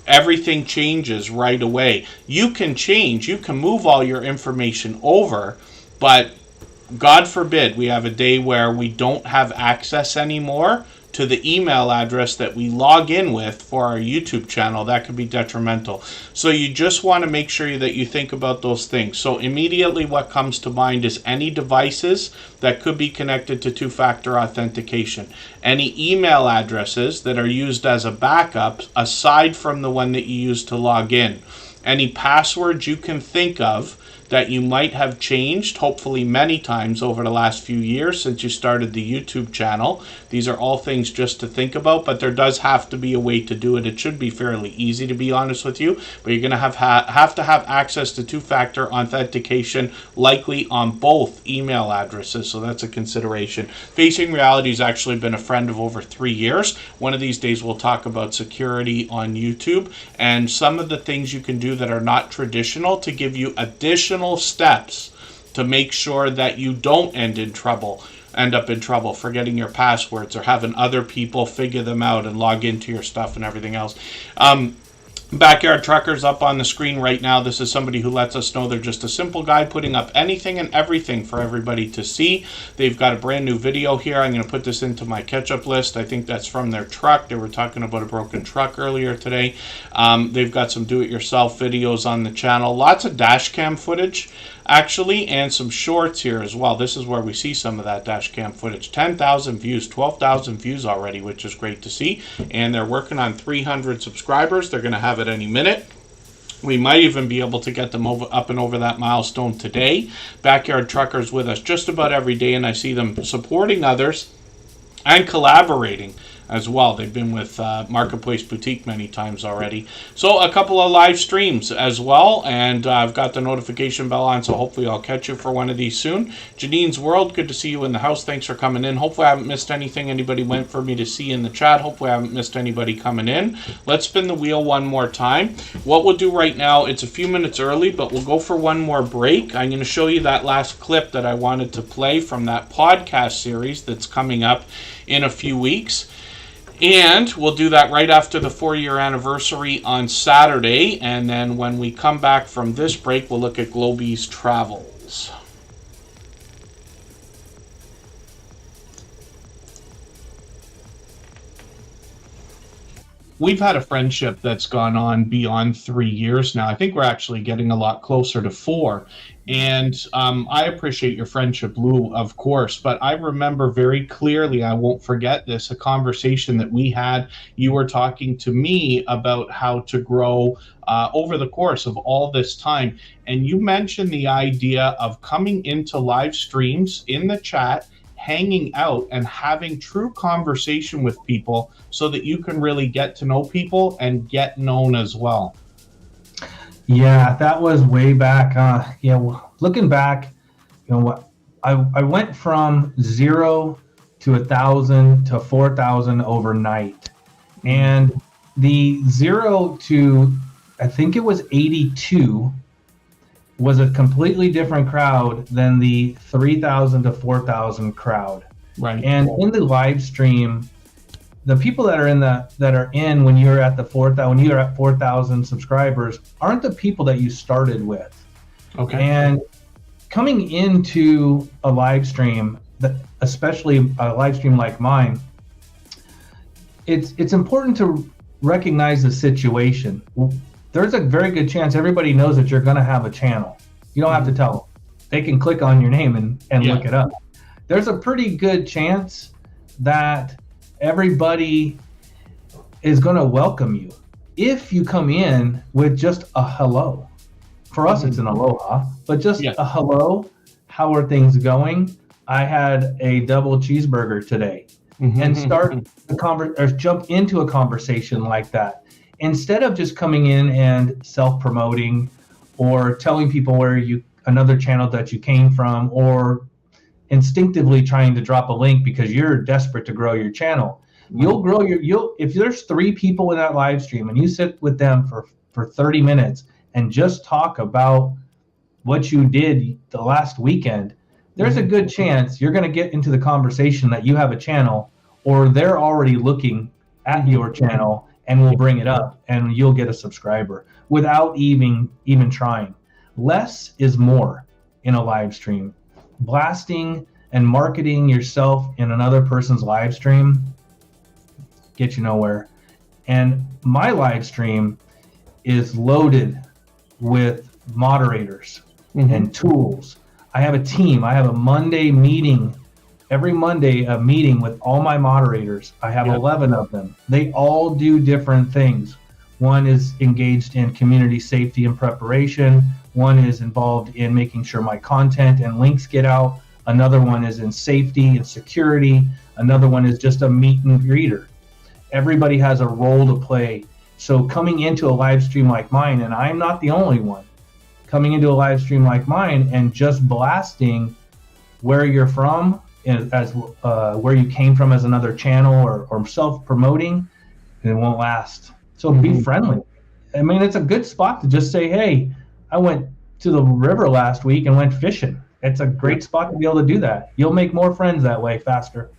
everything changes right away. You can move all your information over, but God forbid we have a day where we don't have access anymore to the email address that we log in with for our YouTube channel. That could be detrimental. So you just want to make sure that you think about those things. So immediately what comes to mind is any devices that could be connected to two-factor authentication. Any email addresses that are used as a backup aside from the one that you use to log in. Any passwords you can think of that you might have changed, hopefully many times over the last few years since you started the YouTube channel. These are all things just to think about, but there does have to be a way to do it. It should be fairly easy, to be honest with you, but you're going to have to have access to two-factor authentication, likely on both email addresses, so that's a consideration. Facing Reality has actually been a friend of over 3 years. One of these days we'll talk about security on YouTube and some of the things you can do that are not traditional to give you additional steps to make sure that you don't end up in trouble forgetting your passwords or having other people figure them out and log into your stuff and everything else. Backyard Truckers up on the screen right now. This is somebody who lets us know they're just a simple guy putting up anything and everything for everybody to see. They've got a brand new video here. I'm going to put this into my catch-up list. I think that's from their truck. They were talking about a broken truck earlier today. They've got some do-it-yourself videos on the channel. Lots of dash cam footage, actually, and some shorts here as well. This is where we see some of that dash cam footage. 10,000 views, 12,000 views already, which is great to see. And they're working on 300 subscribers. They're going to have it any minute. We might even be able to get them up and over that milestone today. Backyard Truckers with us just about every day, and I see them supporting others and collaborating as well. They've been with Marketplace Boutique many times already. So a couple of live streams as well, and I've got the notification bell on, so hopefully I'll catch you for one of these soon. Janine's World, good to see you in the house. Thanks for coming in. Hopefully I haven't missed anything anybody went for me to see in the chat. Hopefully I haven't missed anybody coming in. Let's spin the wheel one more time. What we'll do right now, it's a few minutes early, but we'll go for one more break. I'm going to show you that last clip that I wanted to play from that podcast series that's coming up in a few weeks. And we'll do that right after the 4-year anniversary on Saturday. And then when we come back from this break, we'll look at Globey's travels. We've had a friendship that's gone on beyond 3 years now. I think we're actually getting a lot closer to 4. And I appreciate your friendship, Lou, of course, but I remember very clearly, I won't forget this, a conversation that we had. You were talking to me about how to grow over the course of all this time. And you mentioned the idea of coming into live streams in the chat, hanging out and having true conversation with people so that you can really get to know people and get known as well. Yeah, that was way back. Looking back, I went from 0 to 1,000 to 4,000 overnight, and the 0 to I think it was 82 was a completely different crowd than the 3,000 to 4,000 crowd. Right. And in the live stream, the people that are in when you're at 4,000 subscribers aren't the people that you started with. Okay. And coming into a live stream, especially a live stream like mine, it's important to recognize the situation. There's a very good chance everybody knows that you're going to have a channel. You don't have to tell them. They can click on your name and look it up. There's a pretty good chance that everybody is going to welcome you if you come in with just a hello. For us, it's an aloha, but just a hello. How are things going? I had a double cheeseburger today, and start or jump into a conversation like that instead of just coming in and self-promoting or telling people where another channel that you came from, or instinctively trying to drop a link because you're desperate to grow your channel. You'll grow if there's 3 people in that live stream and you sit with them for 30 minutes and just talk about what you did the last weekend, there's a good chance you're going to get into the conversation that you have a channel, or they're already looking at your channel and will bring it up, and you'll get a subscriber without even trying. Less is more in a live stream. Blasting and marketing yourself in another person's live stream get you nowhere. And my live stream is loaded with moderators and tools. I have a team. I have a Monday meeting. Every Monday, a meeting with all my moderators. I have 11 of them. They all do different things. One is engaged in community safety and preparation. One is involved in making sure my content and links get out. Another one is in safety and security. Another one is just a meet and greeter. Everybody has a role to play. So coming into a live stream like mine, and I'm not the only one, coming into a live stream like mine and just blasting where you're from, as where you came from as another channel, or self-promoting, it won't last. So be friendly. I mean, it's a good spot to just say, hey, I went to the river last week and went fishing. It's a great spot to be able to do that. You'll make more friends that way faster.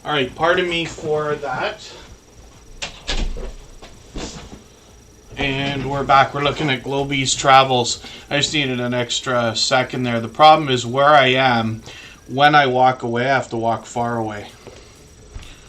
All right, pardon me for that. And we're back. We're looking at Globy's travels. I just needed an extra second there. The problem is where I am, when I walk away, I have to walk far away.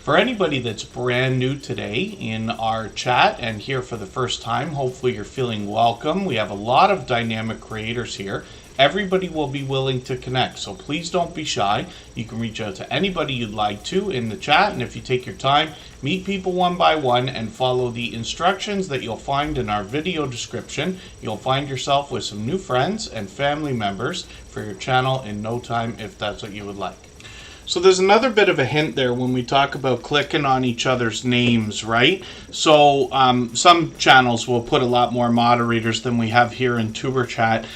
For anybody that's brand new today in our chat and here for the first time, hopefully you're feeling welcome. We have a lot of dynamic creators here. Everybody will be willing to connect, so please don't be shy. You can reach out to anybody you'd like to in the chat, and if you take your time, meet people one by one and follow the instructions that you'll find in our video description. You'll find yourself with some new friends and family members for your channel in no time if that's what you would like. So there's another bit of a hint there when we talk about clicking on each other's names, right? So some channels will put a lot more moderators than we have here in Superchat.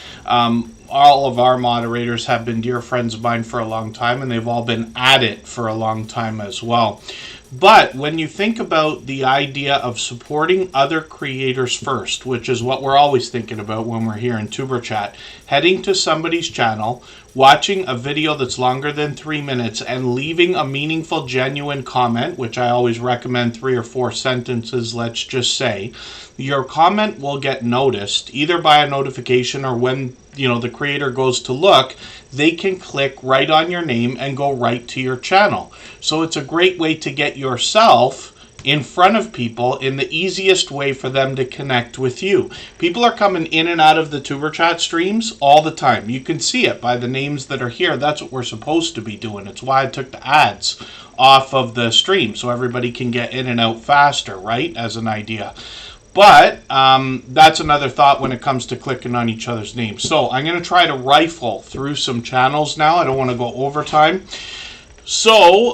All of our moderators have been dear friends of mine for a long time, and they've all been at it for a long time as well. But when you think about the idea of supporting other creators first, which is what we're always thinking about when we're here in Superchat, heading to somebody's channel, watching a video that's longer than 3 minutes, and leaving a meaningful, genuine comment, which I always recommend 3 or 4 sentences, let's just say, your comment will get noticed either by a notification or when the creator goes to look, they can click right on your name and go right to your channel. So it's a great way to get yourself in front of people in the easiest way for them to connect with you. People are coming in and out of the Superchat streams all the time. You can see it by the names that are here. That's what we're supposed to be doing. It's why I took the ads off of the stream so everybody can get in and out faster, right? As an idea. But that's another thought when it comes to clicking on each other's names. So I'm going to try to rifle through some channels now. I don't want to go overtime. So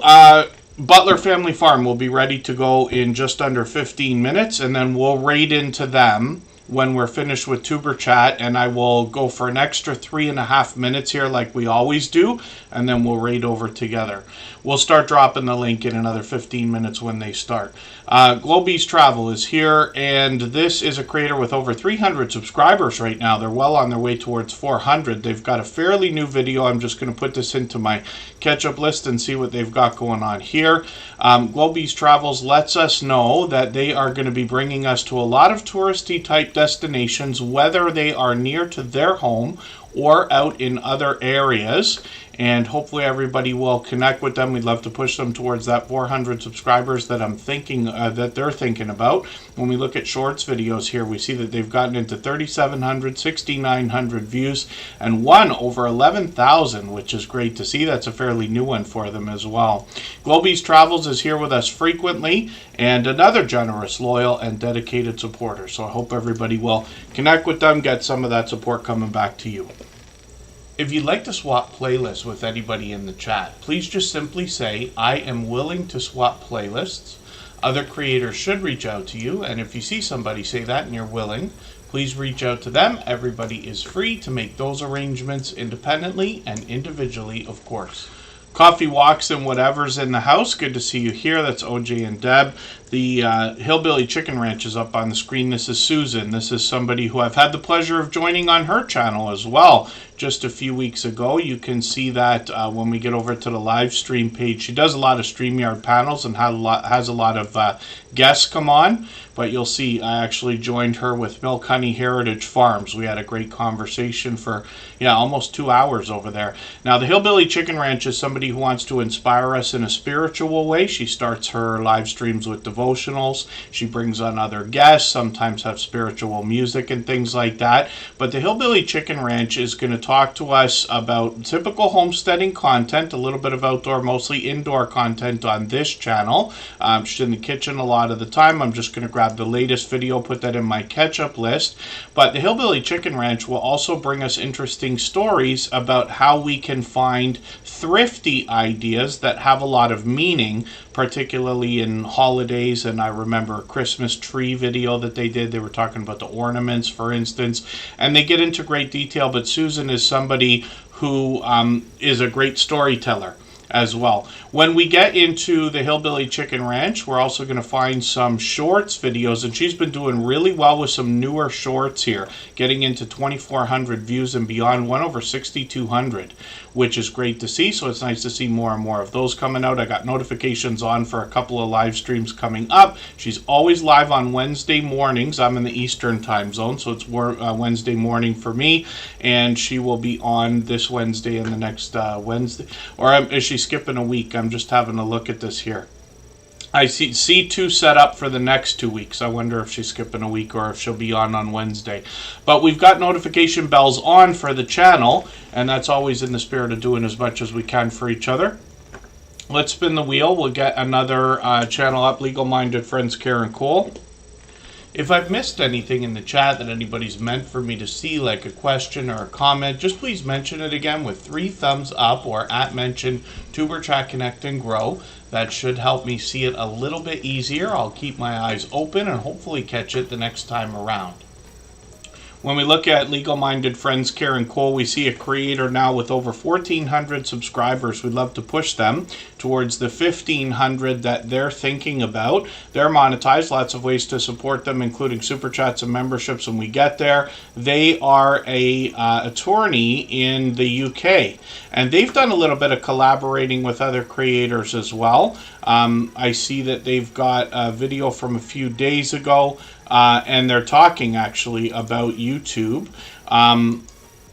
Butler Family Farm will be ready to go in just under 15 minutes, and then we'll raid into them when we're finished with Tuber Chat, and I will go for an extra 3.5 minutes here like we always do, and then we'll raid over together. We'll start dropping the link in another 15 minutes when they start. Globy's Travel is here, and this is a creator with over 300 subscribers right now. They're well on their way towards 400. They've got a fairly new video. I'm just going to put this into my catch-up list and see what they've got going on here. Globy's Travels lets us know that they are going to be bringing us to a lot of touristy type destinations, whether they are near to their home or out in other areas, and hopefully everybody will connect with them. We'd love to push them towards that 400 subscribers that I'm thinking that they're thinking about. When we look at shorts videos here, we see that they've gotten into 3,700, 6,900 views, and one over 11,000, which is great to see. That's a fairly new one for them as well. Globy's Travels is here with us frequently, and another generous, loyal, and dedicated supporter. So I hope everybody will connect with them, get some of that support coming back to you. If you'd like to swap playlists with anybody in the chat, please just simply say, I am willing to swap playlists. Other creators should reach out to you, and if you see somebody say that and you're willing, please reach out to them. Everybody is free to make those arrangements independently and individually, of course. Coffee Walks and Whatever's in the house. Good to see you here. That's OJ and Deb. The Hillbilly Chicken Ranch is up on the screen. This is Susan. This is somebody who I've had the pleasure of joining on her channel as well just a few weeks ago. You can see that when we get over to the live stream page. She does a lot of StreamYard panels and has a lot of guests come on. But you'll see I actually joined her with Milk Honey Heritage Farms. We had a great conversation for almost 2 hours over there. Now the Hillbilly Chicken Ranch is somebody who wants to inspire us in a spiritual way. She starts her live streams with devotionals. She brings on other guests, sometimes have spiritual music and things like that. But the Hillbilly Chicken Ranch is going to talk to us about typical homesteading content, a little bit of outdoor, mostly indoor content on this channel. She's in the kitchen a lot of the time. I'm just going to grab the latest video, put that in my catch-up list. But the Hillbilly Chicken Ranch will also bring us interesting stories about how we can find thrifty ideas that have a lot of meaning, particularly in holidays. And I remember a Christmas tree video that they did. They were talking about the ornaments, for instance, and they get into great detail. But Susan is somebody who is a great storyteller. as well. When we get into the Hillbilly Chicken Ranch, we're also going to find some shorts videos, and she's been doing really well with some newer shorts here, getting into 2,400 views and beyond, one over 6,200, which is great to see. So it's nice to see more and more of those coming out. I got notifications on for a couple of live streams coming up. She's always live on Wednesday mornings. I'm in the Eastern time zone, so it's Wednesday morning for me, and she will be on this Wednesday and the next Wednesday. Or is she skipping a week? I'm just having a look at this here. I see C2 set up for the next 2 weeks. I wonder if she's skipping a week or if she'll be on Wednesday. But we've got notification bells on for the channel, and that's always in the spirit of doing as much as we can for each other. Let's spin the wheel. We'll get another channel up, Legal Minded Friends Karen Cole. If I've missed anything in the chat that anybody's meant for me to see, like a question or a comment, just please mention it again with 3 thumbs up or @mention Tuber Chat Connect and Grow. That should help me see it a little bit easier. I'll keep my eyes open and hopefully catch it the next time around. When we look at Legal Minded Friends Karen Cole, we see a creator now with over 1,400 subscribers. We'd love to push them towards the 1,500 that they're thinking about. They're monetized, lots of ways to support them, including super chats and memberships when we get there. They are a attorney in the UK, and they've done a little bit of collaborating with other creators as well. I see that they've got a video from a few days ago, and they're talking actually about YouTube,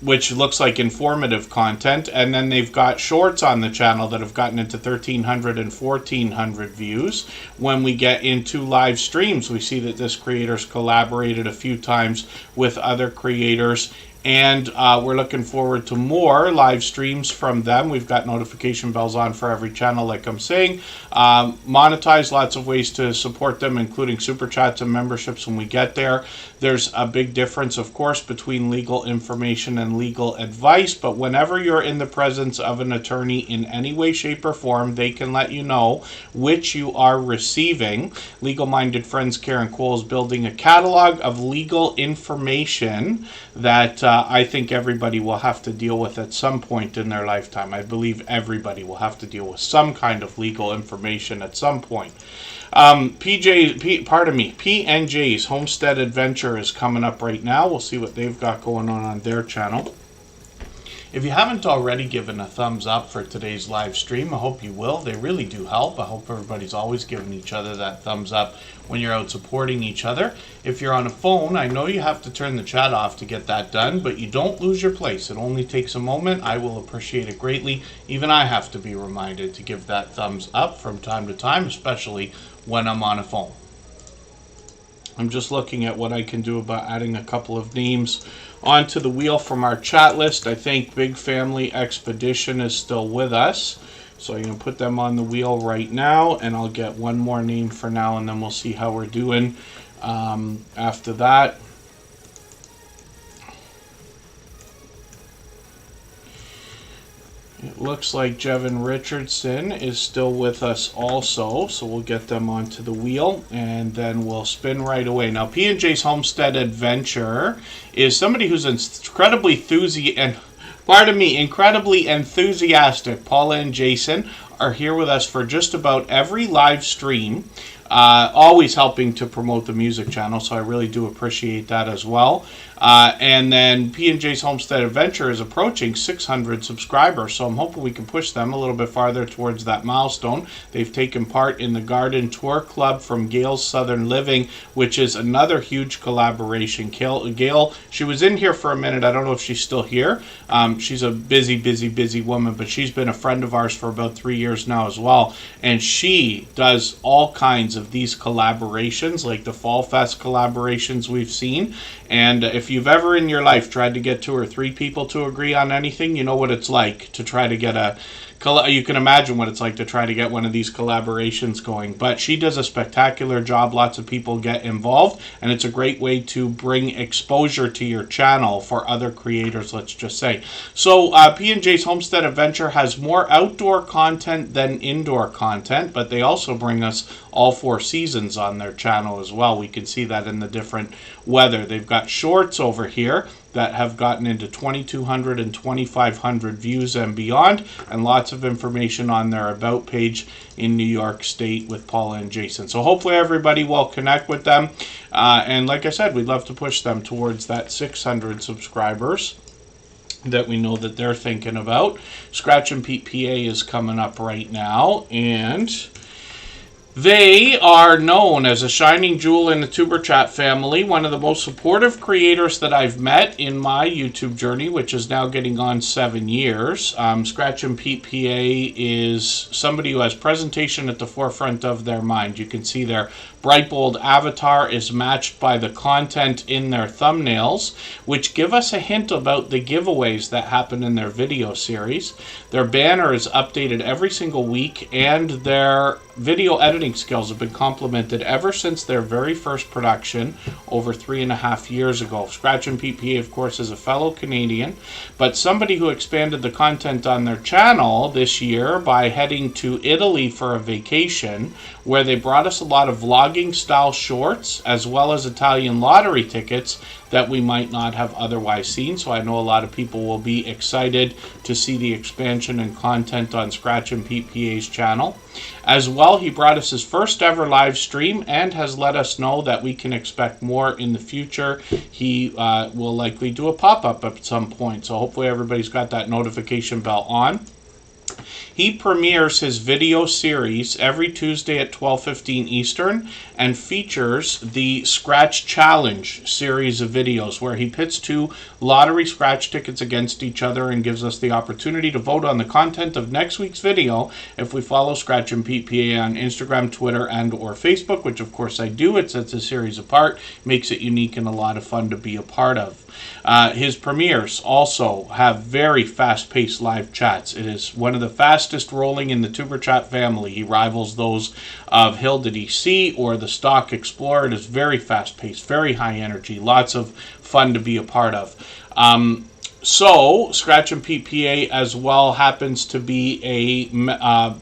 which looks like informative content. And then they've got shorts on the channel that have gotten into 1,300 and 1,400 views. When we get into live streams, we see that this creator's collaborated a few times with other creators. And we're looking forward to more live streams from them. We've got notification bells on for every channel, like I'm saying. Monetize, lots of ways to support them, including super chats and memberships when we get there. There's a big difference, of course, between legal information and legal advice. But whenever you're in the presence of an attorney in any way, shape, or form, they can let you know which you are receiving. Legal Minded Friends Karen Cole is building a catalog of legal information that I think everybody will have to deal with at some point in their lifetime. I believe everybody will have to deal with some kind of legal information at some point. PNJ's Homestead Adventure is coming up right now. We'll see what they've got going on their channel. If you haven't already given a thumbs up for today's live stream, I hope you will. They really do help. I hope everybody's always giving each other that thumbs up when you're out supporting each other. If you're on a phone, I know you have to turn the chat off to get that done, but you don't lose your place. It only takes a moment. I will appreciate it greatly. Even I have to be reminded to give that thumbs up from time to time, especially when I'm on a phone. I'm just looking at what I can do about adding a couple of names onto the wheel from our chat list. I think Big Family Expedition is still with us, so I'm going to put them on the wheel right now, and I'll get one more name for now, and then we'll see how we're doing after that. It looks like Jevin Richardson is still with us also, so we'll get them onto the wheel, and then we'll spin right away. Now, P&J's Homestead Adventure is somebody who's incredibly enthusiastic. Paula and Jason are here with us for just about every live stream, always helping to promote the music channel, so I really do appreciate that as well. And then P&J's Homestead Adventure is approaching 600 subscribers, so I'm hoping we can push them a little bit farther towards that milestone. They've taken part in the Garden Tour Club from Gail's Southern Living, which is another huge collaboration. Gail, she was in here for a minute. I don't know if she's still here. She's a busy woman, but she's been a friend of ours for about 3 years now as well, and she does all kinds of these collaborations, like the Fall Fest collaborations we've seen. And if you've ever in your life tried to get 2 or 3 people to agree on anything, you know what it's like to try to get you can imagine what it's like to try to get one of these collaborations going. But she does a spectacular job. Lots of people get involved, and it's a great way to bring exposure to your channel for other creators, let's just say. So P&J's Homestead Adventure has more outdoor content than indoor content, but they also bring us all 4 seasons on their channel as well. We can see that in the different weather. They've got shorts over here that have gotten into 2,200 and 2,500 views and beyond, and lots of information on their About page in New York State with Paula and Jason. So hopefully everybody will connect with them. And like I said, we'd love to push them towards that 600 subscribers that we know that they're thinking about. Scratch and Pete PA is coming up right now, and they are known as a shining jewel in the Tuber Chat family, one of the most supportive creators that I've met in my YouTube journey, which is now getting on 7 years. Scratch and Pete PA is somebody who has presentation at the forefront of their mind. You can see their bright, bold avatar is matched by the content in their thumbnails, which give us a hint about the giveaways that happen in their video series. Their banner is updated every single week, and their video editing skills have been complimented ever since their very first production over 3.5 years ago. Scratch and Pete PA, of course, is a fellow Canadian, but somebody who expanded the content on their channel this year by heading to Italy for a vacation, where they brought us a lot of vlogging style shorts as well as Italian lottery tickets that we might not have otherwise seen. So I know a lot of people will be excited to see the expansion and content on Scratch and Pete PA's channel. As well, he brought us his first ever live stream and has let us know that we can expect more in the future. He will likely do a pop-up at some point, so hopefully everybody's got that notification bell on. He premieres his video series every Tuesday at 12:15 Eastern and features the Scratch Challenge series of videos where he pits 2 lottery scratch tickets against each other and gives us the opportunity to vote on the content of next week's video if we follow Scratch and Pete PA on Instagram, Twitter, and or Facebook, which of course I do. It sets a series apart, makes it unique and a lot of fun to be a part of. His premieres also have very fast-paced live chats. It is one of the fastest rolling in the Tuber Chat family. He rivals those of Hilda the DC or the Stock Explorer. It is very fast-paced, very high energy, lots of fun to be a part of. So, Scratch and Pete PA as well happens to be a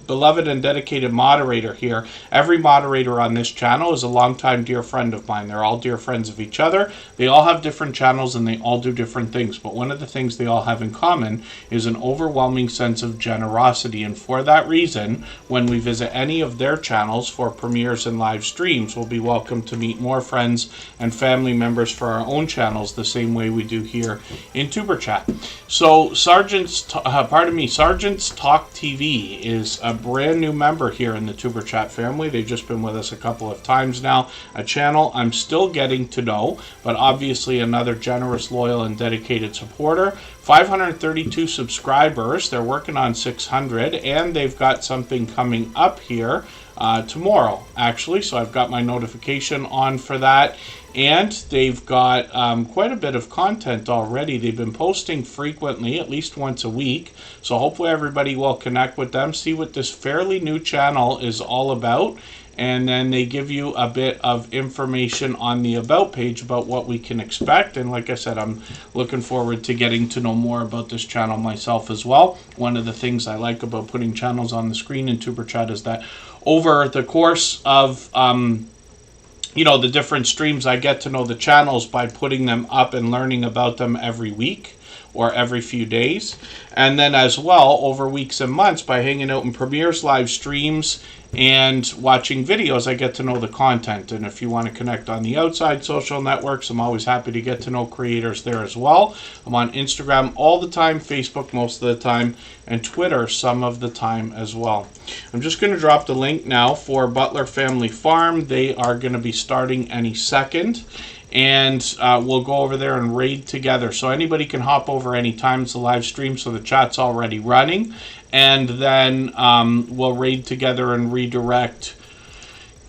beloved and dedicated moderator here. Every moderator on this channel is a longtime dear friend of mine. They're all dear friends of each other. They all have different channels and they all do different things. But one of the things they all have in common is an overwhelming sense of generosity. And for that reason, when we visit any of their channels for premieres and live streams, we'll be welcome to meet more friends and family members for our own channels the same way we do here in Tuber Chat. So Sergeant's Talk TV is a brand new member here in the Tuber Chat family. They've just been with us a couple of times now. A channel I'm still getting to know, but obviously another generous, loyal, and dedicated supporter. 532 subscribers. They're working on 600, and they've got something coming up here tomorrow, actually. So I've got my notification on for that. And they've got quite a bit of content already. They've been posting frequently, at least once a week. So hopefully everybody will connect with them, see what this fairly new channel is all about. And then they give you a bit of information on the About page about what we can expect. And like I said, I'm looking forward to getting to know more about this channel myself as well. One of the things I like about putting channels on the screen in Tuber Chat is that over the course of the different streams, I get to know the channels by putting them up and learning about them every week or every few days. And then as well, over weeks and months, by hanging out in premieres, live streams, and watching videos, I get to know the content. And if you want to connect on the outside social networks, I'm always happy to get to know creators there as well. I'm on Instagram all the time, Facebook most of the time, and Twitter some of the time as well. I'm just going to drop the link now for Butler Family Farm. They are going to be starting any second. And we'll go over there and raid together. So anybody can hop over anytime. It's a live stream, so the chat's already running. And then we'll raid together and redirect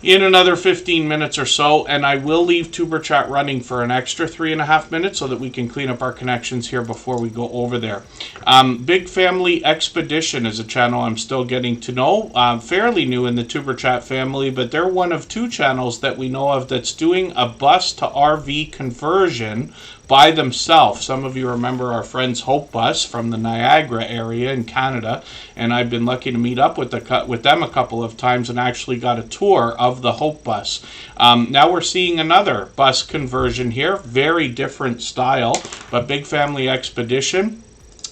in another 15 minutes or so. And I will leave Tuber Chat running for an extra 3.5 minutes so that we can clean up our connections here before we go over there. Big Family Expedition is a channel I'm still getting to know. Fairly new in the Tuber Chat family, but they're one of 2 channels that we know of that's doing a bus to RV conversion by themselves. Some of you remember our friends Hope Bus from the Niagara area in Canada, and I've been lucky to meet up with them a couple of times and actually got a tour of the Hope Bus. Now we're seeing another bus conversion here, very different style, but Big Family Expedition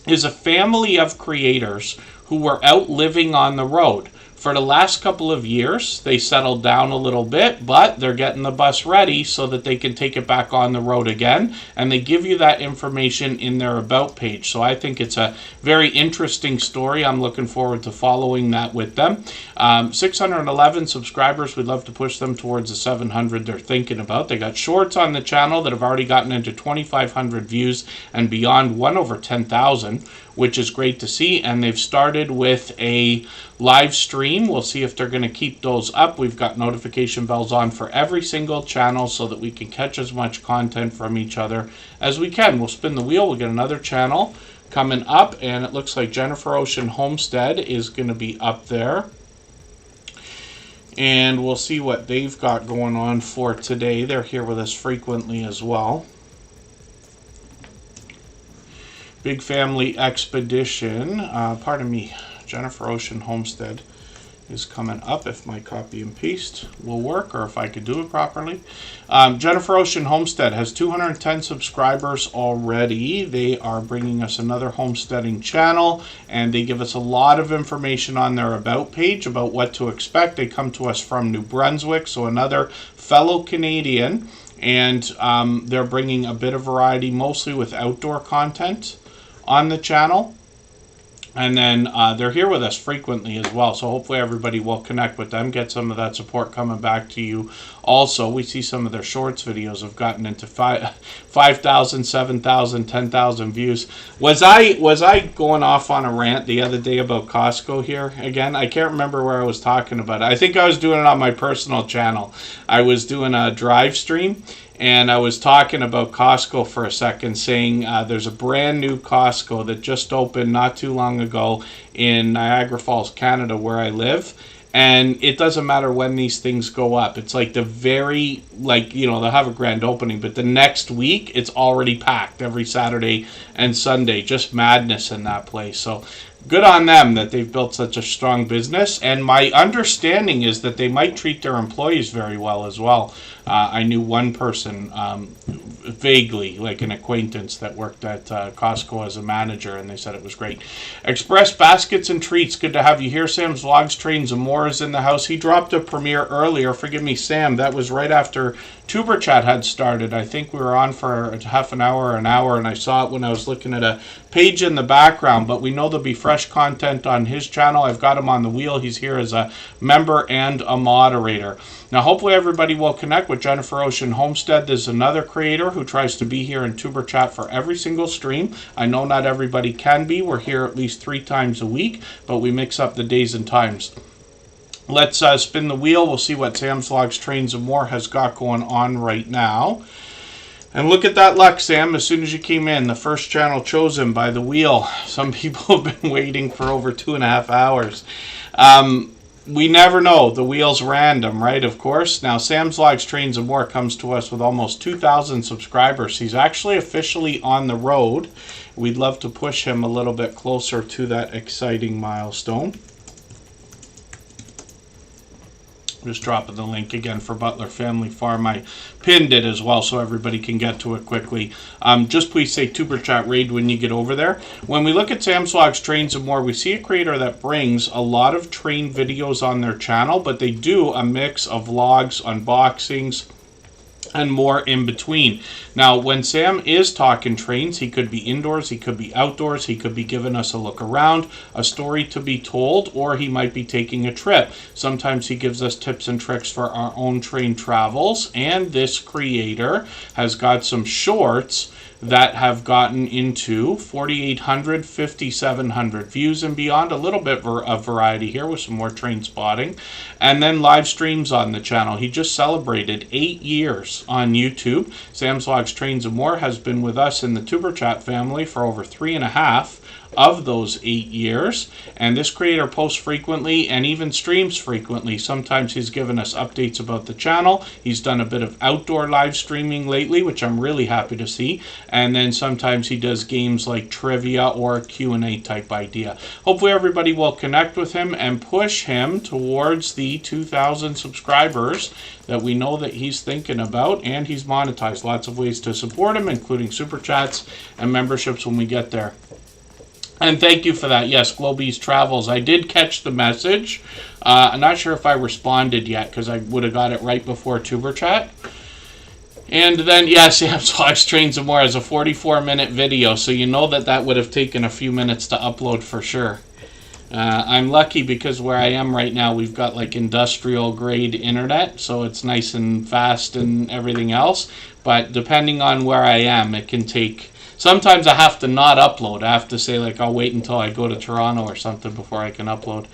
is a family of creators who were out living on the road. For the last couple of years, they settled down a little bit, but they're getting the bus ready so that they can take it back on the road again, and they give you that information in their About page. So I think it's a very interesting story. I'm looking forward to following that with them. 611 subscribers. We'd love to push them towards the 700 they're thinking about. They got shorts on the channel that have already gotten into 2,500 views and beyond, one over 10,000, which is great to see. And they've started with a live stream. We'll see if they're going to keep those up. We've got notification bells on for every single channel so that we can catch as much content from each other as we can. We'll spin the wheel. We'll get another channel coming up, and it looks like Jennifer Ocean Homestead is going to be up there. And we'll see what they've got going on for today. They're here with us frequently as well. Big Family Expedition, pardon me, Jennifer Ocean Homestead is coming up if my copy and paste will work, or if I could do it properly. Jennifer Ocean Homestead has 210 subscribers already. They are bringing us another homesteading channel, and they give us a lot of information on their About page about what to expect. They come to us from New Brunswick, so another fellow Canadian, and they're bringing a bit of variety, mostly with outdoor content on the channel. And then they're here with us frequently as well, so hopefully everybody will connect with them, get some of that support coming back to you. Also, we see some of their shorts videos have gotten into 5,000, 7,000, 10,000 views. Was I going off on a rant the other day about Costco here again? I can't remember where I was talking about it. I think I was doing it on my personal channel. I was doing a drive stream, and I was talking about Costco for a second, saying there's a brand new Costco that just opened not too long ago in Niagara Falls, Canada, where I live. And it doesn't matter when these things go up. It's like they'll have a grand opening, but the next week it's already packed every Saturday and Sunday. Just madness in that place. So good on them that they've built such a strong business. And my understanding is that they might treat their employees very well as well. I knew one person vaguely, like an acquaintance, that worked at Costco as a manager, and they said it was great. Express Baskets and Treats, good to have you here. Sam's Vlogs, Trains, and More is in the house. He dropped a premiere earlier. Forgive me, Sam. That was right after Tuber Chat had started. I think we were on for half an hour or an hour, and I saw it when I was looking at a page in the background. But we know there'll be fresh content on his channel. I've got him on the wheel. He's here as a member and a moderator. Now, hopefully everybody will connect with Jennifer Ocean Homestead. There's another creator who tries to be here in Tuber Chat for every single stream. I know not everybody can be. We're here at least 3 times a week, but we mix up the days and times. Let's spin the wheel. We'll see what Sam's Vlogs, Trains, and More has got going on right now. And look at that luck, Sam. As soon as you came in, the first channel chosen by the wheel. Some people have been waiting for over 2.5 hours. We never know. The wheel's random, right? Of course. Now, Sam's Vlogs, Trains, and More comes to us with almost 2,000 subscribers. He's actually officially on the road. We'd love to push him a little bit closer to that exciting milestone. Just dropping the link again for Butler Family Farm. I pinned it as well so everybody can get to it quickly. Just please say Tuber Chat Raid when you get over there. When we look at Sam's Vlogs, Trains, and More, we see a creator that brings a lot of train videos on their channel, but they do a mix of vlogs, unboxings, and more in between. Now, when Sam is talking trains, he could be indoors, he could be outdoors, he could be giving us a look around, a story to be told, or he might be taking a trip. Sometimes he gives us tips and tricks for our own train travels, and this creator has got some shorts that have gotten into 4,800, 5,700 views and beyond. A little bit of variety here with some more train spotting. And then live streams on the channel. He just celebrated 8 years on YouTube. Sam's Vlogs, Trains and More has been with us in the Tuber Chat family for over 3.5 of those 8 years, and this creator posts frequently and even streams frequently. Sometimes he's given us updates about the channel. He's done a bit of outdoor live streaming lately, which I'm really happy to see, and then sometimes he does games like trivia or a Q&A type idea. Hopefully everybody will connect with him and push him towards the 2,000 subscribers that we know that he's thinking about, and he's monetized. Lots of ways to support him, including super chats and memberships when we get there. And thank you for that. Yes, Globies Travels. I did catch the message. I'm not sure if I responded yet because I would have got it right before Tuber Chat. And then, yes, Sam's Vlogs, Trains and More as a 44-minute video. So you know that would have taken a few minutes to upload for sure. I'm lucky because where I am right now, we've got like industrial grade internet. So it's nice and fast and everything else. But depending on where I am, it can take... Sometimes I have to not upload. I have to say, like, I'll wait until I go to Toronto or something before I can upload.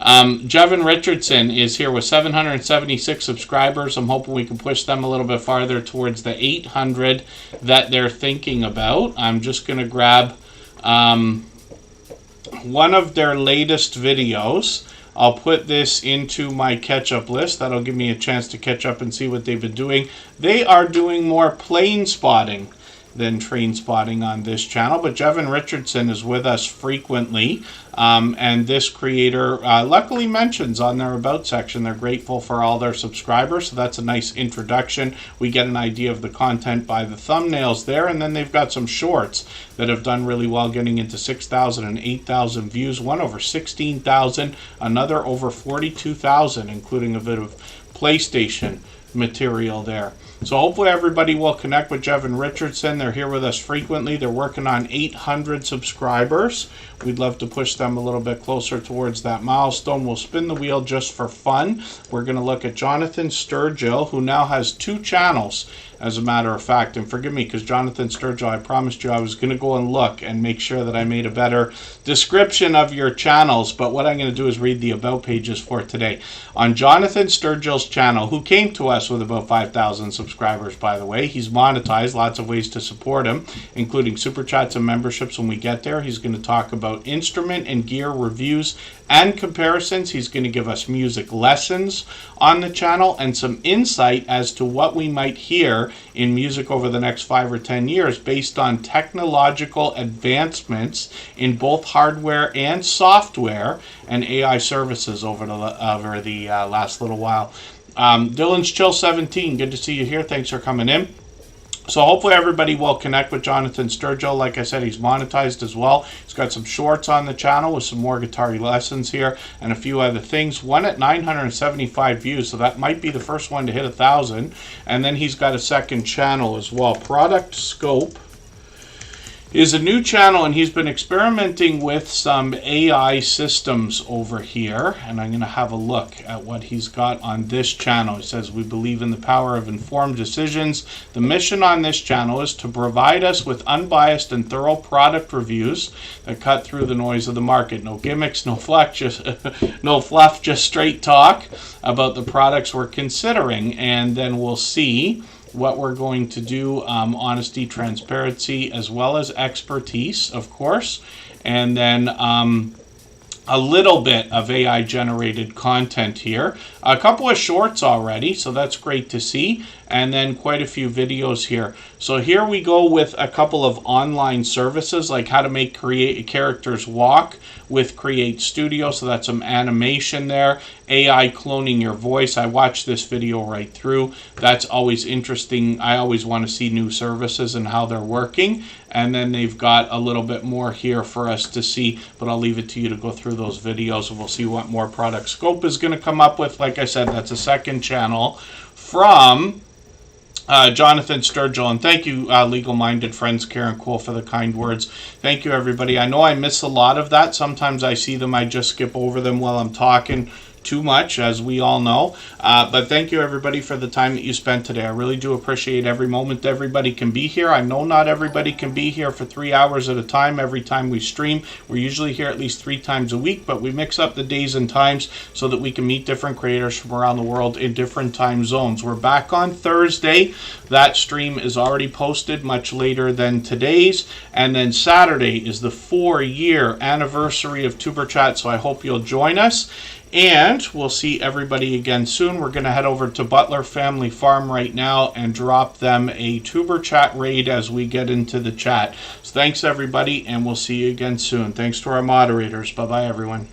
Jevin Richardson is here with 776 subscribers. I'm hoping we can push them a little bit farther towards the 800 that they're thinking about. I'm just going to grab one of their latest videos. I'll put this into my catch-up list. That'll give me a chance to catch up and see what they've been doing. They are doing more plane spotting than train spotting on this channel, but Jevin Richardson is with us frequently, and this creator luckily mentions on their about section they're grateful for all their subscribers, so that's a nice introduction. We get an idea of the content by the thumbnails there, and then they've got some shorts that have done really well, getting into 6,000 and 8,000 views, one over 16,000, another over 42,000, including a bit of PlayStation material there. So hopefully everybody will connect with Jevin Richardson. They're here with us frequently. They're working on 800 subscribers. We'd love to push them a little bit closer towards that milestone. We'll spin the wheel just for fun. We're going to look at Jonathan Sturgill, who now has 2 channels, as a matter of fact. And forgive me, because Jonathan Sturgill, I promised you I was going to go and look and make sure that I made a better description of your channels. But what I'm going to do is read the about pages for today. On Jonathan Sturgill's channel, who came to us with about 5,000 subscribers, by the way. He's monetized, lots of ways to support him, including super chats and memberships when we get there. He's going to talk about instrument and gear reviews and comparisons. He's going to give us music lessons on the channel and some insight as to what we might hear in music over the next 5 or 10 years based on technological advancements in both hardware and software and AI services over the last little while. Dylan's Chill 17, good to see you here. Thanks for coming in. So hopefully everybody will connect with Jonathan Sturgill. Like I said, he's monetized as well. He's got some shorts on the channel with some more guitar lessons here and a few other things. One at 975 views, so that might be the first one to hit 1,000. And then he's got a second channel as well. Product Scope is a new channel, and he's been experimenting with some AI systems over here, and I'm going to have a look at what he's got on this channel. He says, we believe in the power of informed decisions. The mission on this channel is to provide us with unbiased and thorough product reviews that cut through the noise of the market. No gimmicks, no fluff, just straight talk about the products we're considering, and then we'll see what we're going to do, honesty, transparency, as well as expertise, of course, and then a little bit of AI generated content here. A couple of shorts already, so that's great to see, and then quite a few videos here. So here we go with a couple of online services, like how to make characters walk with Create Studio, so that's some animation there. AI cloning your voice. I watched this video right through. That's always interesting. I always want to see new services and how they're working. And then they've got a little bit more here for us to see, but I'll leave it to you to go through those videos, and we'll see what more Product Scope is going to come up with. Like I said, that's a second channel from Jonathan Sturgill. And thank you, legal-minded friends, Karen Cool, for the kind words. Thank you, everybody. I know I miss a lot of that. Sometimes I see them, I just skip over them while I'm talking too much, as we all know. But thank you, everybody, for the time that you spent today. I really do appreciate every moment everybody can be here. I know not everybody can be here for 3 hours at a time every time we stream. We're usually here at least 3 times a week, but we mix up the days and times so that we can meet different creators from around the world in different time zones. We're back on Thursday. That stream is already posted much later than today's. And then Saturday is the 4-year anniversary of Tuber Chat, so I hope you'll join us. And we'll see everybody again soon. We're going to head over to Butler Family Farm right now and drop them a Tuber Chat raid as we get into the chat. So thanks, everybody, and we'll see you again soon. Thanks to our moderators. Bye-bye, everyone.